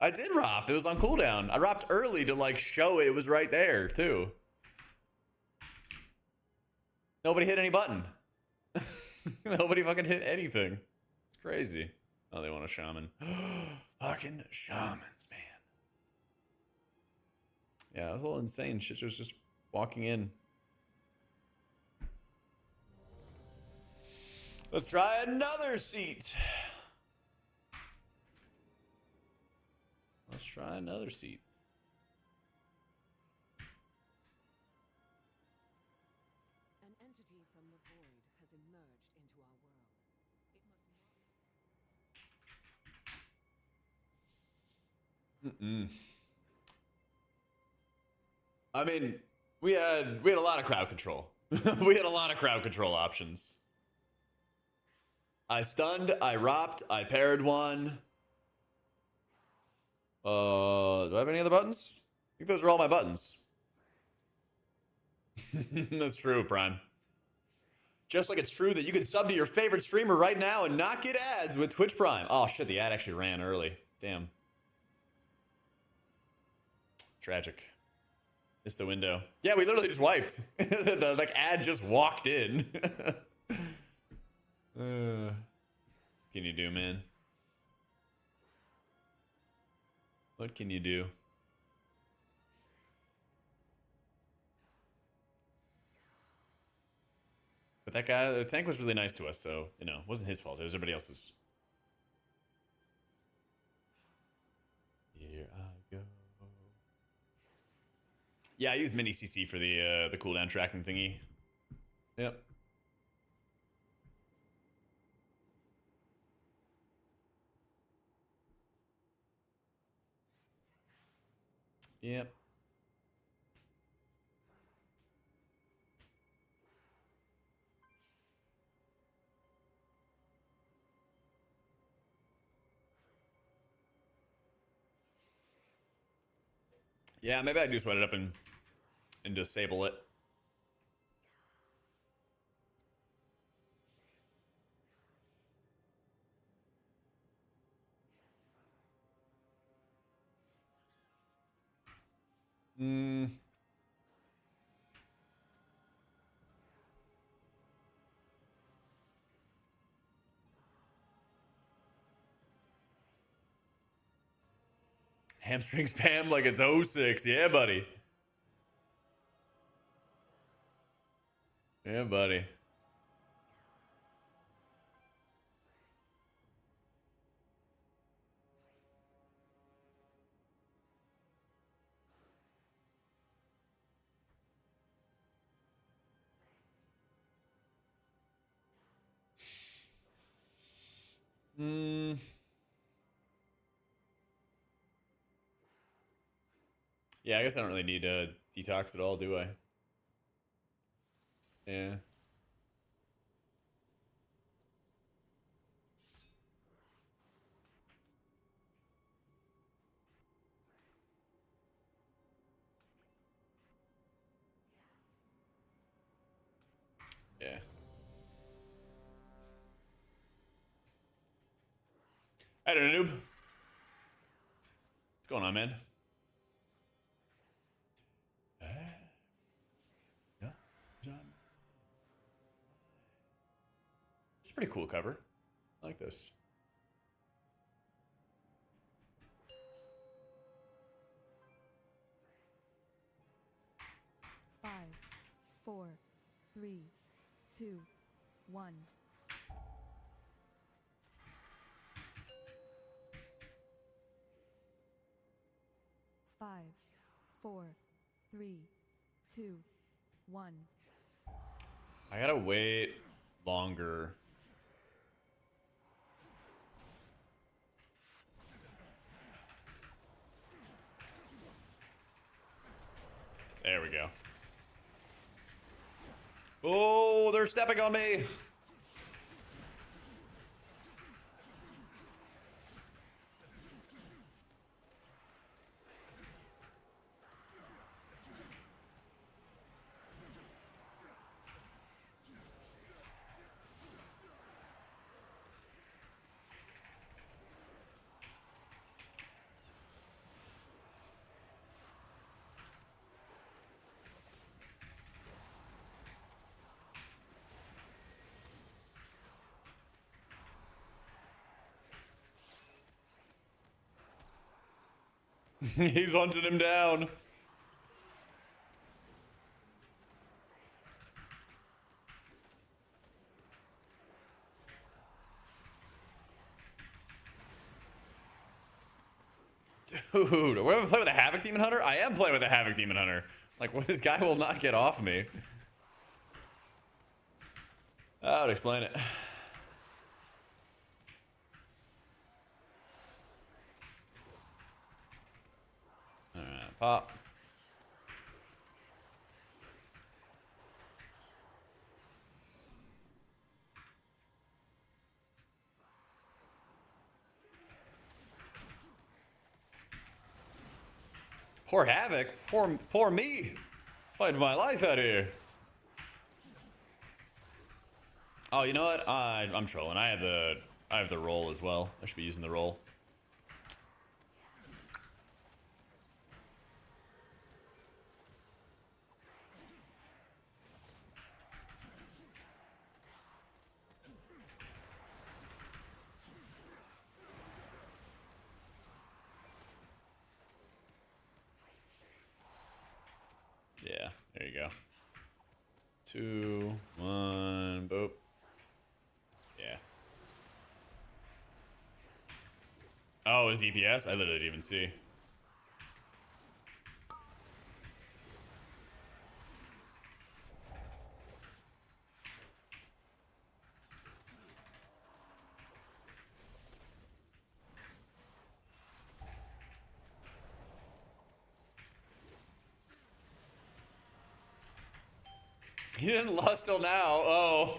It was on cooldown. I ROPed early to like show it was right there too. Nobody hit any button. Nobody fucking hit anything. It's crazy. Oh, they want a shaman. Fucking shamans, man. Yeah, it was a little insane. Shit was just walking in. Let's try another seat. Let's try another seat. An entity from the void has emerged into our world. It must I mean, we had a lot of crowd control. We had a lot of crowd control options. I stunned, I ROPed, I paired one. Do I have any other buttons? I think those are all my buttons. That's true, Prime. Just like it's true that you can sub to your favorite streamer right now and not get ads with Twitch Prime. Oh shit, the ad actually ran early. Damn. Tragic. Missed the window. Yeah, we literally just wiped. The like ad just walked in. What can you do, man? What can you do? But that guy, the tank was really nice to us, so, you know, it wasn't his fault. It was everybody else's. Here I go. Yeah, I used mini CC for the cooldown tracking thingy. Yep. Yep. Yeah, maybe I do sweat it up and disable it. Hmm. Hamstring spam like it's 06. Yeah, buddy. Yeah, buddy. Hmm. Yeah, I guess I don't really need a detox at all, do I? Yeah. Yeah. Hey there, noob. What's going on, man? Yeah. It's a pretty cool cover. I like this. Five, four, three, two, one. Five, four, three, two, one. I gotta wait longer. There we go. Oh, they're stepping on me. He's hunting him down. Dude, we're gonna play with a Havoc Demon Hunter? I am playing with a Havoc Demon Hunter. Like, well, this guy will not get off me. I would explain it. Alright, pop. Poor Havoc. Poor me. Fighting my life out here. Oh, you know what? I'm trolling. I have the roll as well. I should be using the roll. Yeah, there you go. 2, 1, boop. Yeah. Oh, his DPS? I literally didn't even see. He didn't lust till now. Oh.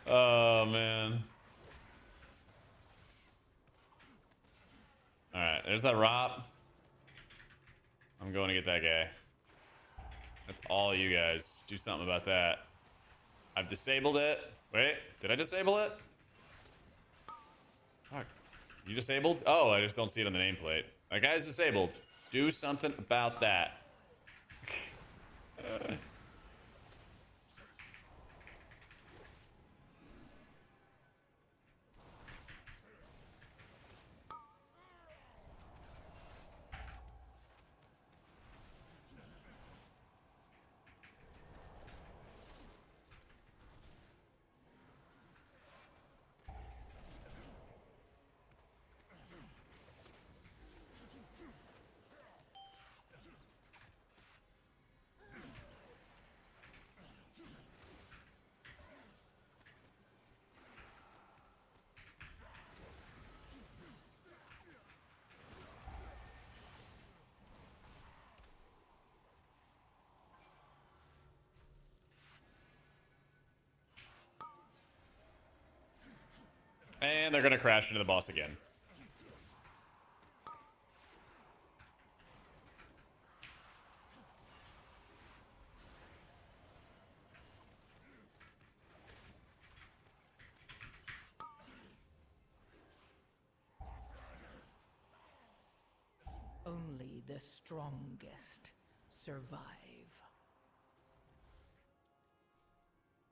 Oh, man. Alright, there's that Rop. I'm going to get that guy. That's all you guys. Do something about that. I've disabled it. Wait, did I disable it? Fuck. You disabled? Oh, I just don't see it on the nameplate. That guy's disabled. Do something about that. And they're gonna crash into the boss again. Only the strongest survive.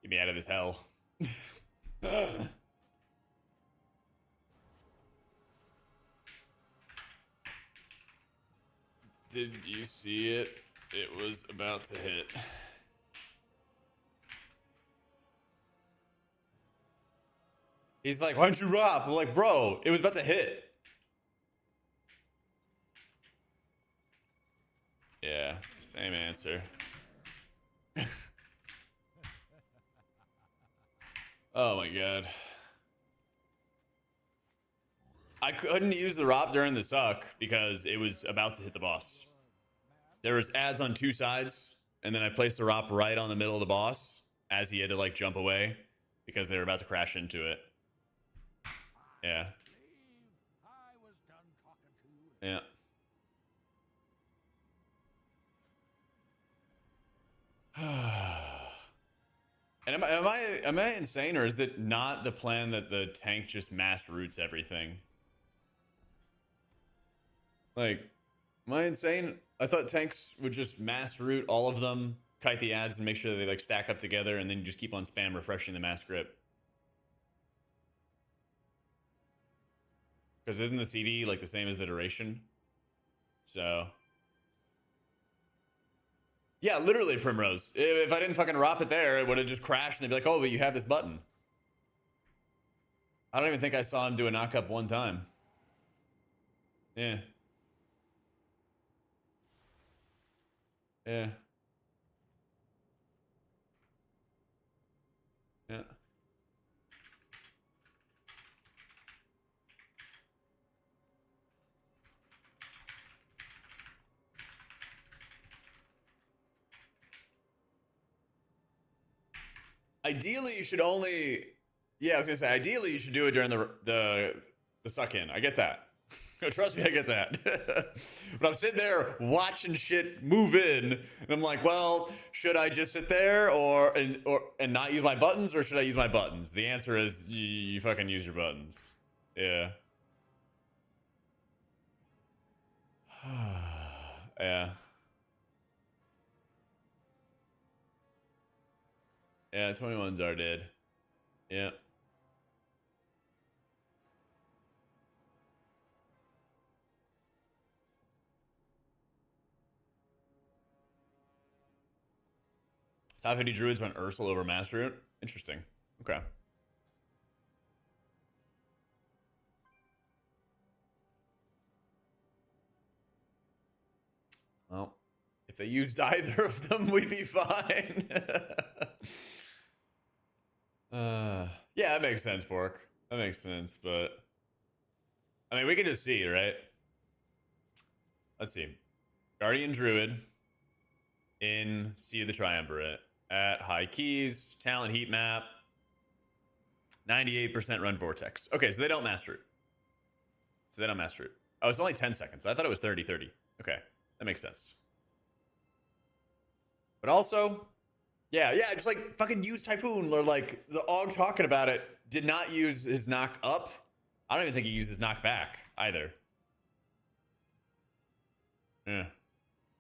Get me out of this hell. Did you see it? It was about to hit. He's like, why don't you rob? I'm like, bro, it was about to hit. Yeah, same answer. Oh my god. I couldn't use the ROP during the suck because it was about to hit the boss. There was ads on two sides, and then I placed the ROP right on the middle of the boss as he had to like jump away because they were about to crash into it. Yeah. Yeah. And am I insane, or is it not the plan that the tank just mass roots everything? Like, am I insane? I thought tanks would just mass root all of them, kite the ads, and make sure that they like stack up together, and then you just keep on spam refreshing the mass grip. Because isn't the CD like the same as the duration? So. Yeah, literally, Primrose. If I didn't fucking ROP it there, it would have just crashed and they'd be like, oh, but you have this button. I don't even think I saw him do a knock-up one time. Yeah. Yeah. Yeah. Ideally, you should only... Yeah, I was gonna say, ideally, you should do it during the suck-in. I get that. Trust me, I get that. But I'm sitting there watching shit move in, and I'm like, well, should I just sit there and not use my buttons, or should I use my buttons? The answer is you fucking use your buttons. Yeah. Yeah. Yeah, 21s are dead. Yeah. Top 50 druids run Ursel over Mass Root. Interesting. Okay. Well, if they used either of them, we'd be fine. Yeah, that makes sense, Pork. That makes sense, but... I mean, we can just see, right? Let's see. Guardian Druid in Sea of the Triumvirate at high keys, talent heat map, 98% run Vortex. Okay, so they don't mass root. So they don't mass root. Oh, it's only 10 seconds. I thought it was 30-30. Okay, that makes sense. But also, yeah, just like fucking use Typhoon, or like the Og talking about it did not use his knock up. I don't even think he used his knock back either. Yeah.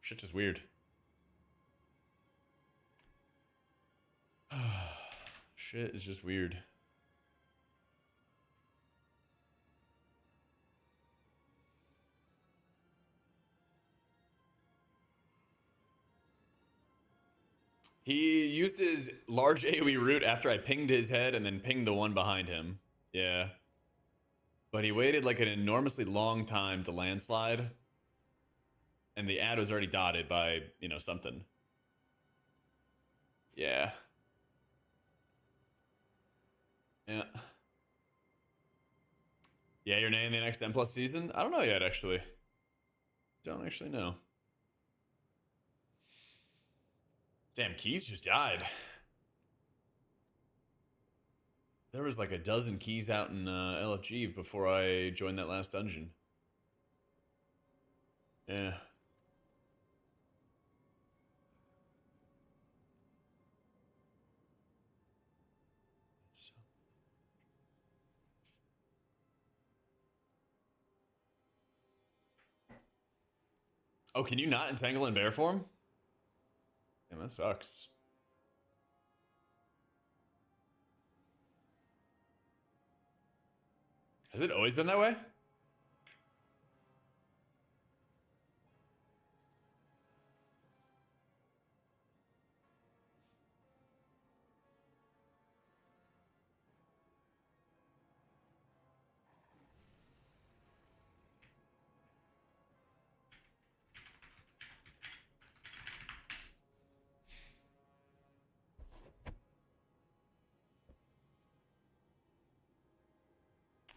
Shit's just weird. Shit is just weird. He used his large AoE root after I pinged his head and then pinged the one behind him. Yeah. But he waited like an enormously long time to landslide. And the ad was already dotted by, you know, something. Yeah. Yeah. Yeah, your name the next M plus season? I don't know yet, actually. Don't actually know. Damn, Keys just died. There was like a dozen keys out in LFG before I joined that last dungeon. Yeah. Oh, can you not entangle in bear form? Damn, that sucks. Has it always been that way?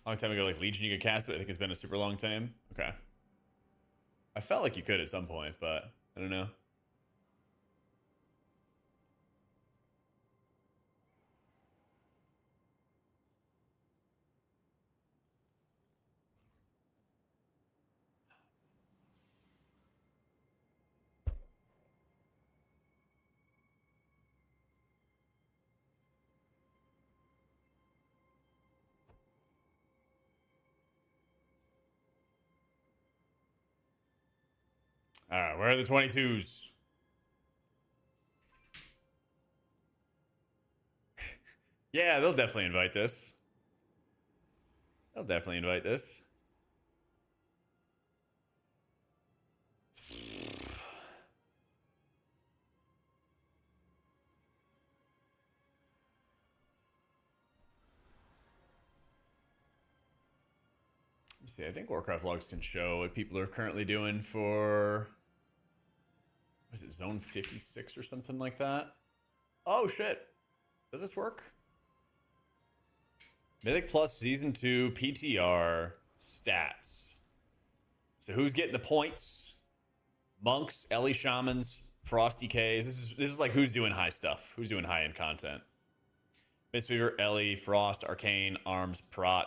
Long time ago, like Legion, you could cast it. I think it's been a super long time. Okay. I felt like you could at some point, but I don't know. All right, where are the 22s? Yeah, they'll definitely invite this. They'll definitely invite this. Let's see, I think Warcraft logs can show what people are currently doing for... Was it Zone 56 or something like that? Oh, shit. Does this work? Mythic Plus Season 2 PTR stats. So who's getting the points? Monks, Ellie Shamans, Frosty K's. This is like who's doing high stuff. Who's doing high-end content. Mistweaver, Ellie, Frost, Arcane, Arms, Prot,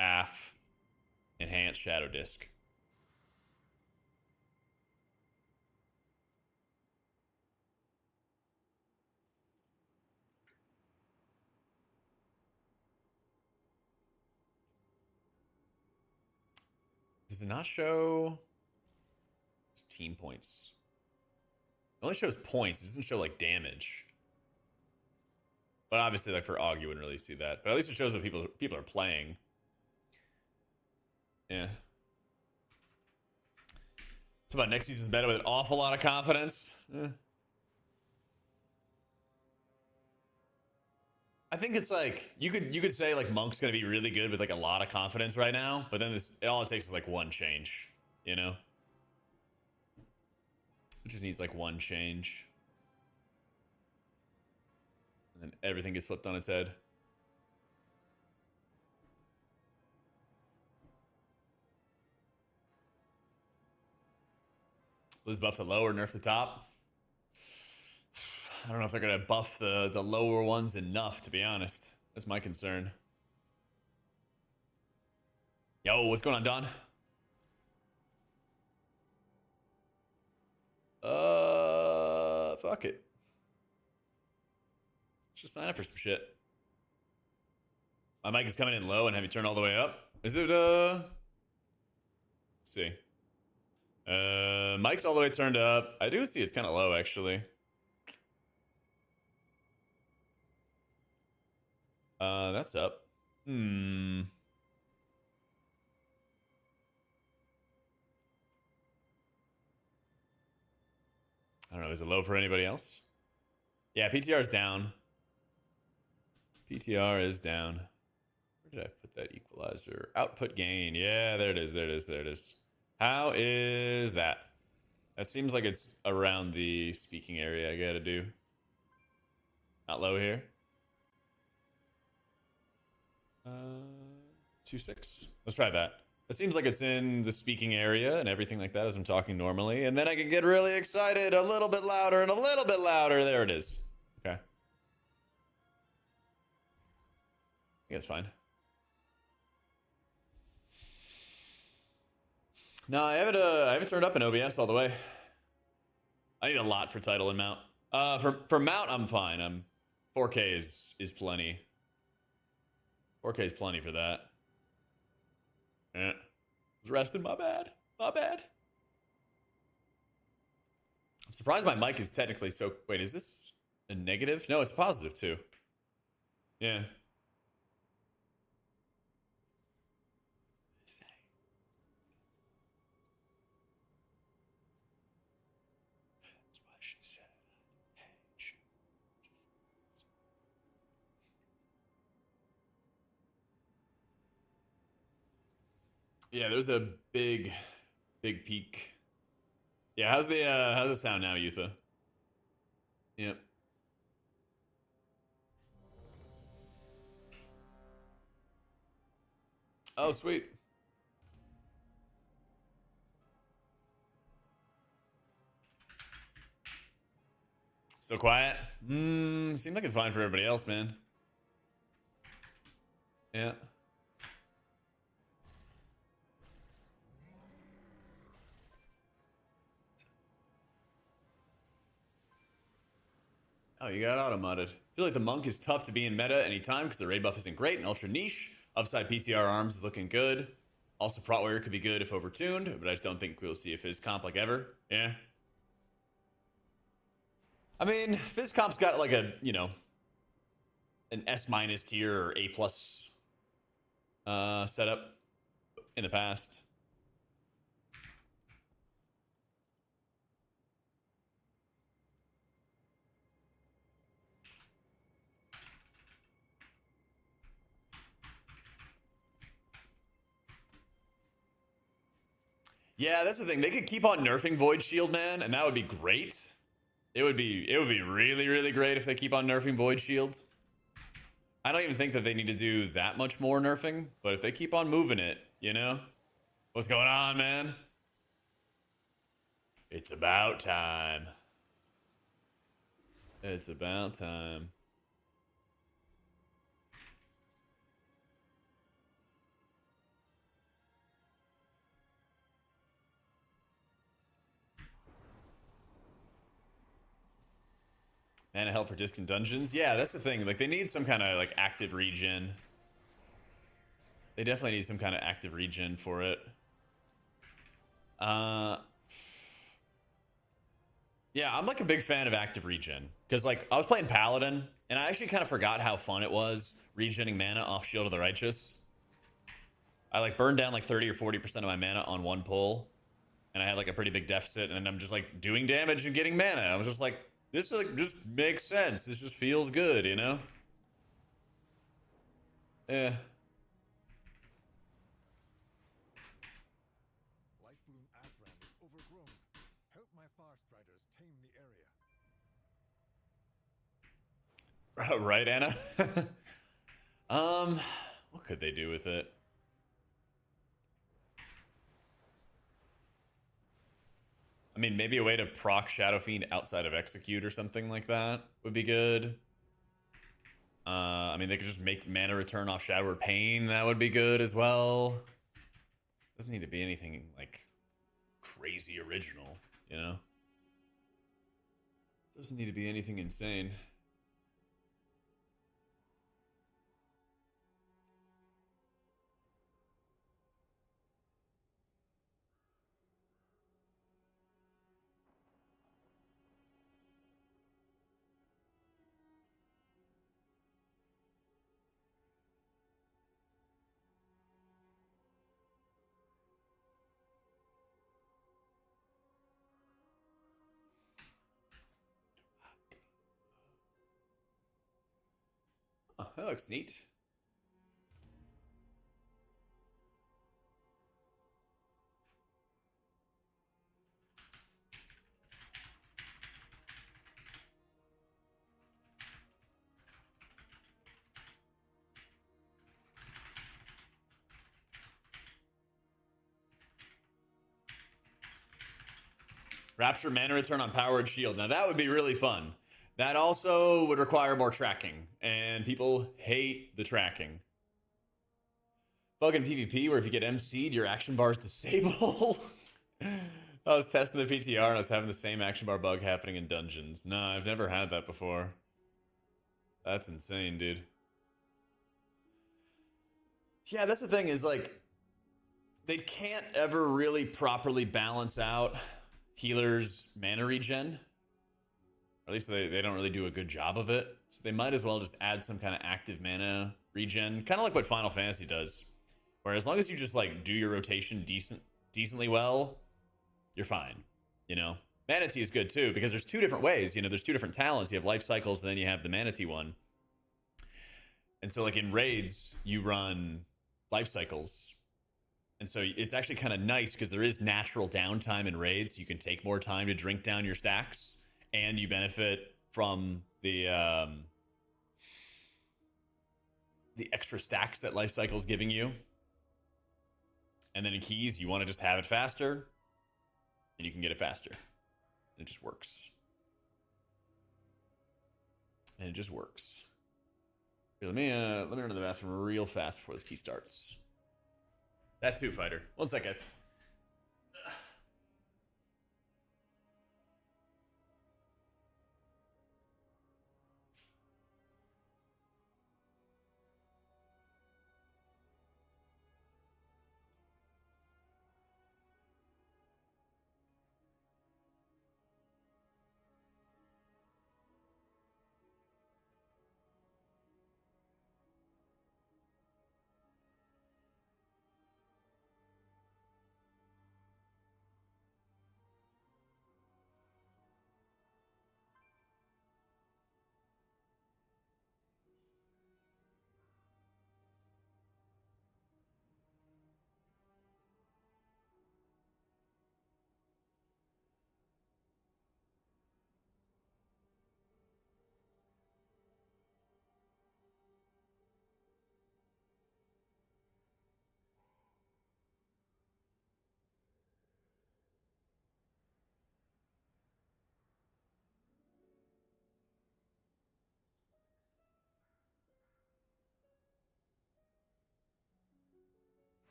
Af, Enhanced, Shadow Disc. Does it not show team points? It only shows points. It doesn't show like damage. But obviously, like for AUG, you wouldn't really see that. But at least it shows what people are playing. Yeah. It's about next season's meta with an awful lot of confidence. I think it's like you could say like Monk's gonna be really good with like a lot of confidence right now, but then all it takes is like one change, you know? It just needs like one change. And then everything gets flipped on its head. Lose buff the low or nerf the top. I don't know if they're gonna buff the lower ones enough, to be honest. That's my concern. Yo, what's going on, Don? fuck it. Let's just sign up for some shit. My mic is coming in low and have you turned all the way up? Is it, let's see. Mic's all the way turned up. I do see it's kind of low, actually. That's up. I don't know. Is it low for anybody else? Yeah, PTR is down. PTR is down. Where did I put that equalizer? Output gain. Yeah, there it is. There it is. There it is. How is that? That seems like it's around the speaking area I gotta do. Not low here. 2.6. Let's try that. It seems like it's in the speaking area and everything like that as I'm talking normally. And then I can get really excited, a little bit louder and a little bit louder. There it is. Okay. I think it's fine. No, I haven't turned up in OBS all the way. I need a lot for title and mount. For mount, I'm fine. 4K is plenty. 4K is plenty for that. Yeah. Was resting, my bad. My bad. I'm surprised my mic is technically so... Wait, is this a negative? No, it's positive too. Yeah. That's why she said, hey, shoot. Yeah, there's a big peak. Yeah, how's the sound now, Yutha? Yep. Oh, sweet. So quiet? Seems like it's fine for everybody else, man. Yeah. Oh, you got auto-modded. I feel like the monk is tough to be in meta anytime because the raid buff isn't great and ultra niche. Upside PTR arms is looking good. Also, Prot Warrior could be good if overtuned, but I just don't think we'll see a Fizz comp like ever. Yeah. I mean, Fizz comp's got like a, you know, an S- tier or A+ setup in the past. Yeah, that's the thing. They could keep on nerfing Void Shield, man, and that would be great. It would be really, really great if they keep on nerfing Void Shield. I don't even think that they need to do that much more nerfing, but if they keep on moving it, you know? What's going on, man? It's about time. It's about time. Mana help for distant dungeons. Yeah, that's the thing. Like, they need some kind of, like, active regen. They definitely need some kind of active regen for it. Yeah, I'm, like, a big fan of active regen. Because, like, I was playing Paladin, and I actually kind of forgot how fun it was regenning mana off Shield of the Righteous. I, like, burned down, like, 30 or 40% of my mana on one pull. And I had, like, a pretty big deficit, and I'm just, like, doing damage and getting mana. I was just like... This like just makes sense. This just feels good, you know? Yeah. Lightbloom Athram is overgrown. Help my Farstriders tame the area. Right, Anna? What could they do with it? I mean, maybe a way to proc Shadow Fiend outside of Execute or something like that would be good. I mean, they could just make mana return off Shadow Pain. That would be good as well. Doesn't need to be anything, like, crazy original, you know? Doesn't need to be anything insane. Oh, that looks neat. Rapture mana return on powered shield. Now that would be really fun. That also would require more tracking, and people hate the tracking. Bug in PvP where if you get MC'd, your action bar is disabled. I was testing the PTR and I was having the same action bar bug happening in dungeons. No, I've never had that before. That's insane, dude. Yeah, that's the thing is like, they can't ever really properly balance out healers' mana regen. Or at least they don't really do a good job of it. So they might as well just add some kind of active mana regen. Kind of like what Final Fantasy does. Where as long as you just like do your rotation decently well, you're fine. You know? Manatee is good too, because there's two different ways. You know, there's two different talents. You have life cycles, and then you have the Manatee one. And so like in raids, you run life cycles. And so it's actually kind of nice because there is natural downtime in raids. So you can take more time to drink down your stacks, and you benefit from the extra stacks that life cycle is giving you. And then in keys, you want to just have it faster, and you can get it faster. And it just works. And it just works. Here, let me run to the bathroom real fast before this key starts. That too, fighter. 1 sec, guys.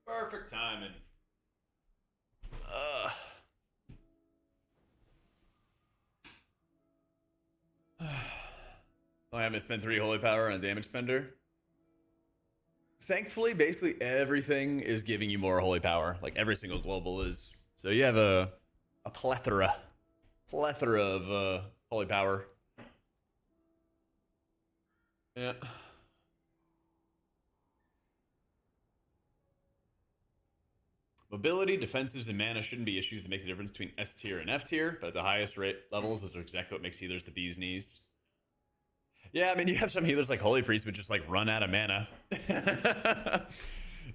Perfect timing. Oh, I haven't spent 3 holy power on a damage spender. Thankfully, basically everything is giving you more holy power. Like every single global is. So you have a plethora of holy power. Yeah. Mobility, defensives, and mana shouldn't be issues that make the difference between S tier and F tier, but at the highest rate levels, those are exactly what makes healers the bee's knees. Yeah, I mean, you have some healers like Holy Priest, but just like run out of mana.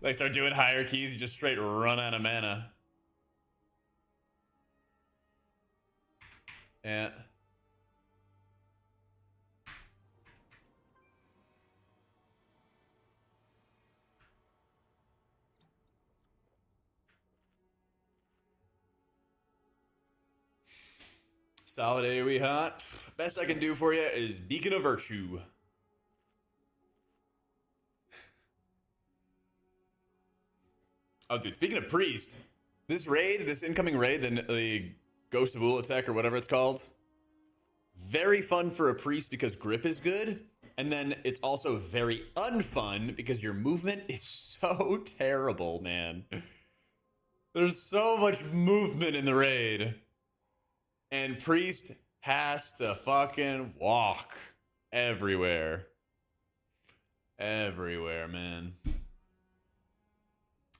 Like start doing higher keys, you just straight run out of mana. Yeah. Solid AoE hot. Best I can do for you is Beacon of Virtue. Oh, dude, speaking of Priest, this raid, this incoming raid, the Ghost of Ulatek or whatever it's called, very fun for a Priest because grip is good, and then it's also very unfun because your movement is so terrible, man. There's so much movement in the raid, and Priest has to fucking walk everywhere. Everywhere, man.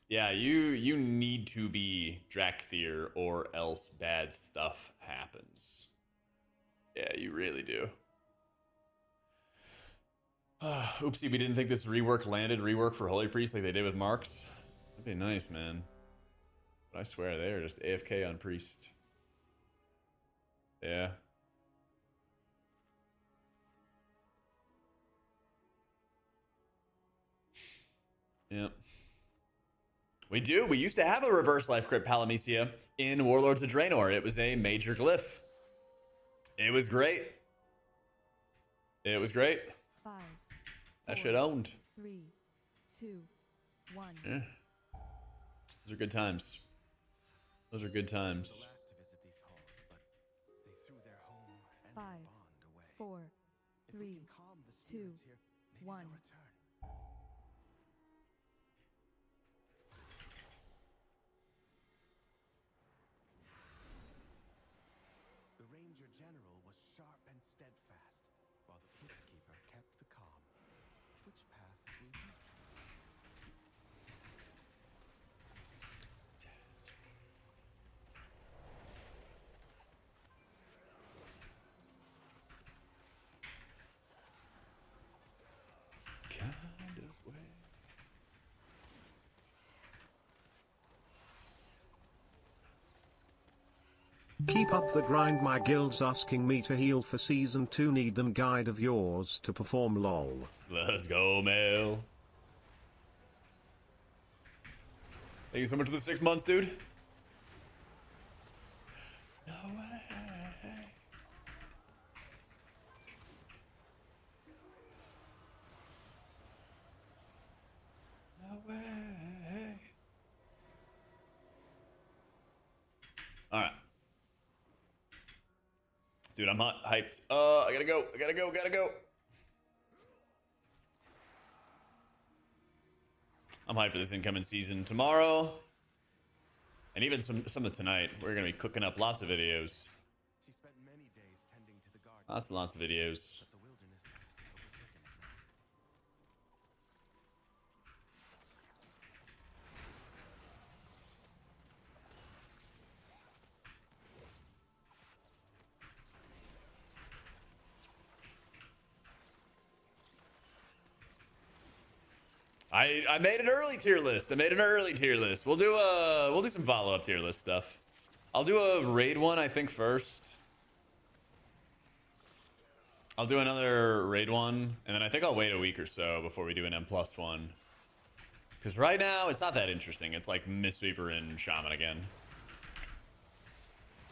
Yeah, you need to be Drakthir or else bad stuff happens. Yeah, you really do. Oopsie, we didn't think this rework landed. Rework for Holy Priest like they did with Marks. That'd be nice, man. But I swear, they're just AFK on Priest. Yeah. Yep. We do. We used to have a reverse life crit Palamecia in Warlords of Draenor. It was a major glyph. It was great. It was great. 5, That 4, shit owned. 3, 2, 1. Yeah. Those are good times. Those are good times. Five, 4, 3, 2, 1. The Ranger General was sharp and steadfast, while the Peacekeeper kept the calm. Which path will you take? Kind of way. Keep up the grind, my guild's asking me to heal for season 2, need them guide of yours to perform lol. Let's go, Mel. Thank you so much for the 6 months, dude. No way. No way. Alright. Dude, I'm hot, hyped. I gotta go. Gotta go. I'm hyped for this incoming season tomorrow. And even some of tonight. We're gonna be cooking up lots of videos. She spent many days tending to the garden. Lots and lots of videos. But the wilderness has overtaken it now. I made an early tier list. We'll do some follow-up tier list stuff. I'll do a raid one, I think, first. I'll do another raid one, and then I think I'll wait a week or so before we do an M+ one. Because right now, it's not that interesting. It's like Mistweaver and Shaman again.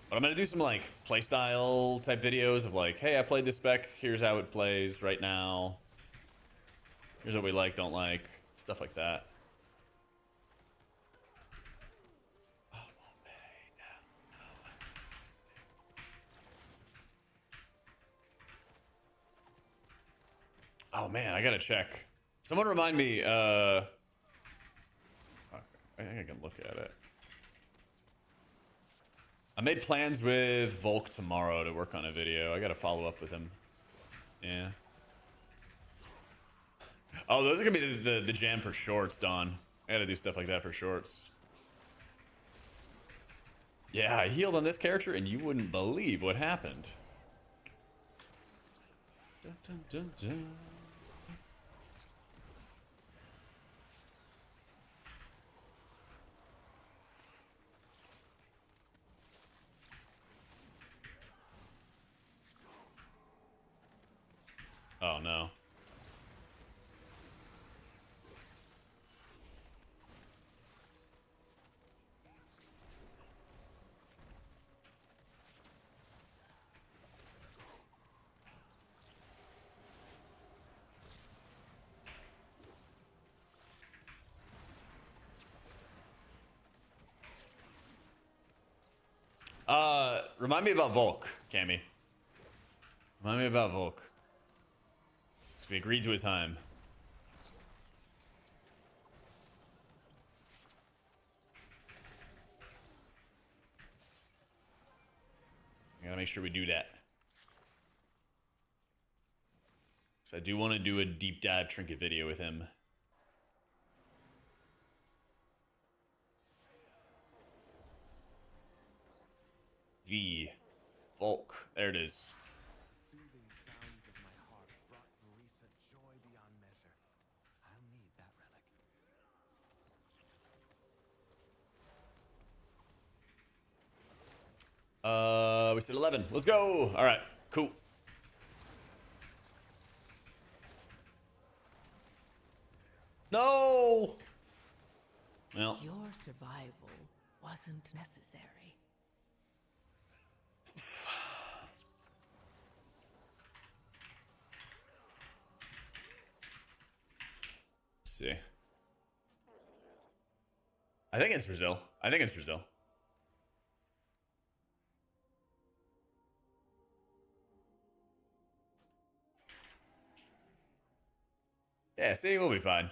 But I'm gonna do some like playstyle type videos of like, hey, I played this spec, here's how it plays right now. Here's what we like, don't like, stuff like that. Oh man, I gotta check. Someone remind me, fuck, I think I can look at it. I made plans with Volk tomorrow to work on a video. I gotta follow up with him. Yeah. Oh, those are gonna be the jam for shorts, Don. I gotta do stuff like that for shorts. Yeah, I healed on this character and you wouldn't believe what happened. Dun, dun, dun, dun. Oh no. Remind me about Volk, Cammy. Remind me about Volk. Because we agreed to a time. I gotta make sure we do that. Because I do want to do a deep dive trinket video with him. V. Volk. There it is. Soothing sounds of my heart brought Verisa joy beyond measure. I'll need that relic. We said 11. Let's go. All right. Cool. No. Well. Your survival wasn't necessary. Let's see. I think it's Brazil. I think it's Brazil. Yeah, see, we'll be fine.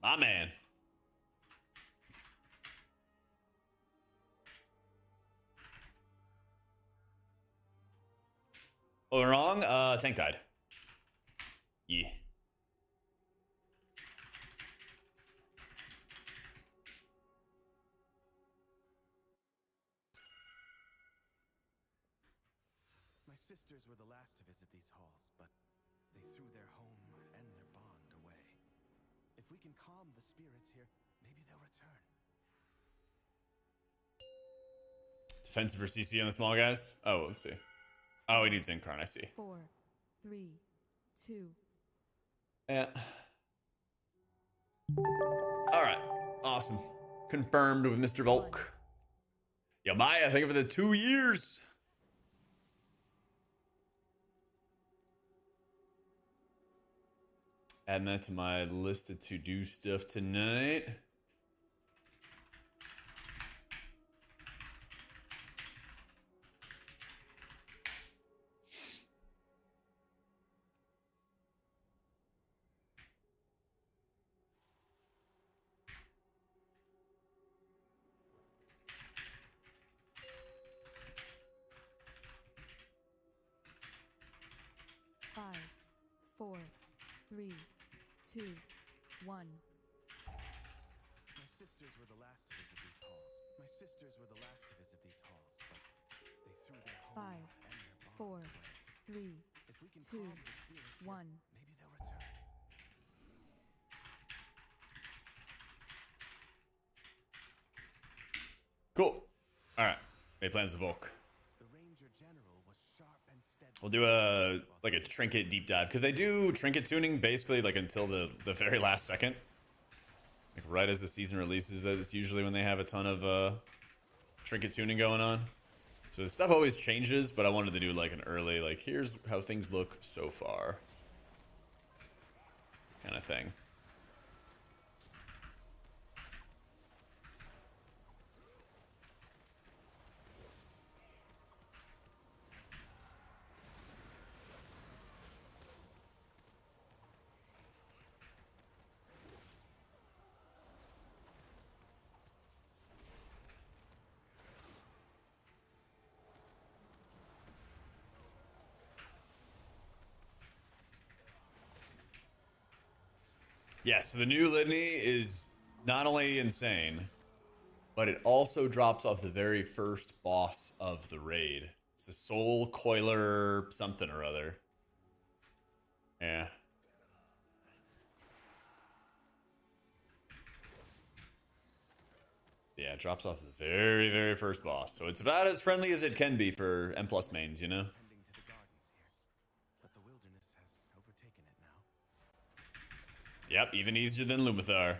My man. Oh, we're wrong? Tank died. Yeah. My sisters were the last to visit these halls, but they threw their home and their bond away. If we can calm the spirits here, maybe they'll return. Defensive for CC on the small guys? Oh, let's see. Oh, he needs Incarn, I see. 4, 3, 2. Yeah. Alright. Awesome. Confirmed with Mr. Volk. Yo, Maya, thank you for the 2 years. Adding that to my list of to-do stuff tonight. Five, 4, 3, 2, 1. My sisters were the last to visit these halls. My sisters were the last to visit these halls, but they threw their home 5, and their 4, bond away. 3, If we can 2, calm the spirits here, 1. maybe they'll return. Cool. Alright. Made plans to Volk. The Ranger General was sharp and steadfast. We'll do a trinket deep dive because they do trinket tuning basically like until the very last second, like right as the season releases. That is usually when they have a ton of trinket tuning going on. So the stuff always changes, but I wanted to do like an early, like here's how things look so far kind of thing. Yes, so the new litany is not only insane, but it also drops off the very first boss of the raid. It's the Soul Coiler something or other. Yeah. Yeah, it drops off the very, very first boss. So it's about as friendly as it can be for M+ mains, you know? Tending to the gardens here, but the wilderness has overtaken it now. Yep, even easier than Lumathar.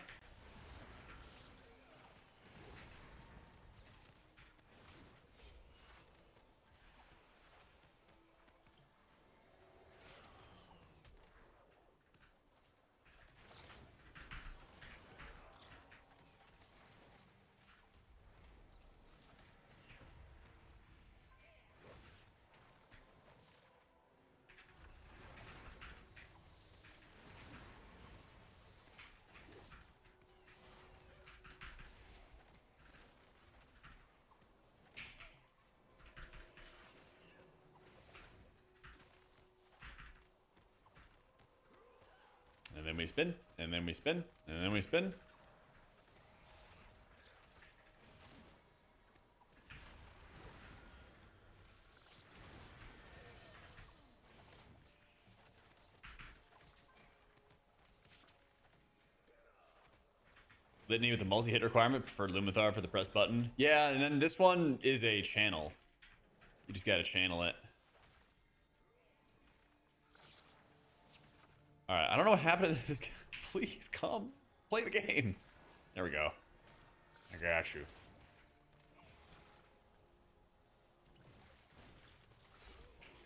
then we spin, and then we spin, and then we spin. Litany with a multi-hit requirement, preferred Lumathar for the press button. Yeah, and then this one is a channel. You just gotta channel it. Alright, I don't know what happened to this guy. Please come. Play the game. There we go. I got you.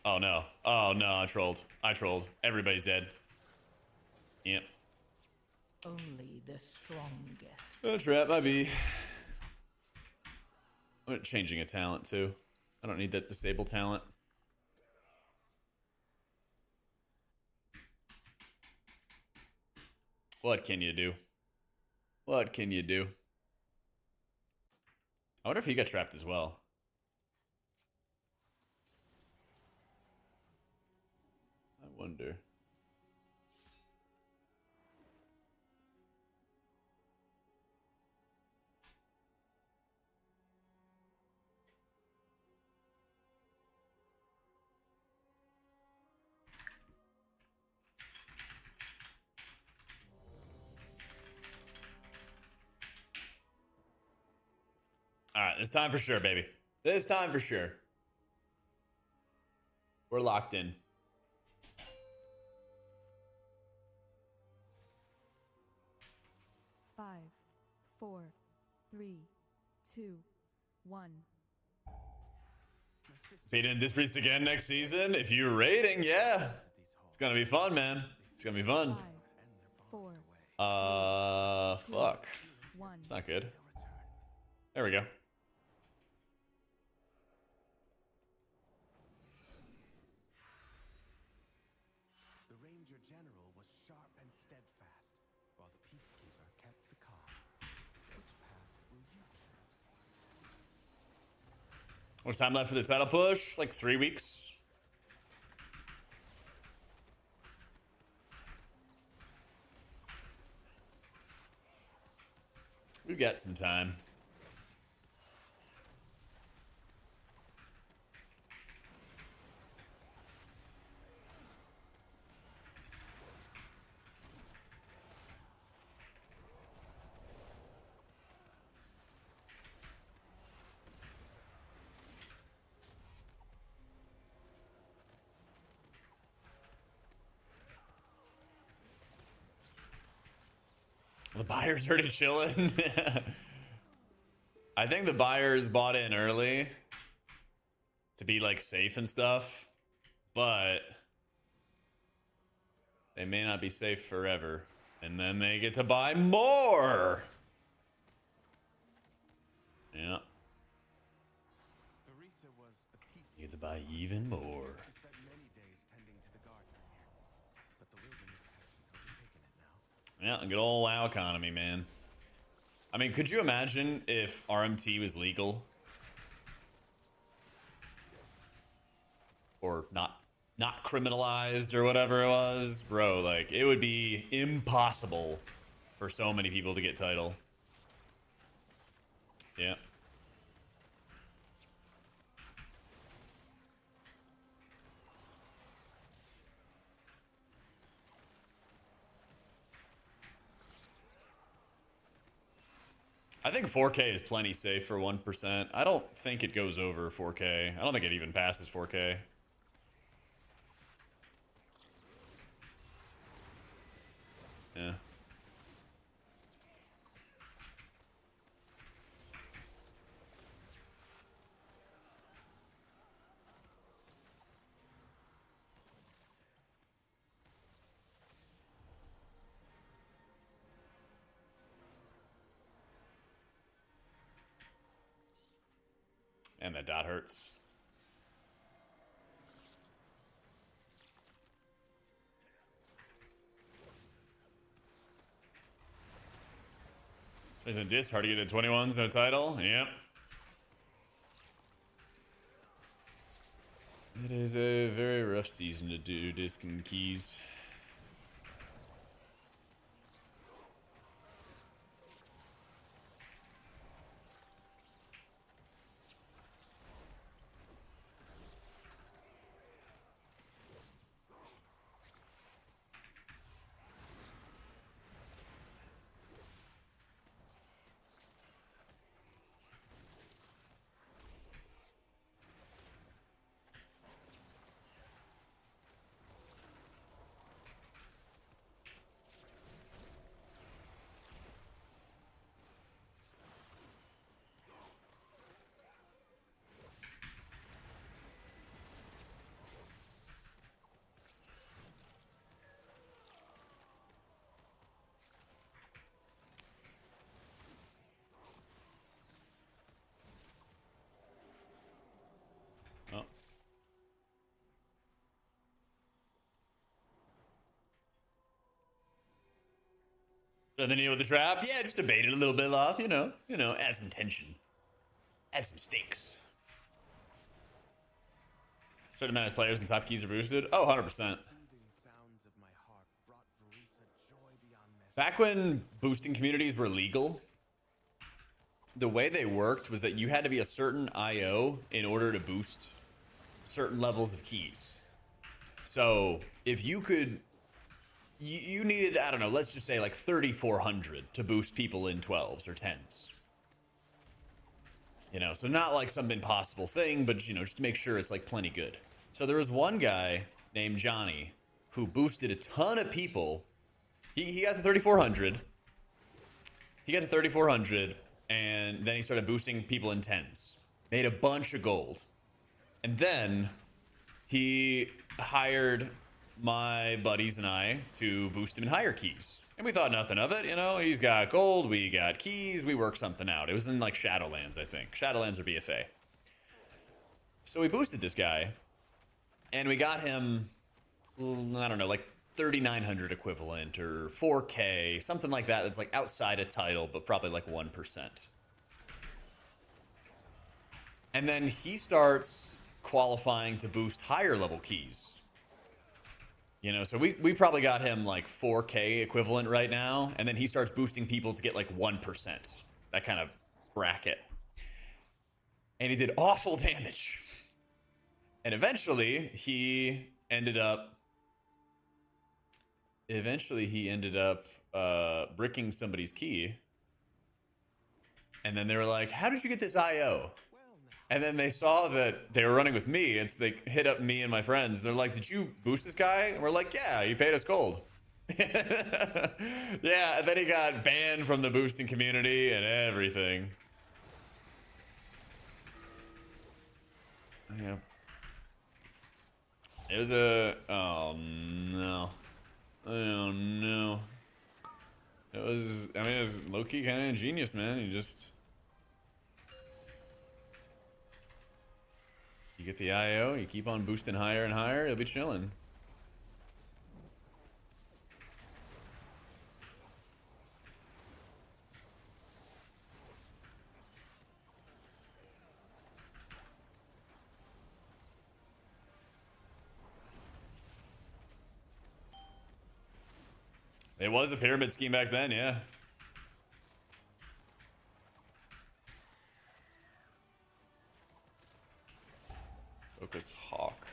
Oh no. Oh no, I trolled. I trolled. Everybody's dead. Yep. Only the strongest. A trap might be. I'm changing a talent too. I don't need that disable talent. What can you do? What can you do? I wonder if he got trapped as well. I wonder. All right, it's time for sure, baby. This time for sure. We're locked in. Five, four, three, two, one. Beating this priest again next season. If you're rating, yeah. It's gonna be fun, man. It's gonna be fun. Five, four, Fuck. one. It's not good. There we go. The Ranger General was sharp and steadfast, while the Peacekeeper kept the calm. Which path will you choose? What's time left for the title push? Like 3 weeks. We've got some time. The buyer's already chilling. I think the buyers bought in early to be like safe and stuff, but they may not be safe forever. And then they get to buy more. Yeah. Teresa was the Peacekeeper. You get to buy even more. She spent many days tending to the gardens here, but the wilderness has overtaken it now. Yeah, good old WoW economy, man. I mean, could you imagine if RMT was legal? Or not criminalized or whatever it was? Bro, like, it would be impossible for so many people to get title. Yeah. I think 4K is plenty safe for 1%. I don't think it goes over 4K. I don't think it even passes 4K. Yeah. And that dot hurts. Isn't this hard to get to 21s, no title? Yep. It is a very rough season to do disc and keys. And then with the trap, yeah, just to bait it a little bit off, you know, add some tension, add some stakes. Certain amount of players and top keys are boosted. Oh, 100%. Back when boosting communities were legal, the way they worked was that you had to be a certain IO in order to boost certain levels of keys. So if you could, you needed, I don't know, let's just say like 3,400 to boost people in 12s or 10s. You know, so not like some impossible thing, but, you know, just to make sure it's like plenty good. So there was one guy named Johnny who boosted a ton of people. He got to 3,400. He got to 3,400, and then he started boosting people in 10s. Made a bunch of gold. And then he hired my buddies and I to boost him in higher keys. And we thought nothing of it, you know, he's got gold, we got keys, we worked something out. It was in like Shadowlands, I think. Shadowlands or BFA. So we boosted this guy, and we got him, I don't know, like 3,900 equivalent or 4K, something like that that's like outside a title, but probably like 1%. And then he starts qualifying to boost higher level keys. You know, so we probably got him like 4K equivalent right now, and then he starts boosting people to get like 1%. That kind of bracket. And he did awful damage. And eventually he ended up bricking somebody's key. And then they were like, how did you get this IO? And then they saw that they were running with me, and so they hit up me and my friends. They're like, did you boost this guy? And we're like, yeah, he paid us gold. Yeah, and then he got banned from the boosting community and everything. Yeah. It was a... Oh, no. Oh, no. It was... I mean, it was low-key kind of ingenious, man. You just... You get the IO, you keep on boosting higher and higher, you'll be chilling. It was a pyramid scheme back then, yeah. Focus Hawk.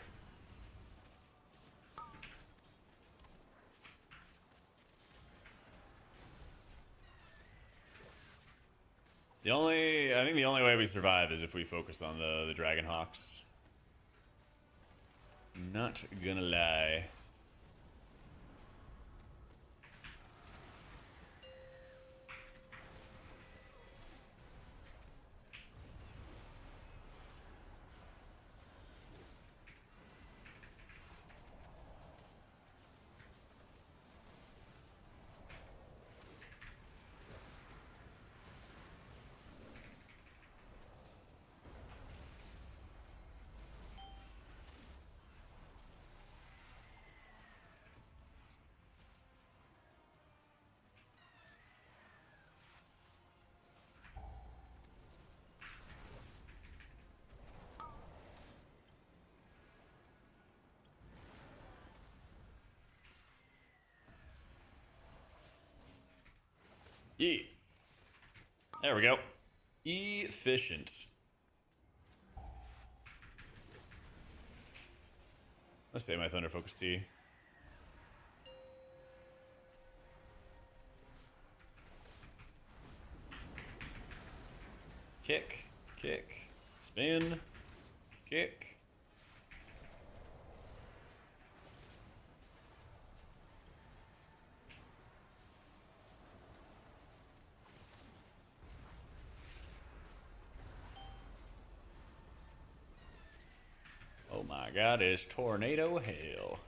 I think the only way we survive is if we focus on the Dragon Hawks. Not gonna lie. E. There we go. Efficient. Let's save my Thunder Focus T. Kick, kick, spin, kick. Oh my god, it's tornado hell.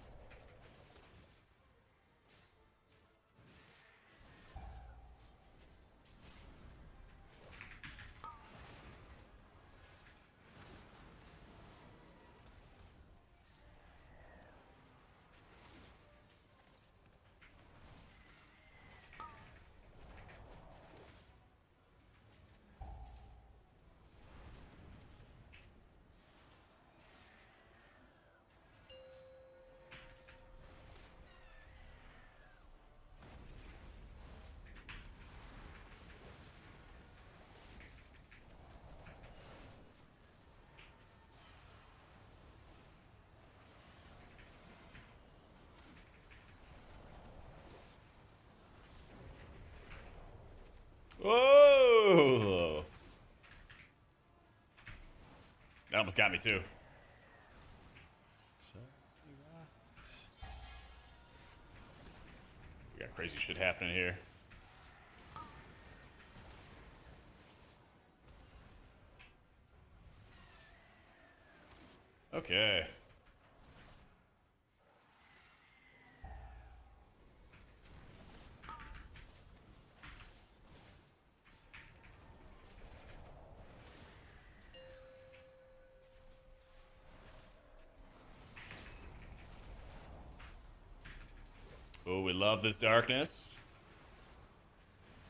almost got me too. So, we got crazy shit happening here. Okay. Oh, we love this darkness.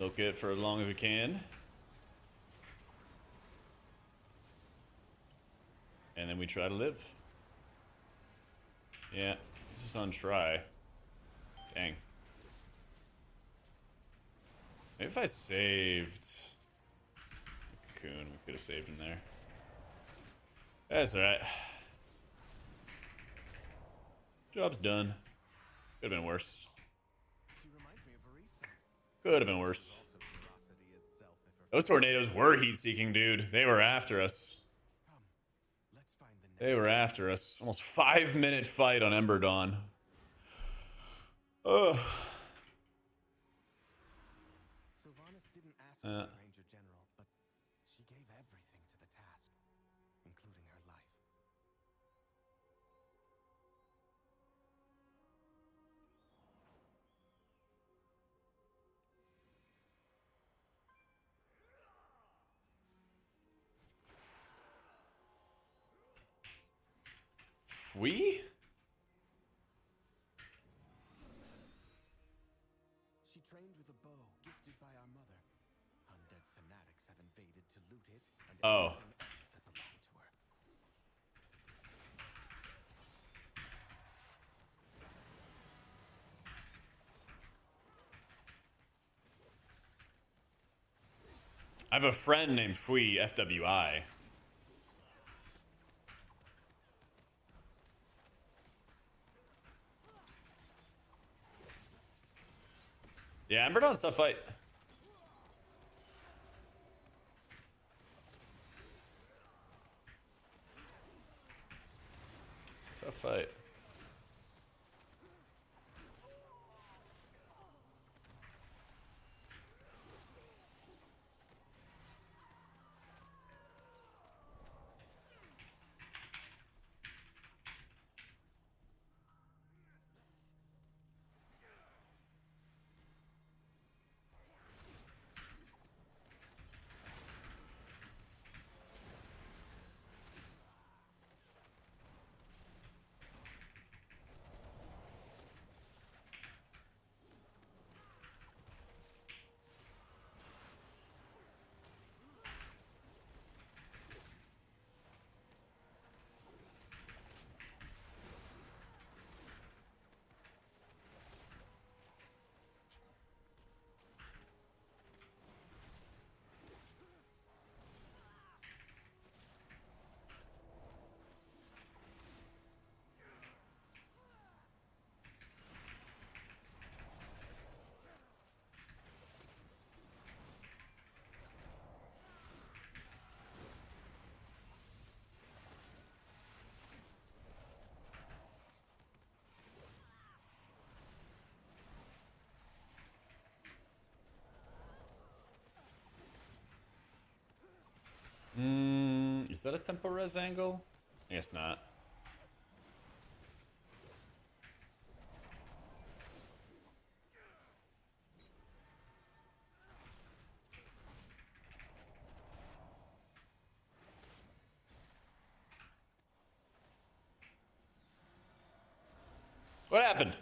Milk it for as long as we can. And then we try to live. Yeah, this is on try. Dang. Maybe if I saved Cocoon, we could have saved him there. That's alright. Job's done. Could have been worse. Could have been worse. Those tornadoes were heat-seeking, dude. They were after us. They were after us. Almost 5-minute fight on Ember Dawn. Ugh. Sylvanas didn't ask for the Ranger General, but she gave everything to the task, including her life. We? She trained with a bow gifted by our mother. Undead fanatics have invaded to loot it and Oh. everything else that belonged to her. I have a friend named Fui, FWI. Yeah, Ember Dawn's tough fight. It's a tough fight. Is that a tempo res angle? I guess not. What happened?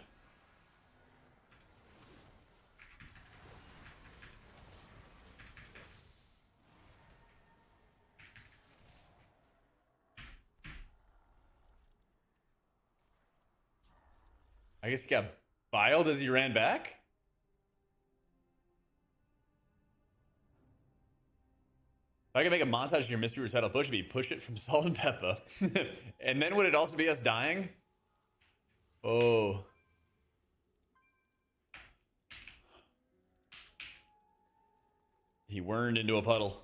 I guess he got biled as he ran back? If I could make a montage of your mystery recital push, it'd be push it from Salt and Peppa. And then would it also be us dying? Oh. He whirled into a puddle.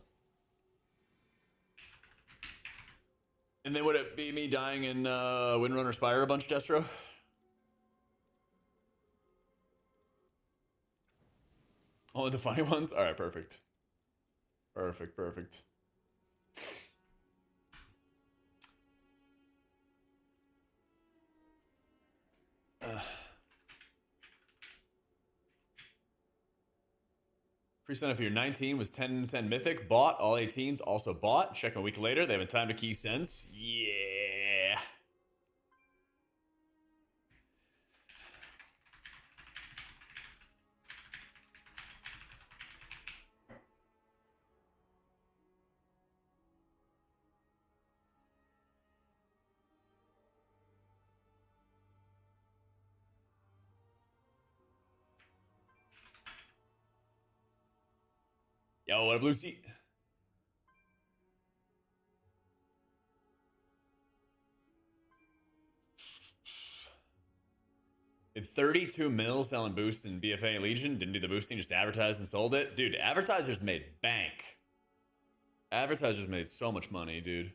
And then would it be me dying in Windrunner Spire a bunch, Destro? Only the funny ones? Alright, perfect. Perfect, perfect. Pre-sign up for your 19 was 10-10 Mythic. Bought. All 18s also bought. Check a week later. They haven't time to key since. Yeah. Yo, what a blue seat. It's 32 mil selling boosts in BFA Legion. Didn't do the boosting, just advertised and sold it. Dude, advertisers made bank. Advertisers made so much money, dude.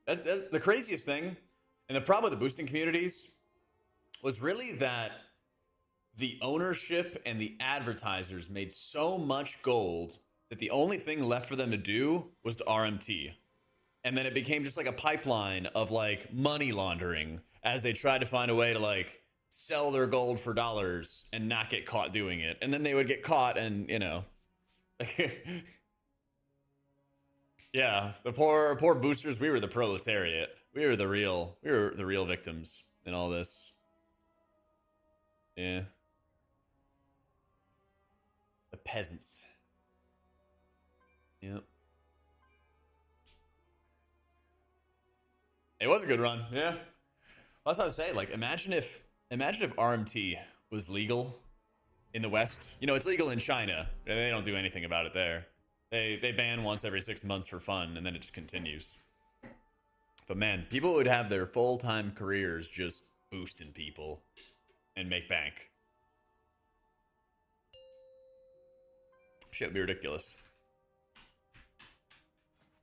That's the craziest thing. And the problem with the boosting communities was really that the ownership and the advertisers made so much gold that the only thing left for them to do was to RMT. And then it became just like a pipeline of like money laundering as they tried to find a way to like sell their gold for dollars and not get caught doing it. And then they would get caught and, you know, yeah, the poor boosters, we were the proletariat. We were the real victims in all this. Yeah. The peasants. Yep. It was a good run, yeah. Well, that's what I was saying. Like, imagine if RMT was legal in the West. You know, it's legal in China. They don't do anything about it there. They ban once every 6 months for fun, and then it just continues. But man, people would have their full-time careers just boosting people and make bank. Shit would be ridiculous.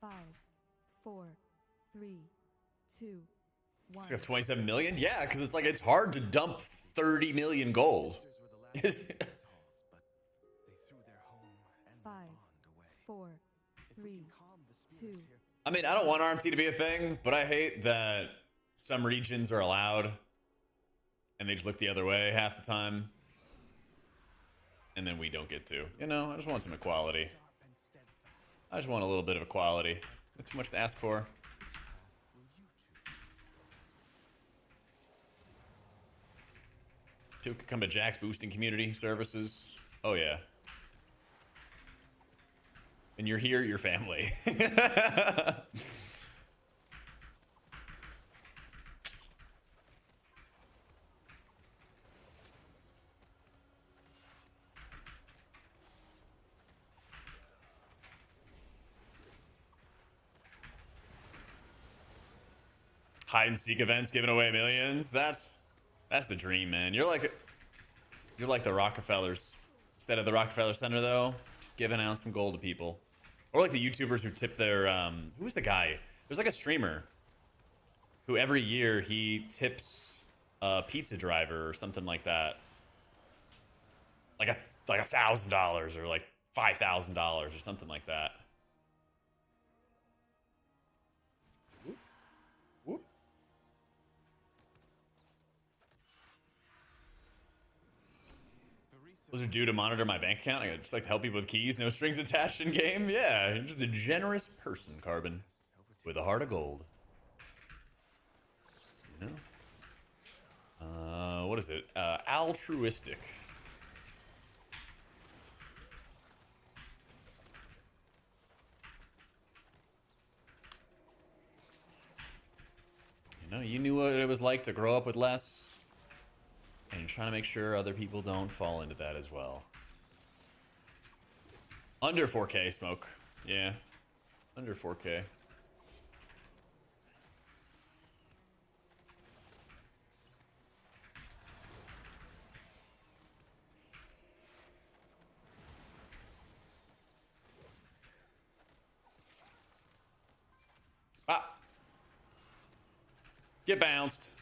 5, 4, 3, 2, 1. So you have 27 million? Yeah, because it's like it's hard to dump 30 million gold. 5, 4, 3, 2. I mean, I don't want RMT to be a thing, but I hate that some regions are allowed and they just look the other way half the time. And then we don't get to. You know, I just want some equality. I just want a little bit of equality. Not too much to ask for. People could come to Jack's boosting community services. Oh, yeah. And you're here, your family. Hide and seek events giving away millions. That's the dream, man. You're like the Rockefellers. Instead of the Rockefeller Center, though, just giving out some gold to people. Or like the YouTubers who tip their, who was the guy? There's like a streamer who every year he tips a pizza driver or something like that. Like $1,000 or like $5,000 or something like that. Those are due to monitor my bank account. I just like to help people with keys, no strings attached in game. Yeah, you're just a generous person, Carbon, with a heart of gold. You know? What is it? Altruistic. You know, you knew what it was like to grow up with less. And you're trying to make sure other people don't fall into that as well. Under 4K, Smoke. Yeah. Under 4K. Ah! Get bounced.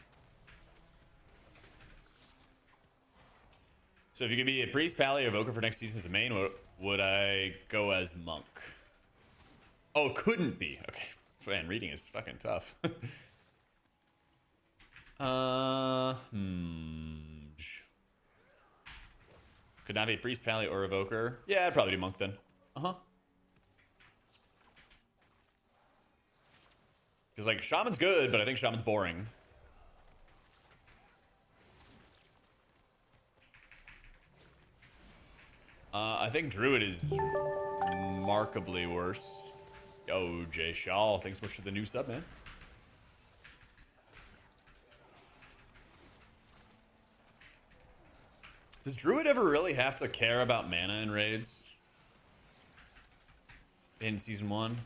So if you could be a priest, pally, or evoker for next season as a main, would I go as monk? Oh, couldn't be. Okay. Man, reading is fucking tough. Could not be a priest, pally, or evoker. Yeah, I'd probably do monk then. Uh-huh. Because, like, shaman's good, but I think shaman's boring. I think druid is remarkably worse. Yo, Jay Shaw, thanks so much for the new sub, man. Does druid ever really have to care about mana in raids? In season 1?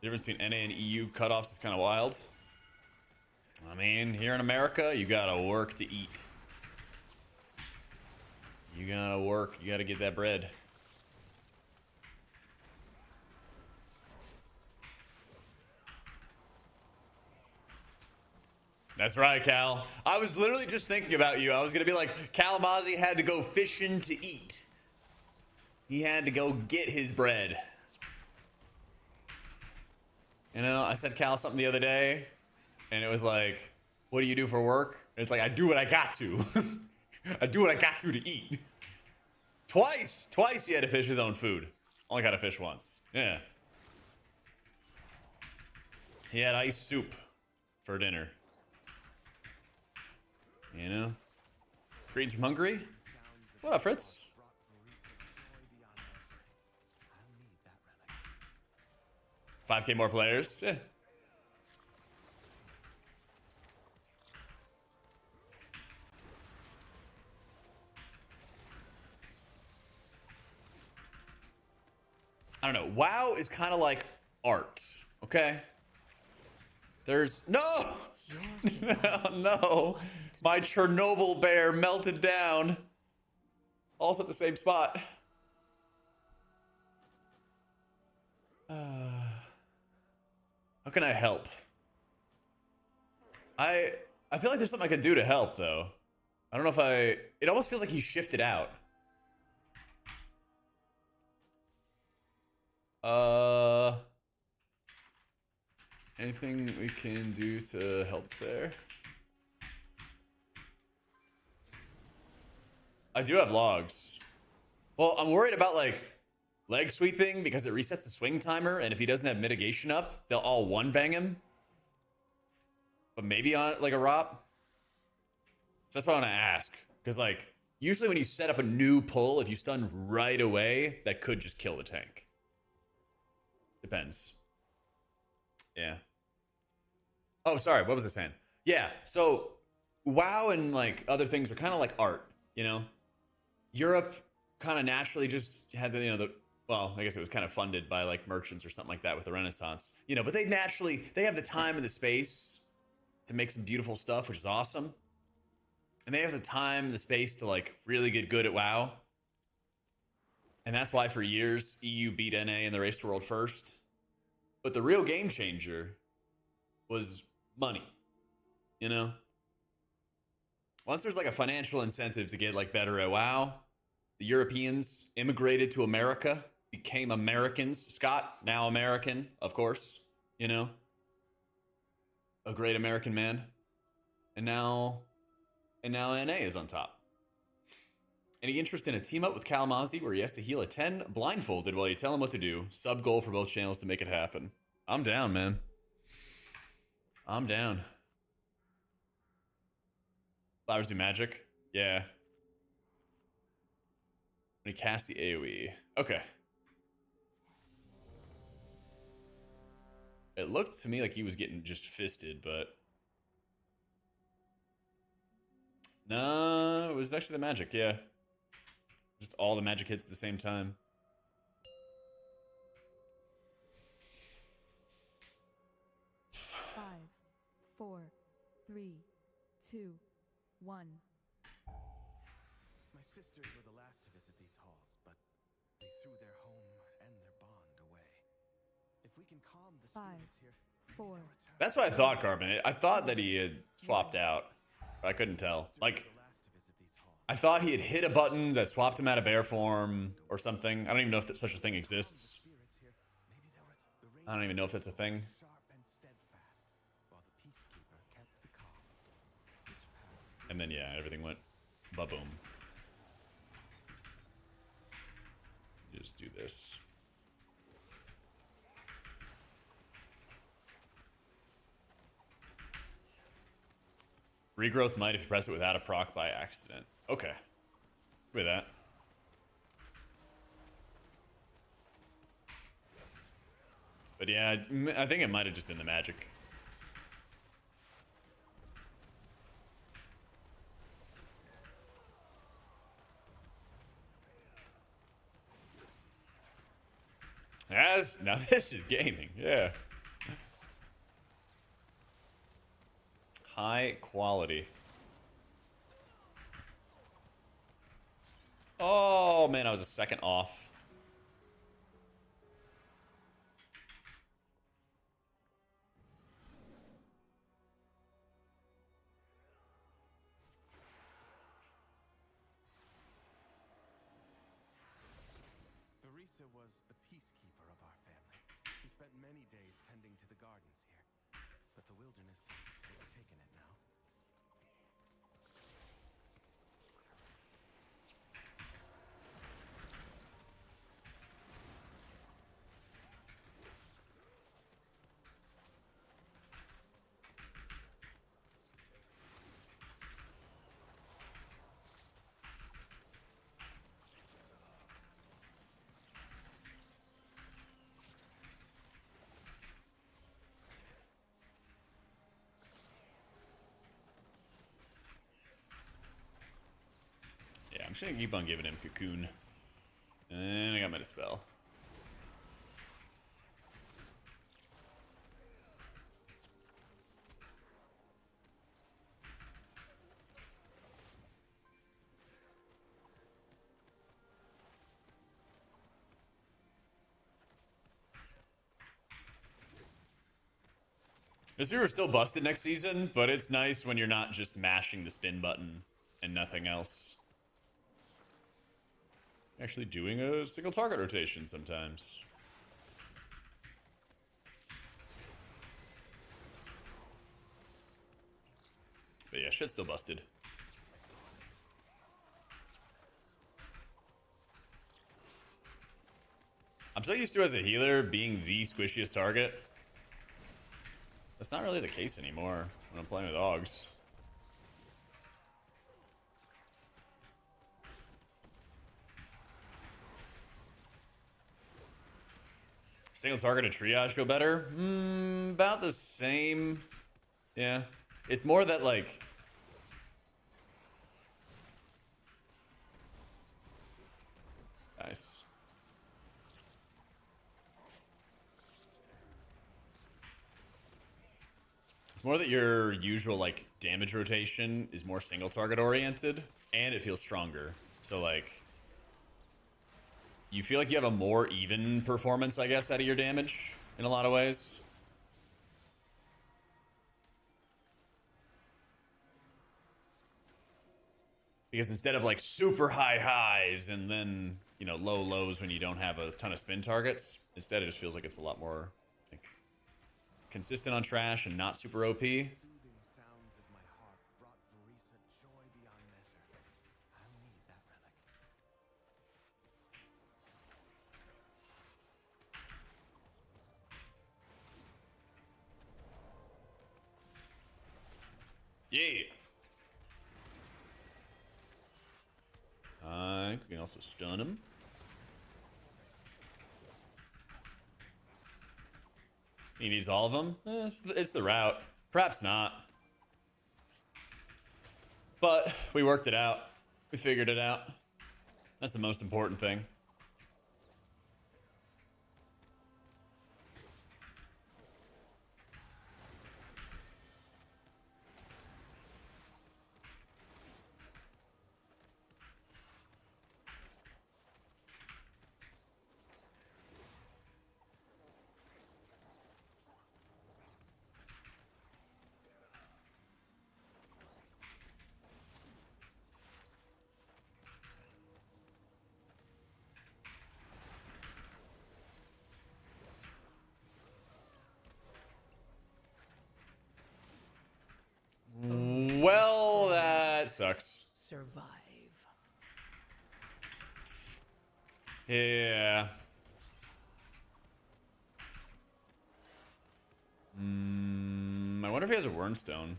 The difference between NA and EU cutoffs is kind of wild. I mean, here in America, you gotta work to eat. You gotta work, you gotta get that bread. That's right, Cal. I was literally just thinking about you. I was gonna be like, Kalamazoo had to go fishing to eat. He had to go get his bread. You know, I said Cal something the other day, and it was like, what do you do for work? And it's like, I do what I got to. I do what I got to eat. Twice he had to fish his own food. Only got to fish once. Yeah. He had ice soup for dinner. You know? Greetings from Hungary. What up, Fritz? 5K more players. Yeah. I don't know. WoW is kind of like art, okay? There's no, no. My Chernobyl bear melted down. Also at the same spot. How can I help? I feel like there's something I can do to help though. I don't know if it almost feels like he shifted out. Anything we can do to help there? I do have logs. Well, I'm worried about like leg sweeping because it resets the swing timer, and if he doesn't have mitigation up, they'll all one bang him. But maybe on like a ROP. So that's what I want to ask. Because like usually when you set up a new pull, if you stun right away, that could just kill the tank. Depends. Yeah. Oh, sorry. What was I saying? Yeah. So WoW and like other things are kind of like art, you know? Europe kind of naturally just had the, you know, well, I guess it was kind of funded by like merchants or something like that with the Renaissance, you know, but they have the time and the space to make some beautiful stuff, which is awesome. And they have the time and the space to like really get good at WoW. And that's why for years, EU beat NA in the Race to World first. But the real game changer was money, you know? Once there's like a financial incentive to get like better at WoW, the Europeans immigrated to America, became Americans. Scott, now American, of course, you know? A great American man. And now NA is on top. Any interest in a team up with Kalamazoo where he has to heal a 10 blindfolded while you tell him what to do? Sub goal for both channels to make it happen. I'm down, man. I'm down. Flowers do magic? Yeah. When he casts the AoE. Okay. It looked to me like he was getting just fisted, but... No, it was actually the magic, yeah. Just all the magic hits at the same time. Five, 4, 3, 2, 1. My sisters were the last to visit these halls, but they threw their home and their bond away. If If we can calm the 5, spirits here, 4, That's what I thought, Carbon. I thought that he had swapped out. But I couldn't tell. Like, the last to visit these halls. I thought he had hit a button that swapped him out of bear form or something. I don't even know if such a thing exists. Spirits here, maybe there was the rain I don't even know if that's a thing. sharp and steadfast, while the peacekeeper kept the calm. Which path And then, yeah, everything went ba-boom. Just do this. Regrowth might if you press it without a proc by accident. Okay. With that. But yeah, I think it might have just been the magic. As now this is gaming, yeah. High quality. Oh man, I was a second off. Barisa was the peacekeeper of our family. She spent many days tending to the gardens here, but the wilderness has overtaken it now. Yeah, I'm just gonna keep on giving him cocoon. And I got Metaspell. This viewer's still busted next season, but it's nice when you're not just mashing the spin button and nothing else. Actually doing a single target rotation sometimes. But yeah, shit's still busted. I'm so used to, as a healer, being the squishiest target. That's not really the case anymore when I'm playing with Augs. Single targeted triage feel better? About the same. Yeah. It's more that, like... Nice. It's more that your usual, like, damage rotation is more single target oriented, and it feels stronger. So, like... You feel like you have a more even performance, I guess, out of your damage in a lot of ways. Because instead of like super high highs and then, you know, low lows when you don't have a ton of spin targets, instead it just feels like it's a lot more like consistent on trash and not super OP. Soothing sounds of my heart brought Barisa joy beyond measure. I'll need that relic. Yeah. We can also stun him. He needs all of them. It's the route. Perhaps not. But we worked it out. We figured it out. That's the most important thing. That sucks. Survive. Yeah. I wonder if he has a Wernstone.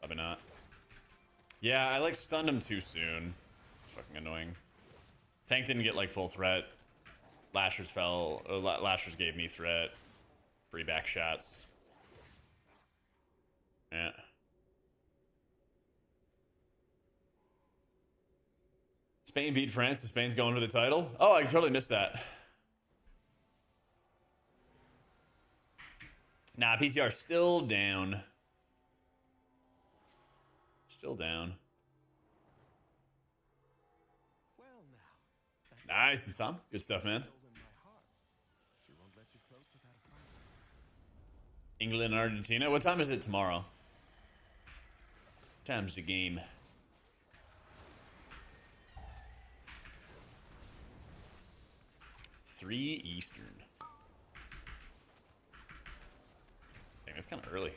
Probably not. Yeah, I like stunned him too soon. It's fucking annoying. Tank didn't get like full threat. Lashers fell. Lashers gave me threat. Free back shots. Yeah. Spain beat France. So Spain's going for the title. Oh, I totally missed that. Nah, PCR still down. Still down. Well, now. Nice and some. Good stuff, man. She won't let you close without a fight. England and Argentina. What time is it tomorrow? What time's the game? Three Eastern. Dang, that's kind of early.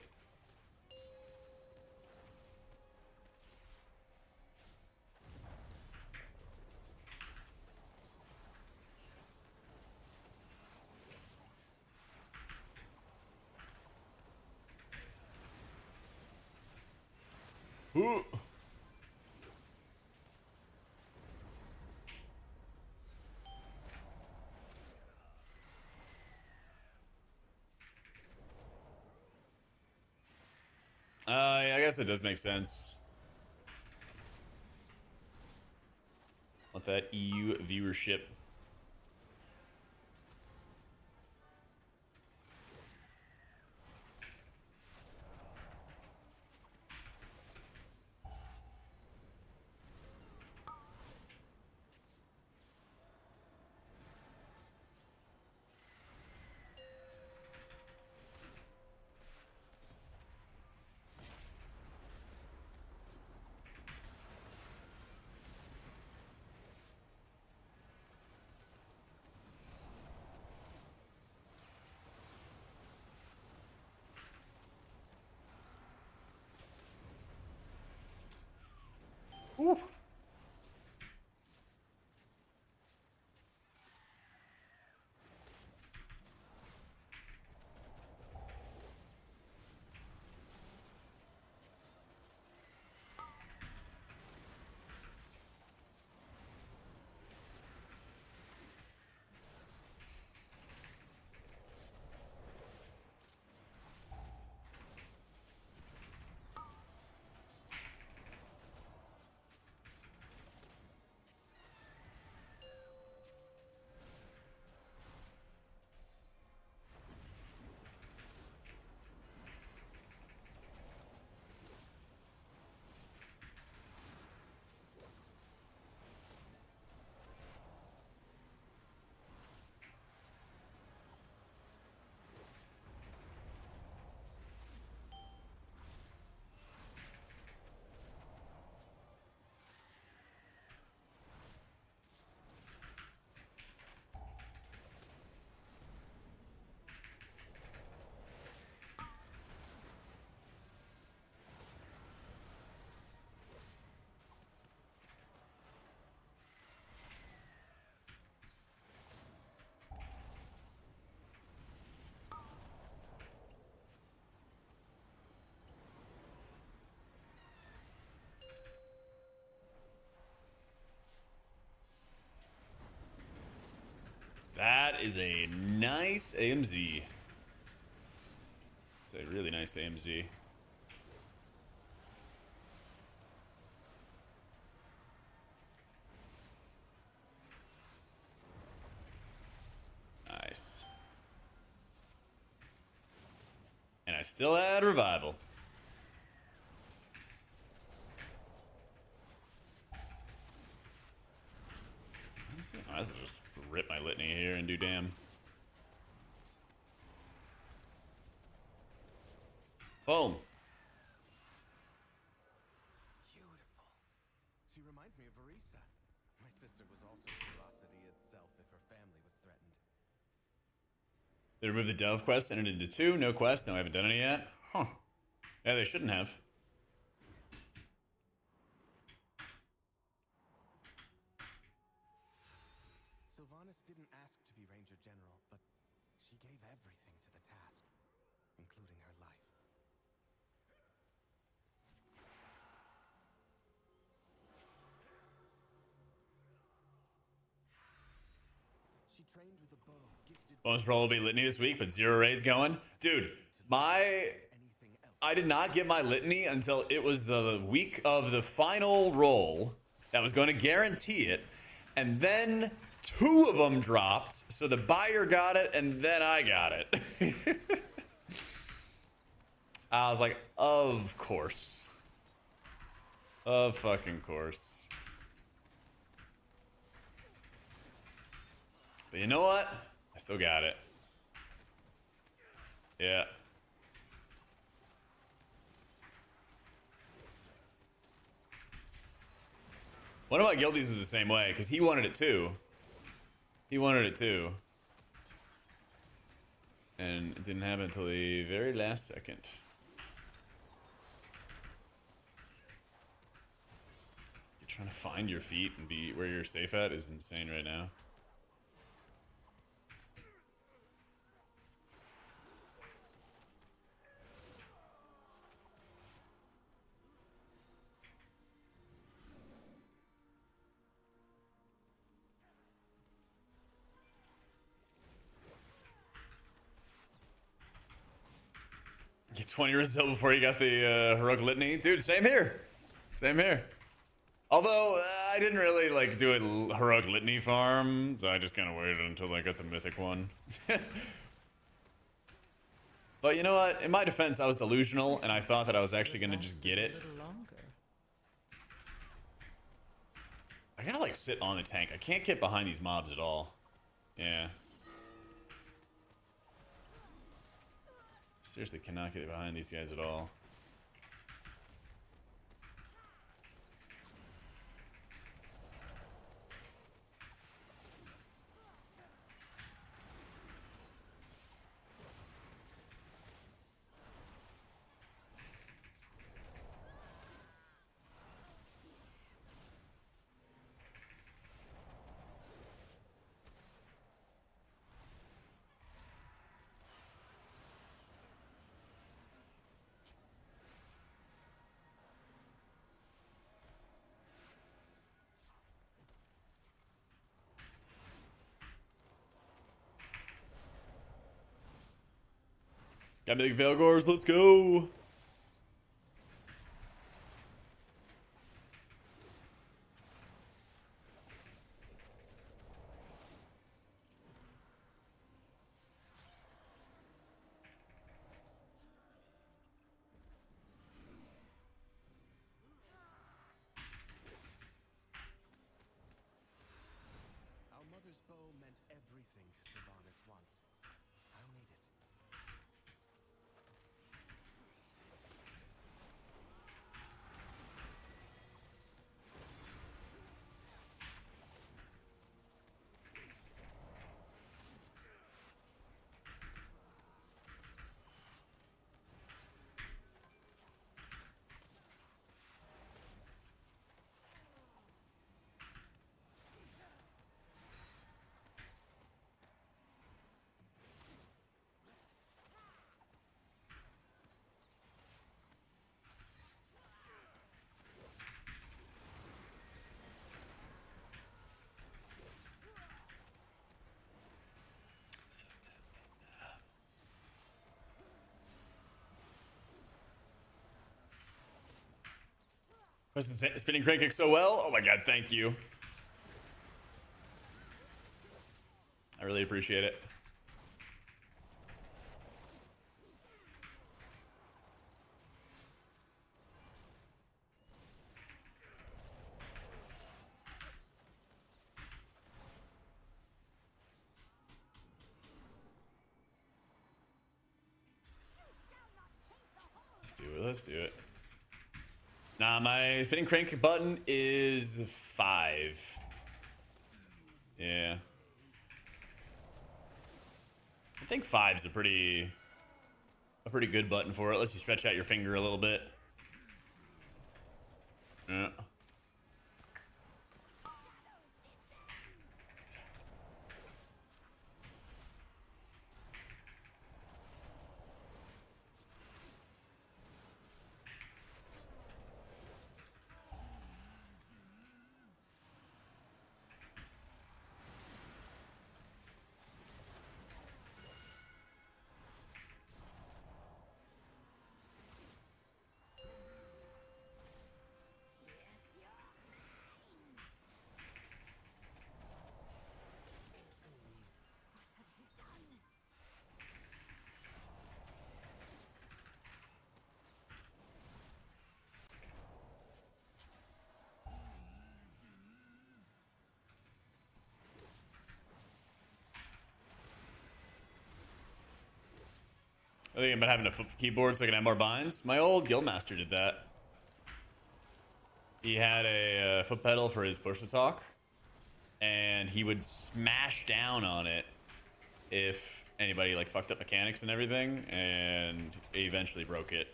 Ooh. Yeah, I guess it does make sense. Want that EU viewership. Woo. That is a nice AMZ. It's a really nice AMZ. Nice. And I still had revival. I might as well just rip my litany here and do damn. Boom. Beautiful. She reminds me of Arisa. My sister was also ferocity itself if her family was threatened. They removed the Dove quest, entered into 2. No quest. No, I haven't done any yet. Huh. Yeah, they shouldn't have. Sylvanas didn't ask to be Ranger General, but she gave everything to the task, including her life. She trained with a bow, gifted Bonus roll will be litany this week, but 0 raids going. Dude, I did not get my litany until it was the week of the final roll that was going to guarantee it. And then 2 of them dropped. So the buyer got it and then I got it. I was like, of course. Of fucking course. But you know what? I still got it. Yeah. One of my guildies was the same way, because he wanted it too. He wanted it too. And it didn't happen until the very last second. You're trying to find your feet and be where you're safe at is insane right now. Get 20 result before you got the heroic litany, dude. Same here, same here. Although I didn't really like do a heroic litany farm, so I just kind of waited until I got the mythic one. But you know what? In my defense, I was delusional, and I thought that I was actually gonna just get it. I gotta like sit on the tank. I can't get behind these mobs at all. Yeah. Seriously, cannot get behind these guys at all. Got big Velgors, let's go! Our mother's bow meant everything to Sylvanas once. I'll need it. Spinning crane kick so well. Oh my god, thank you. I really appreciate it. Let's do it, let's do it. Nah, my spinning crank button is 5. Yeah. I think 5's a pretty good button for it. Lets you stretch out your finger a little bit. Yeah. thinking about having a flip keyboard so I can have more binds. My old guildmaster did that. He had a foot pedal for his push to talk, and he would smash down on it if anybody like fucked up mechanics and everything, and he eventually broke it.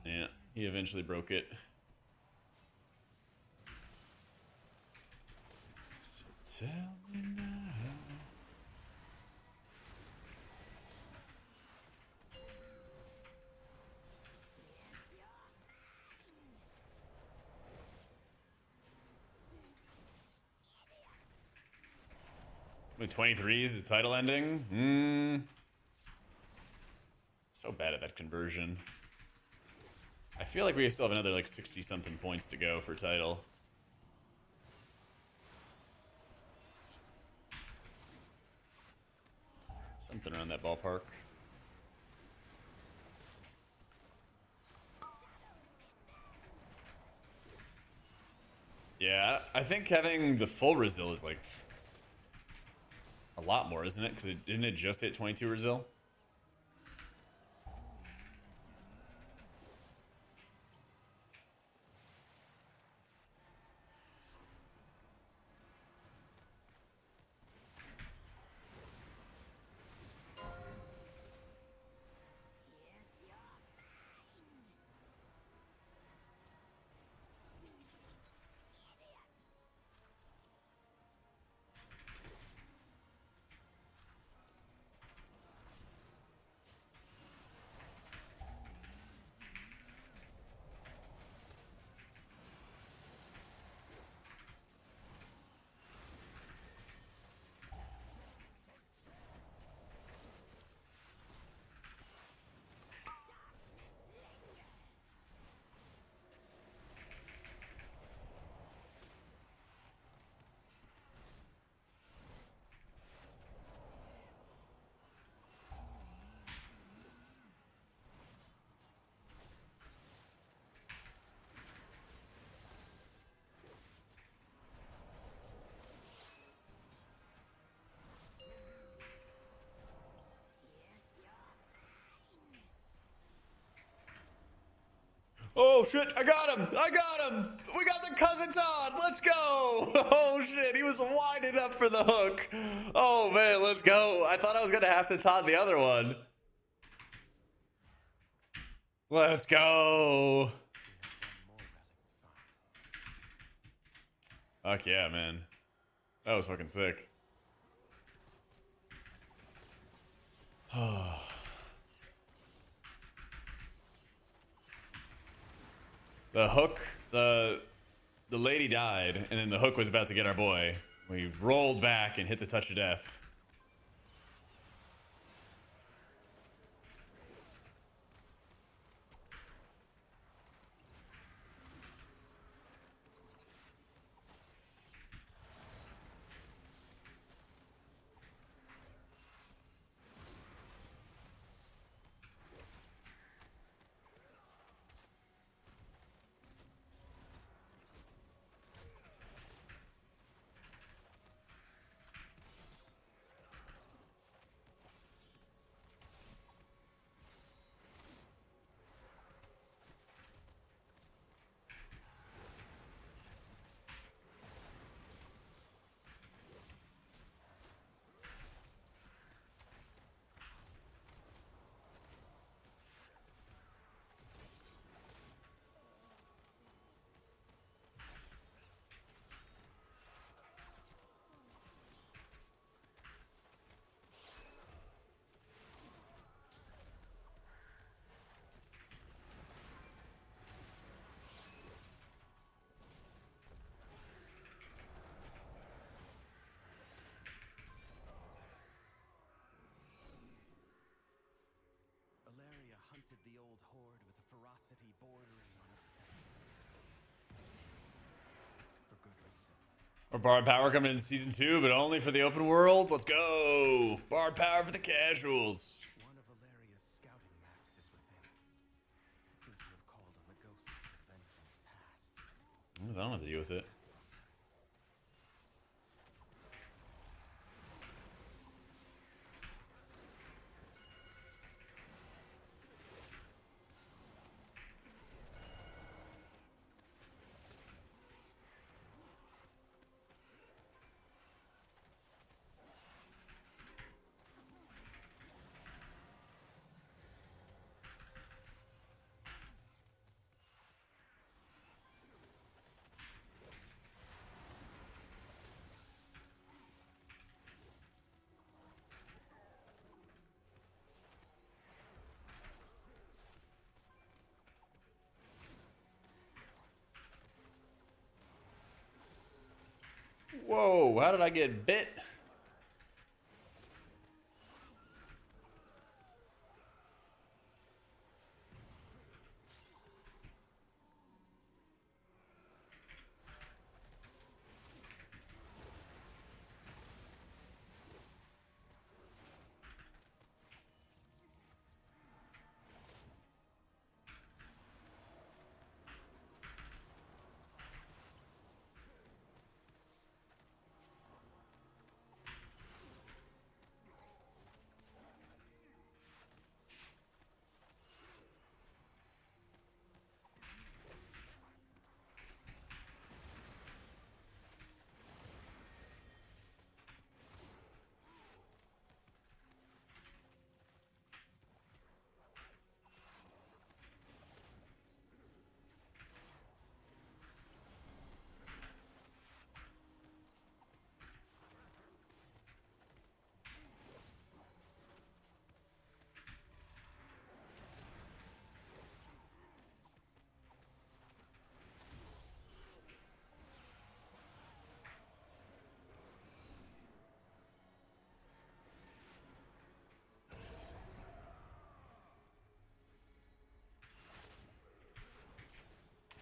Yeah, he eventually broke it. So tell me now. With 23 is his title ending? So bad at that conversion. I feel like we still have another like 60 something points to go for title. Something around that ballpark. Yeah, I think having the full Resil is like a lot more, isn't it? Because didn't it just hit 22 Resil? Oh shit, I got him! I got him! We got the cousin Todd! Let's go! Oh shit, he was winding up for the hook. Oh man, let's go. I thought I was gonna have to Todd the other one. Let's go. Fuck yeah, man. That was fucking sick. The hook, the lady died, and then the hook was about to get our boy. We rolled back and hit the touch of death. Alaria hunted the old horde with a ferocity bordering on obsession. For good reason. Or Bard Power coming in season 2, but only for the open world. Let's go! Bard Power for the casuals. One of Alaria's scouting maps is within. It seems to have called on the ghosts of vengeance past. I don't have to deal with it. Whoa, how did I get bit?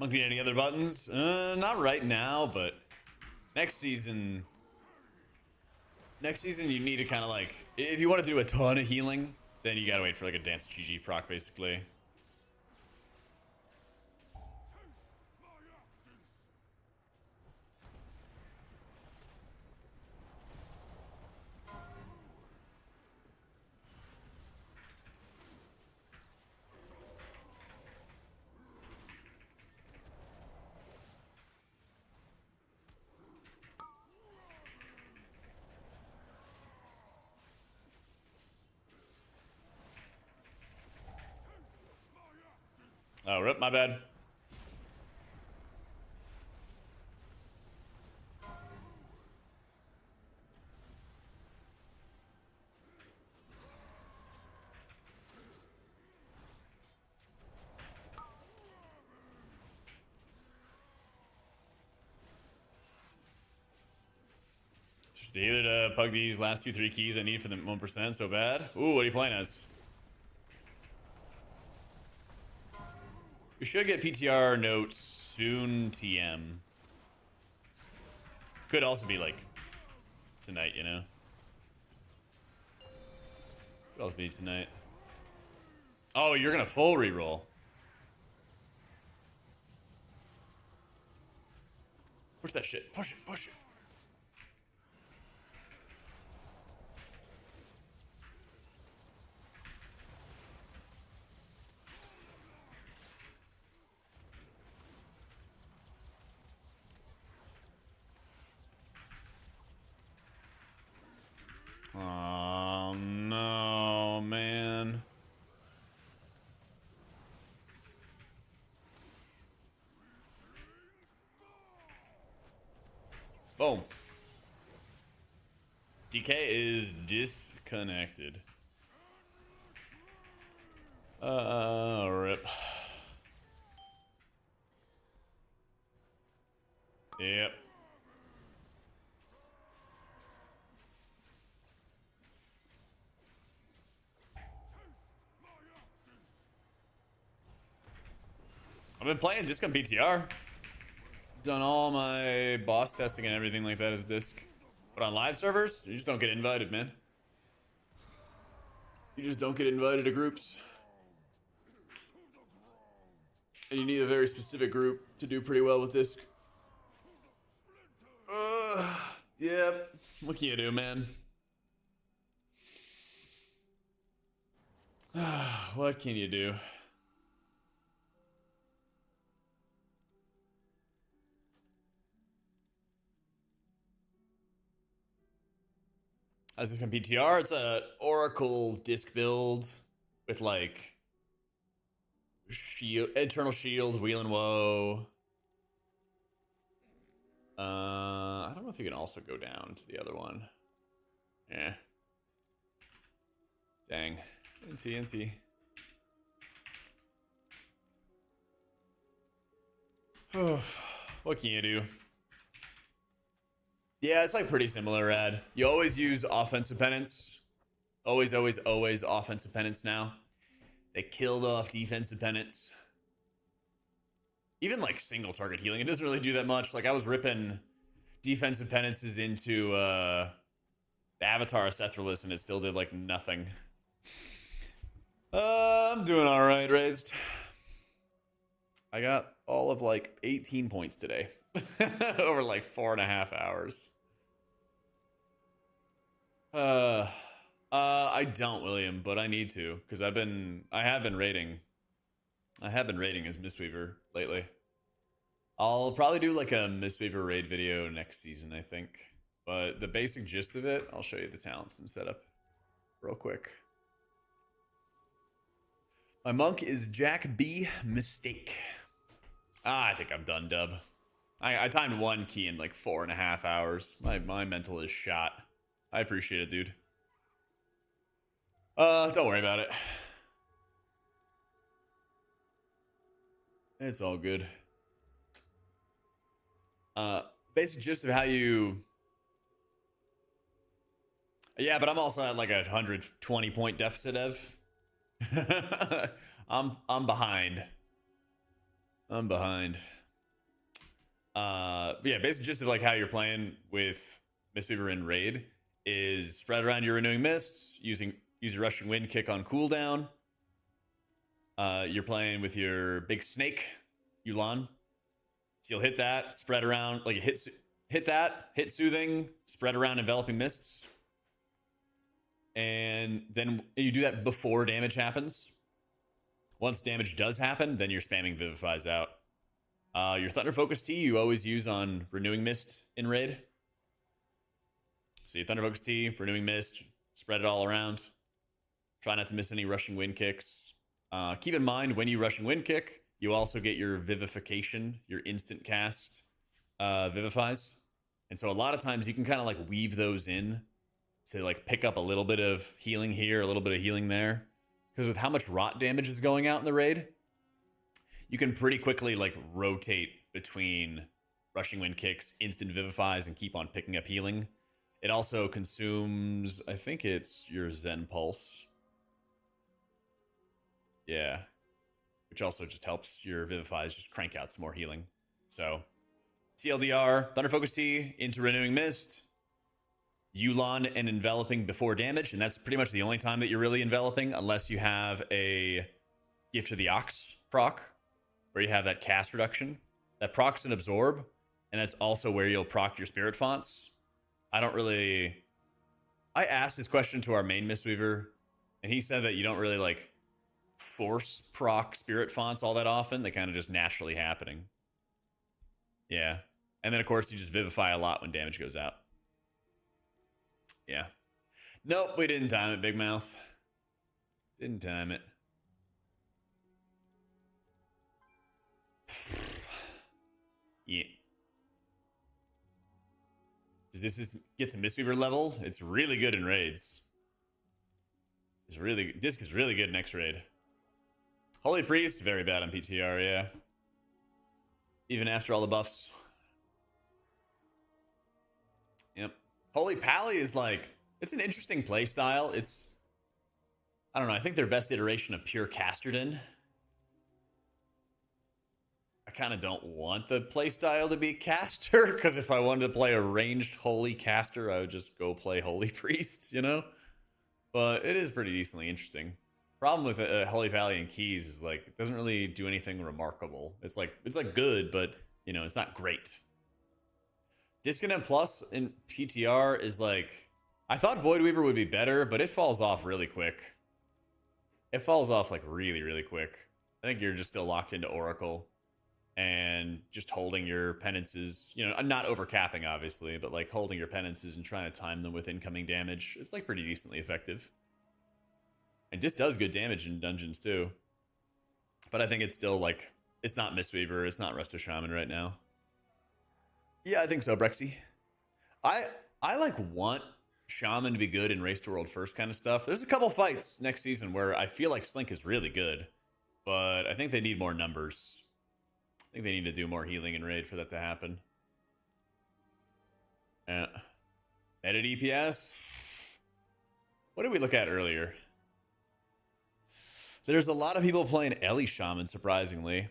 Monkey, any other buttons? Not right now, but next season. Next season, you need to kind of like, if you want to do a ton of healing, then you gotta wait for like a Dance GG proc, basically. Oh, rip, my bad. Just either to pug these last 2-3 keys I need for the 1% so bad. Ooh, what are you playing as? We should get PTR notes soon, TM. Could also be like tonight, you know? Could also be tonight. Oh, you're gonna full reroll. Push that shit. Push it, push it. Oh no, man. Boom. DK is disconnected. Rip. Yep. I've been playing Disc on BTR. Done all my boss testing and everything like that as Disc. But on live servers, you just don't get invited, man. You just don't get invited to groups. And you need a very specific group to do pretty well with Disc. Yep. What can you do, man? What can you do? As this on PTR, it's a Oracle disc build with like shield, Eternal Shield, Wheel and Woe. I don't know if you can also go down to the other one. Yeah. Dang. NC. What can you do? Yeah, it's like pretty similar, Rad. You always use offensive penance. Always, always, always offensive penance now. They killed off defensive penance. Even like single target healing, it doesn't really do that much. Like I was ripping defensive penances into the Avatar of Sethralus and it still did like nothing. I'm doing all right, Raised. I got all of like 18 points today over like 4.5 hours. I don't, William, but I need to because I have been raiding as Mistweaver lately. I'll probably do like a Mistweaver raid video next season, I think. But the basic gist of it, I'll show you the talents and setup real quick. My monk is Jack B. Mistake. I think I'm done, dub. I timed one key in like 4.5 hours. My mental is shot. I appreciate it, dude. Don't worry about it. It's all good. Basic gist of how you... Yeah, but I'm also at like a 120 point deficit, Ev. I'm behind. Yeah, basic gist of like how you're playing with Mistweaver in Raid is spread around your Renewing Mists, use your Rushing Wind kick on cooldown. You're playing with your big snake, Yulan. So you'll hit that, spread around, like hit that, hit Soothing, spread around Enveloping Mists. And then you do that before damage happens. Once damage does happen, then you're spamming Vivifies out. Your Thunder Focus Tea you always use on Renewing Mist in Raid. So your Thunder Focus Tea, Renewing Mist, spread it all around. Try not to miss any Rushing Wind kicks. Keep in mind, when you Rushing Wind kick, you also get your Vivification, your instant cast Vivifies. And so a lot of times you can kind of like weave those in to like pick up a little bit of healing here, a little bit of healing there. Because with how much rot damage is going out in the raid, you can pretty quickly like rotate between Rushing Wind kicks, instant Vivifies, and keep on picking up healing. It also consumes, I think it's your Zen Pulse. Yeah. Which also just helps your Vivifies just crank out some more healing. So, TLDR, Thunder Focus Tea into Renewing Mist, Yulan and Enveloping before damage, and that's pretty much the only time that you're really enveloping, unless you have a Gift of the Ox proc, where you have that cast reduction. That procs an Absorb, and that's also where you'll proc your Spirit Fonts. I asked this question to our main Mistweaver, and he said that you don't really like force proc Spirit Fonts all that often. They kind of just naturally happening. Yeah. And then of course you just Vivify a lot when damage goes out. Yeah. Nope, we didn't time it, Big Mouth. Didn't time it. Yeah. Does this get to Mistweaver level? It's really good in raids. Disc is really good next raid. Holy Priest, very bad on PTR, yeah. Even after all the buffs. Yep. Holy Pally is like, it's an interesting playstyle. It's, I don't know, I think their best iteration of pure Casterden. I kind of don't want the playstyle to be caster, because if I wanted to play a ranged Holy Caster, I would just go play Holy Priest, you know? But it is pretty decently interesting. Problem with Holy Pally and Keys is like, it doesn't really do anything remarkable. It's like good, but you know, it's not great. Disconnect Plus in PTR is like, I thought Voidweaver would be better, but it falls off really quick. It falls off like really, really quick. I think you're just still locked into Oracle and just holding your penances, you know, not overcapping obviously, but like holding your penances and trying to time them with incoming damage. It's like pretty decently effective. And just does good damage in dungeons too. But I think it's still like, it's not Mistweaver, it's not Resto Shaman right now. Yeah, I think so, Brexy. I like want Shaman to be good in Race to World First kind of stuff. There's a couple fights next season where I feel like Slink is really good, but I think they need more numbers. I think they need to do more healing in Raid for that to happen. Yeah. Meta DPS. What did we look at earlier? There's a lot of people playing Ellie Shaman, surprisingly.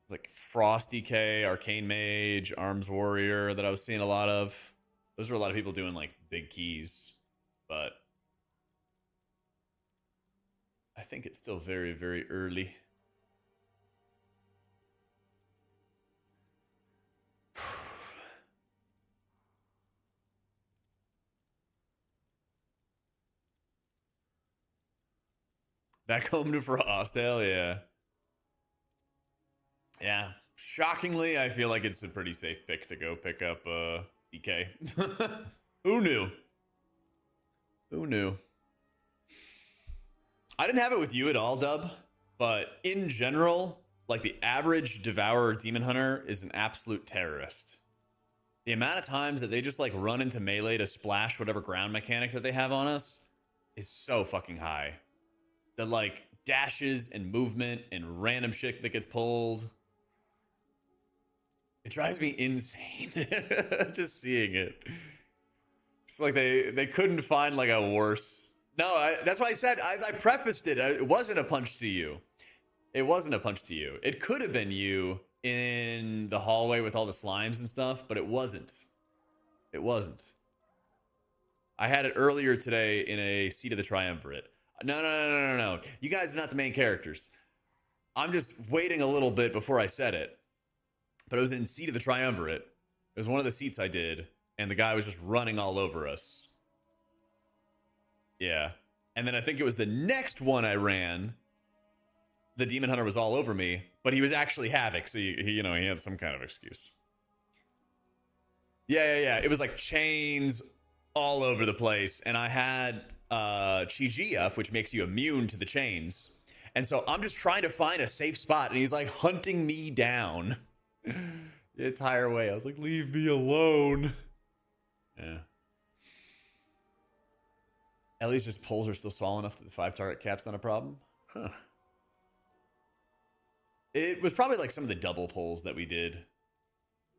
Like Frosty K, Arcane Mage, Arms Warrior that I was seeing a lot of. Those were a lot of people doing like big keys, but I think it's still very, very early. Back home to Frost, hell yeah. Yeah, shockingly, I feel like it's a pretty safe pick to go pick up DK. Who knew? Who knew? I didn't have it with you at all, Dub, but in general, like the average Devourer Demon Hunter is an absolute terrorist. The amount of times that they just like run into melee to splash whatever ground mechanic that they have on us is so fucking high. The like dashes and movement and random shit that gets pulled. It drives me insane just seeing it. It's like they couldn't find like a worse. No, that's why I said I prefaced it. It wasn't a punch to you. It wasn't a punch to you. It could have been you in the hallway with all the slimes and stuff, but it wasn't. It wasn't. I had it earlier today in a Seat of the Triumvirate. No. You guys are not the main characters. I'm just waiting a little bit before I said it. But it was in Seat of the Triumvirate. It was one of the seats I did, and the guy was just running all over us. Yeah. And then I think it was the next one I ran. The Demon Hunter was all over me, but he was actually Havoc, so he had some kind of excuse. Yeah. It was like chains all over the place, and I had Chi up, which makes you immune to the chains. And so I'm just trying to find a safe spot, and he's like hunting me down the entire way. I was like, leave me alone. Yeah. At least just pulls are still small enough that the 5 target cap's not a problem. Huh. It was probably like some of the double pulls that we did.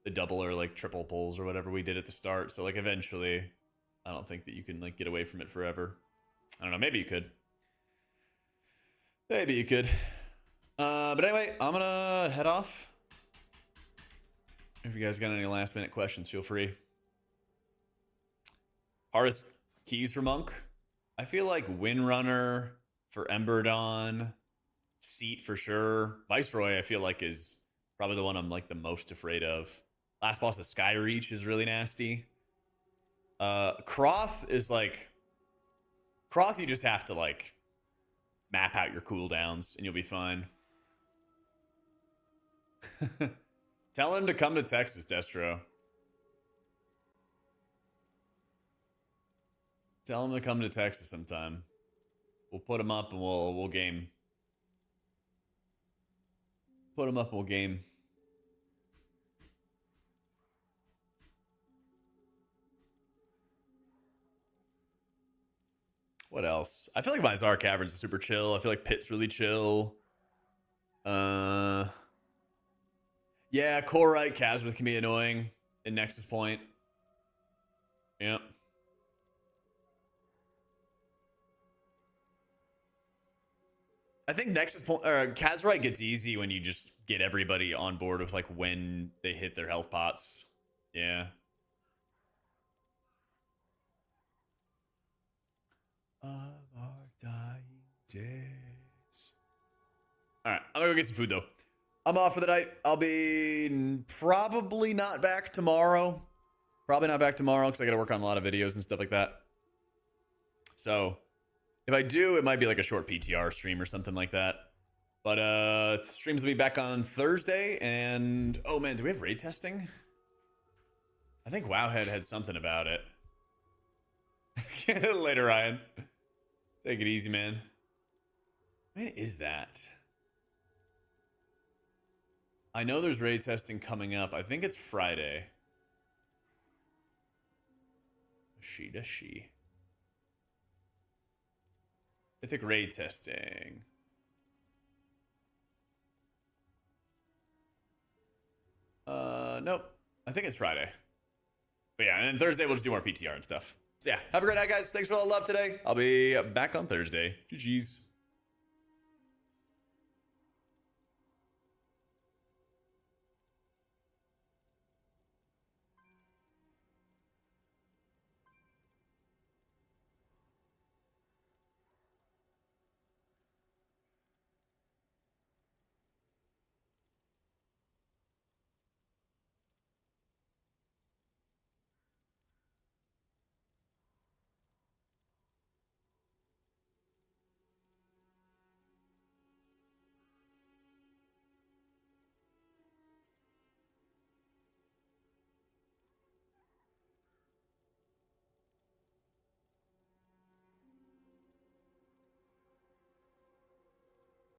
The double or like triple pulls or whatever we did at the start. So like eventually, I don't think that you can like get away from it forever. I don't know. Maybe you could. Maybe you could. But anyway, I'm gonna head off. If you guys got any last minute questions, feel free. Hardest keys for Monk? I feel like Windrunner for Ember Dawn, Seat for sure. Viceroy, I feel like, is probably the one I'm like the most afraid of. Last boss of Skyreach is really nasty. Croth is like... Croth, you just have to like map out your cooldowns and you'll be fine. Tell him to come to Texas, Destro. Tell him to come to Texas sometime. We'll put him up and we'll game. Put him up and we'll game. What else? I feel like Mizar Caverns is super chill. I feel like Pit's really chill. Yeah, Corite Kazrith can be annoying in Nexus Point. Yep. I think Nexus Point or Kazrite gets easy when you just get everybody on board with like when they hit their health pots. Yeah. Of our dying days. All right, I'm gonna go get some food though. I'm off for the night. I'll be probably not back tomorrow. Probably not back tomorrow because I gotta work on a lot of videos and stuff like that. So if I do, it might be like a short PTR stream or something like that. But streams will be back on Thursday. And oh man, do we have raid testing? I think Wowhead had something about it. Later, Ryan. Take it easy, man. When is that? I know there's raid testing coming up. I think it's Friday. Does she? Mythic raid testing. Nope. I think it's Friday. But yeah, and then Thursday we'll just do more PTR and stuff. So yeah, have a great night, guys. Thanks for all the love today. I'll be back on Thursday. GG's.